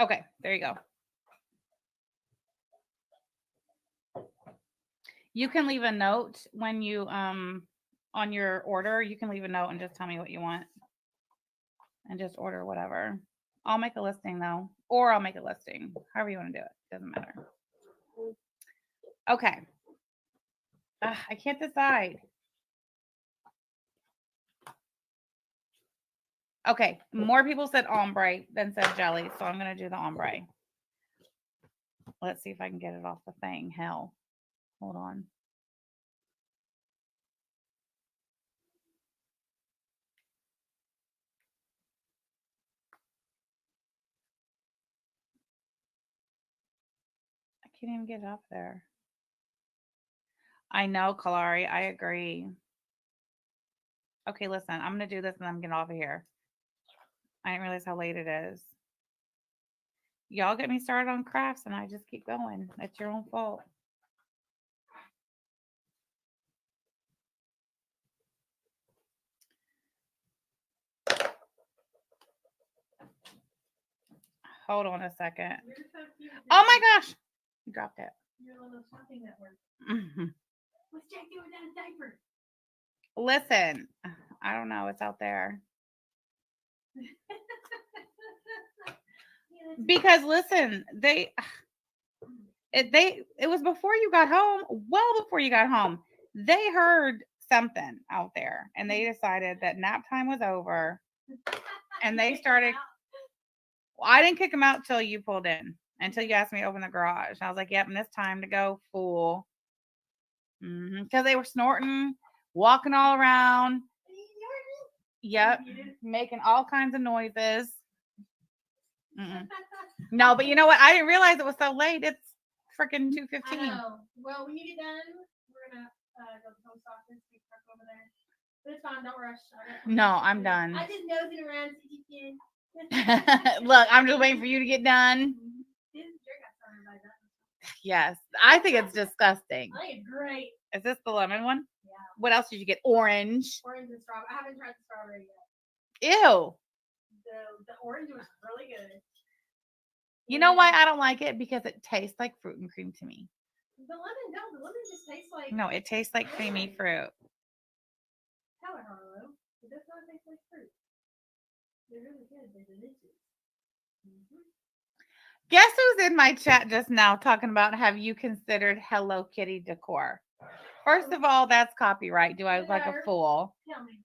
Speaker 1: Okay, there you go. You can leave a note when you on your order. You can leave a note and just tell me what you want, and just order whatever. I'll make a listing though, or I'll make a listing. However you want to do it, doesn't matter. Okay. I can't decide. Okay, more people said ombre than said jelly, so I'm going to do the ombre. Let's see if I can get it off the thing. Hell, hold on. I can't even get it up there. I know, Kalari. I agree. Okay, listen, I'm going to do this and I'm getting off of here. I didn't realize how late it is. Y'all get me started on crafts and I just keep going. It's your own fault. Hold on a second. Oh my gosh. You dropped it.
Speaker 7: You're on the Shopping Network. What's Jack doing without a diaper?
Speaker 1: Listen, I don't know. It's out there. Because listen, it was before you got home, well before you got home. They heard something out there and they decided that nap time was over and they started. Well, I didn't kick them out till you pulled in, until you asked me to open the garage. I was like, yep, and it's time to go, fool. Because they were snorting, walking all around. Yep, making all kinds of noises. No, but you know what? I didn't realize it was so late. It's freaking 2:15.
Speaker 7: I know. Well, when you get done, we're gonna go to the post office. We park over there. But it's fine. Don't rush.
Speaker 1: No, I'm done.
Speaker 7: I just nosing around so you can.
Speaker 1: Look, I'm just waiting for you to get done. Yes, I think it's disgusting.
Speaker 7: I think it's great.
Speaker 1: Is this the lemon one?
Speaker 7: Yeah.
Speaker 1: What else did you get? Orange.
Speaker 7: Orange and strawberry. I haven't tried the strawberry yet.
Speaker 1: Ew.
Speaker 7: The orange was really good.
Speaker 1: You know why I don't like it? Because it tastes like fruit and cream to me.
Speaker 7: The lemon just tastes like.
Speaker 1: No, it tastes like creamy fruit.
Speaker 7: Tell her, Harlow. It does not taste like fruit. They're really good. They're delicious.
Speaker 1: Guess who's in my chat just now talking about, have you considered Hello Kitty decor? First of all, that's copyright. Do I look like a fool?
Speaker 7: Tell me.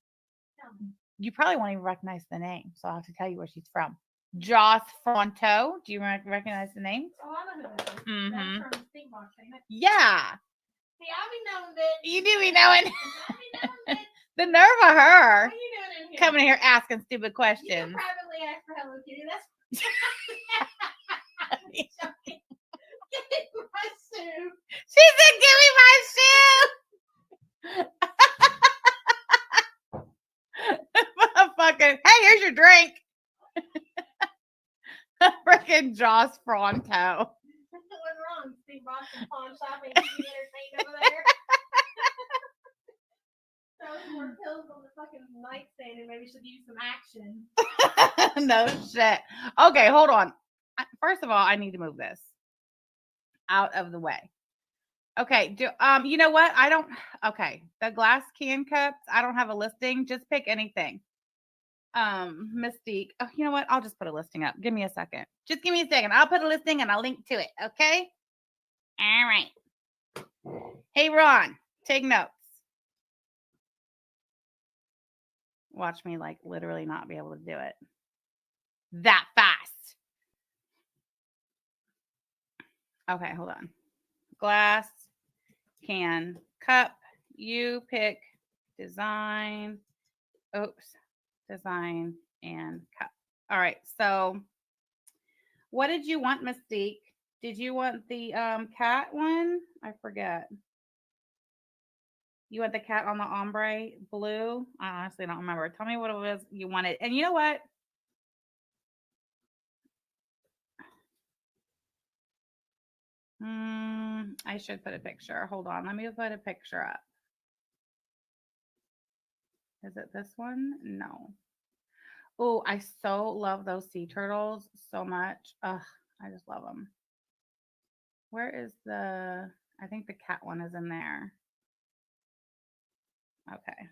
Speaker 1: You probably won't even recognize the name, so I'll have to tell you where she's from. Joss Fronto. Do you recognize the name?
Speaker 7: Oh, I know who that is. That's from Stink Box, ain't it?
Speaker 1: Yeah.
Speaker 7: See, I be knowing that.
Speaker 1: You do be knowing.
Speaker 7: I be knowing that.
Speaker 1: The nerve of her
Speaker 7: What are you doing in here?
Speaker 1: coming here asking stupid
Speaker 7: You
Speaker 1: questions.
Speaker 7: can privately ask for Hello Kitty. That's. Give me my shoe.
Speaker 1: She said, give me my shoe. Motherfucking, hey, here's your drink. Freaking Joss Fronto.
Speaker 7: What's wrong? Steve Boston pawn shopping to be entertained over there. Throw some more pills on the fucking nightstand and maybe should use some action.
Speaker 1: No shit. Okay, hold on. First of all, I need to move this out of the way. Okay, you know what? Okay, the glass can cups, I don't have a listing. Just pick anything. Mystique. Oh, you know what? I'll just put a listing up. Give me a second. Just give me a second. I'll put a listing and I'll link to it. Okay? All right. Hey, Ron, take notes. Watch me like literally not be able to do it that fast. Okay, hold on. Glass, can, cup. You pick design. Oops. Design and cup. All right. So what did you want, Mystique? Did you want the cat one? I forget. You want the cat on the ombre blue? I honestly don't remember. Tell me what it was you wanted. And you know what? I should put a picture. Hold on. Let me put a picture up. Is it this one? No. Oh, I so love those sea turtles so much. Ugh, I just love them. Where is I think the cat one is in there. Okay.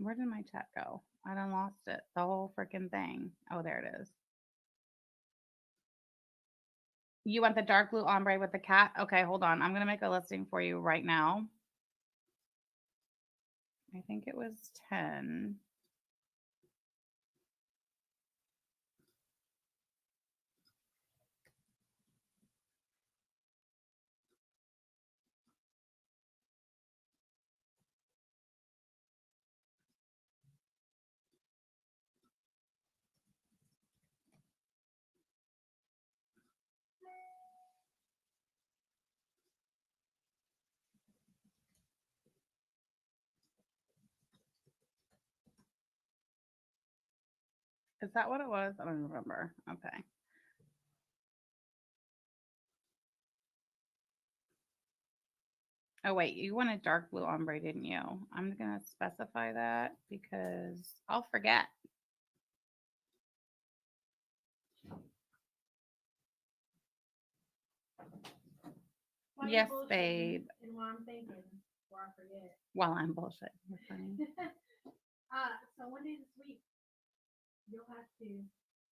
Speaker 1: Where did my chat go? I done lost it. The whole freaking thing. Oh, there it is. You want the dark blue ombre with the cat? Okay, hold on. I'm going to make a listing for you right now. I think it was 10. Is that what it was? I don't remember. Okay. Oh, wait, you wanted dark blue ombre, didn't you? I'm going to specify that because I'll forget.
Speaker 7: While
Speaker 1: Yes,
Speaker 7: you're bullshitting
Speaker 1: babe.
Speaker 7: And while I'm thinking, before I forget.
Speaker 1: While I'm bullshit. You're funny.
Speaker 7: So one day this week, you'll have to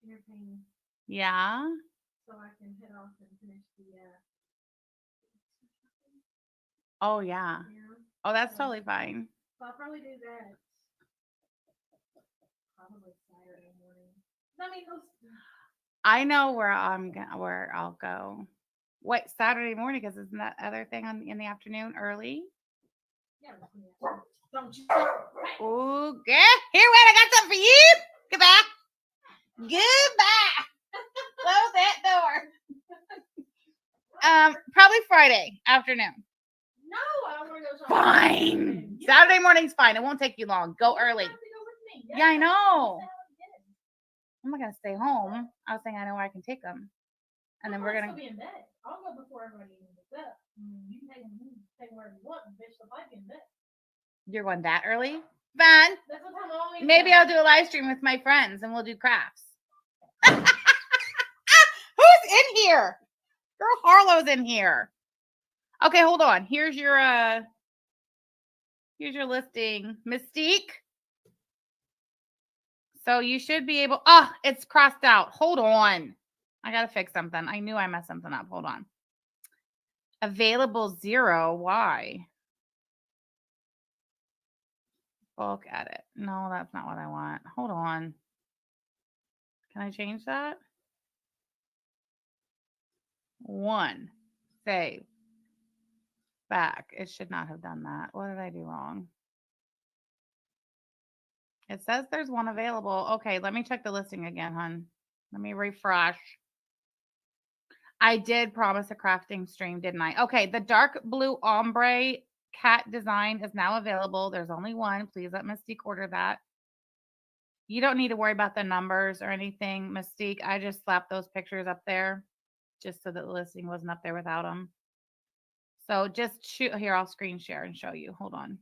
Speaker 7: entertain
Speaker 1: Yeah.
Speaker 7: so I can head off and finish the.
Speaker 1: Oh, yeah.
Speaker 7: Yeah.
Speaker 1: Oh, that's totally fine.
Speaker 7: So I'll probably do that. Probably Saturday morning. I mean,
Speaker 1: I know where I'll go. Wait, Saturday morning, because isn't that other thing in the afternoon early?
Speaker 7: yeah, don't you?
Speaker 1: Oh, girl. Here, wait, I got something for you. Goodbye. Goodbye. Close that door. Probably Friday afternoon.
Speaker 7: No, I don't want to go.
Speaker 1: Fine. Saturday morning's fine. It won't take you long. Go early.
Speaker 7: You have to go with me.
Speaker 1: Yeah, I know. I'm not gonna stay home. I was saying I know where I can take them, and then we're gonna
Speaker 7: be in bed. I'll go before everybody even gets up. You can take wherever you want, and bitch, the pipe in bed.
Speaker 1: You're going that early? Fun.
Speaker 7: That's what time I always.
Speaker 1: Maybe I'll do a live stream with my friends and we'll do crafts. Who's in here? Girl, Harlow's in here. Okay, hold on. Here's your listing. Mystique. So you should be able, it's crossed out. Hold on. I got to fix something. I knew I messed something up. Hold on. Available 0. Why? Bulk edit. No, that's not what I want. Hold on. Can I change that? 1. Save. Back. It should not have done that. What did I do wrong? It says there's one available. Okay, let me check the listing again, hon. Let me refresh. I did promise a crafting stream, didn't I? Okay, the dark blue ombre cat design is now available. There's only one. Please let Mystique order that. You don't need to worry about the numbers or anything, Mystique. I just slapped those pictures up there just so that the listing wasn't up there without them. So just shoot here. I'll screen share and show you. Hold on.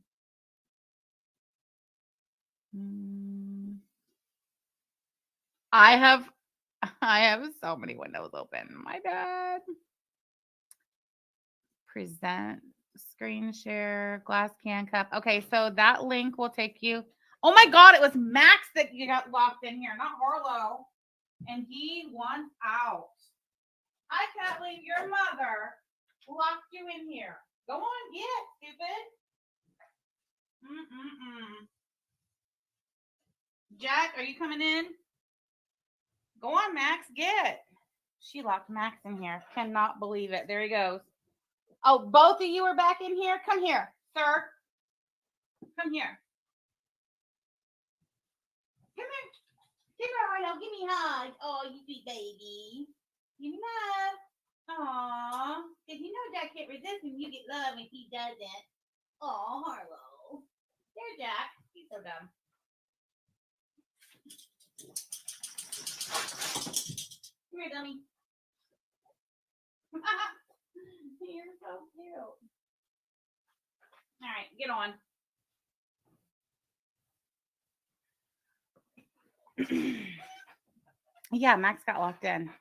Speaker 1: I have so many windows open. My bad. Present, screen share, glass can cup. Okay, so that link will take you. Oh my God, it was Max that you got locked in here, not Harlow. And he wants out. Hi, Kathleen, your mother locked you in here. Go on, get, stupid. Jack, are you coming in? Go on, Max, get. She locked Max in here. Cannot believe it. There he goes. Oh, both of you are back in here? Come here, sir. Come here. Come here. Give me Arnold. Give me a hug. Oh, you sweet baby. Give me love. Aw. Because you know Jack can't resist when you get love and he doesn't. Aw, Harlow. There, Jack. He's so dumb. Come here, dummy. You're so cute. All right, get on. Yeah, Max got locked in.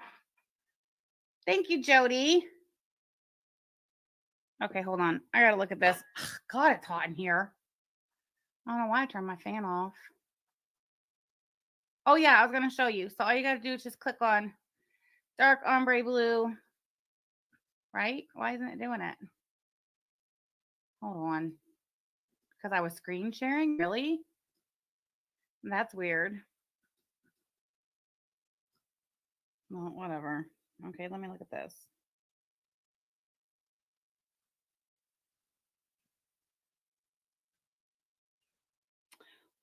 Speaker 1: Thank you, Jody. Okay, hold on. I gotta look at this. God, it's hot in here. I don't know why I turned my fan off. Oh yeah, I was gonna show you. So all you gotta do is just click on dark ombre blue. Right? Why isn't it doing it? Hold on. Because I was screen sharing? Really? That's weird. Well, whatever. Okay, let me look at this.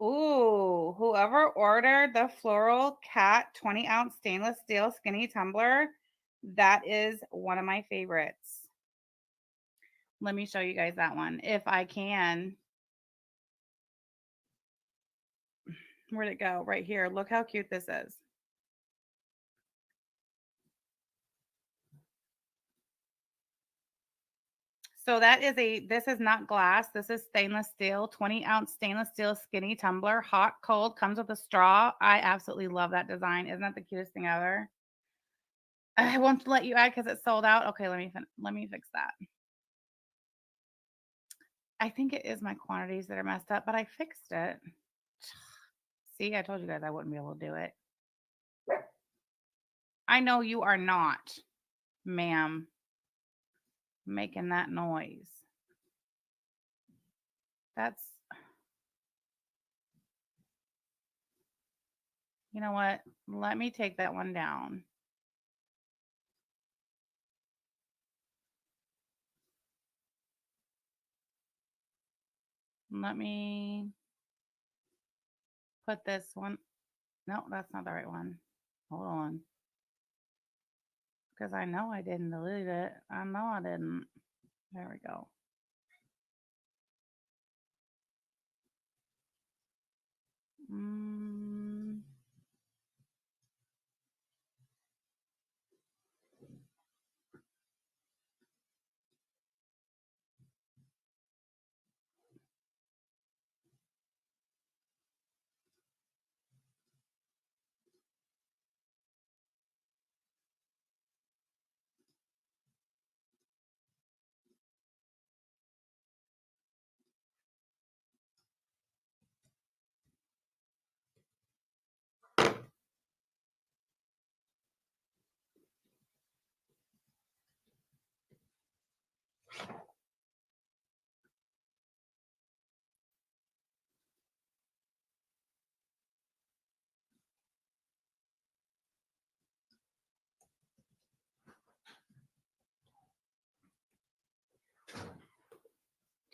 Speaker 1: Ooh, whoever ordered the floral cat 20-ounce stainless steel skinny tumbler, that is one of my favorites. Let me show you guys that one if I can. Where'd it go? Right here. Look how cute this is. So that is this is not glass. This is stainless steel, 20-ounce stainless steel skinny tumbler, hot, cold, comes with a straw. I absolutely love that design. Isn't that the cutest thing ever? I won't let you add because it's sold out. Okay, let me fix that. I think it is my quantities that are messed up, but I fixed it. See, I told you guys I wouldn't be able to do it. I know you are not, ma'am, making that noise. That's, you know what? Let me take that one down. Let me put this one. No, that's not the right one. Hold on. Because I know I didn't delete it. I know I didn't. There we go.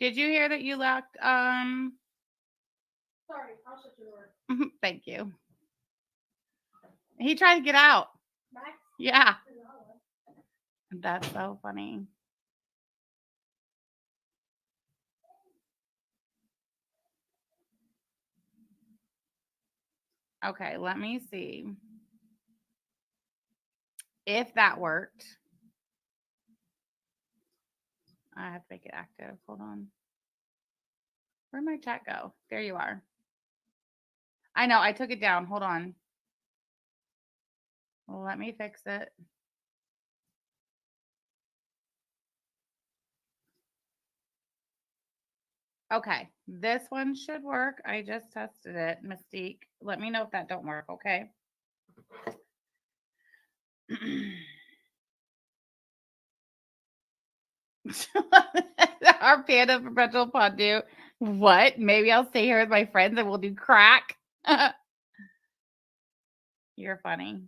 Speaker 1: Did you hear that you locked?
Speaker 7: Sorry, I'll shut your door.
Speaker 1: Thank you. He tried to get out.
Speaker 7: Max?
Speaker 1: Yeah. That's so funny. Okay, let me see if that worked. I have to make it active. Hold on. Where'd my chat go? There you are. I know, I took it down. Hold on. Well, let me fix it. Okay, this one should work. I just tested it, Mystique. Let me know if that don't work, okay? Our panda perpetual fondue. What? Maybe I'll stay here with my friends and we'll do crack. You're funny.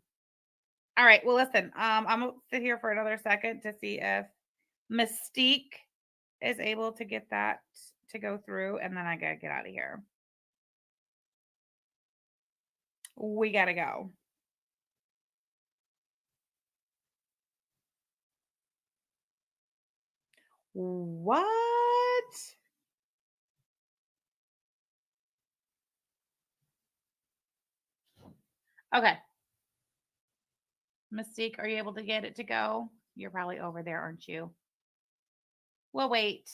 Speaker 1: All right. Well, listen. I'm gonna sit here for another second to see if Mystique is able to get that to go through, and then I gotta get out of here. We gotta go. What? Okay. Mystique, are you able to get it to go? You're probably over there, aren't you? We'll wait.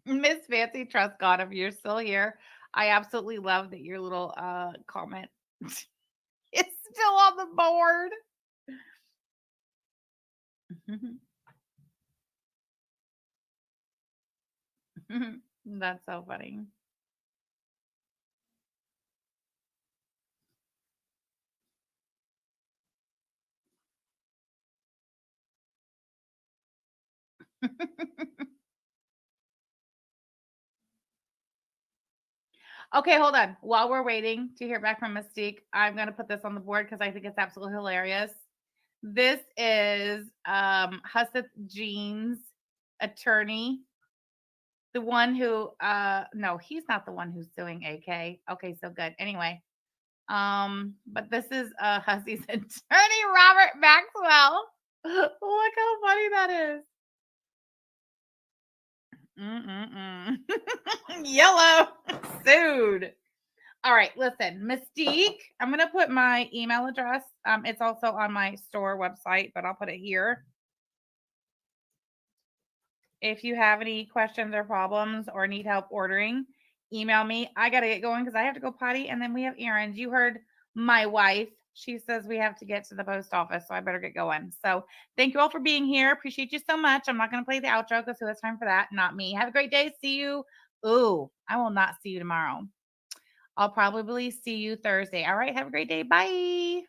Speaker 1: Miss Fancy Trust God, if you're still here, I absolutely love that your little comment is still on the board. That's so funny. Okay, hold on. While we're waiting to hear back from Mystique, I'm going to put this on the board because I think it's absolutely hilarious. This is Husset Jean's attorney. The one who, no, he's not the one who's suing AK. Okay, so good. Anyway, but this is Hussey's attorney, Robert Maxwell. Look how funny that is. Yellow sued. All right, listen, Mystique. I'm gonna put my email address. It's also on my store website, but I'll put it here. If you have any questions or problems or need help ordering, email me. I gotta get going because I have to go potty, and then we have errands. You heard my wife. She says we have to get to the post office, so I better get going. So thank you all for being here. Appreciate you so much. I'm not gonna play the outro because who has time for that? Not me. Have a great day. See you. Ooh, I will not see you tomorrow. I'll probably see you Thursday. All right. Have a great day. Bye.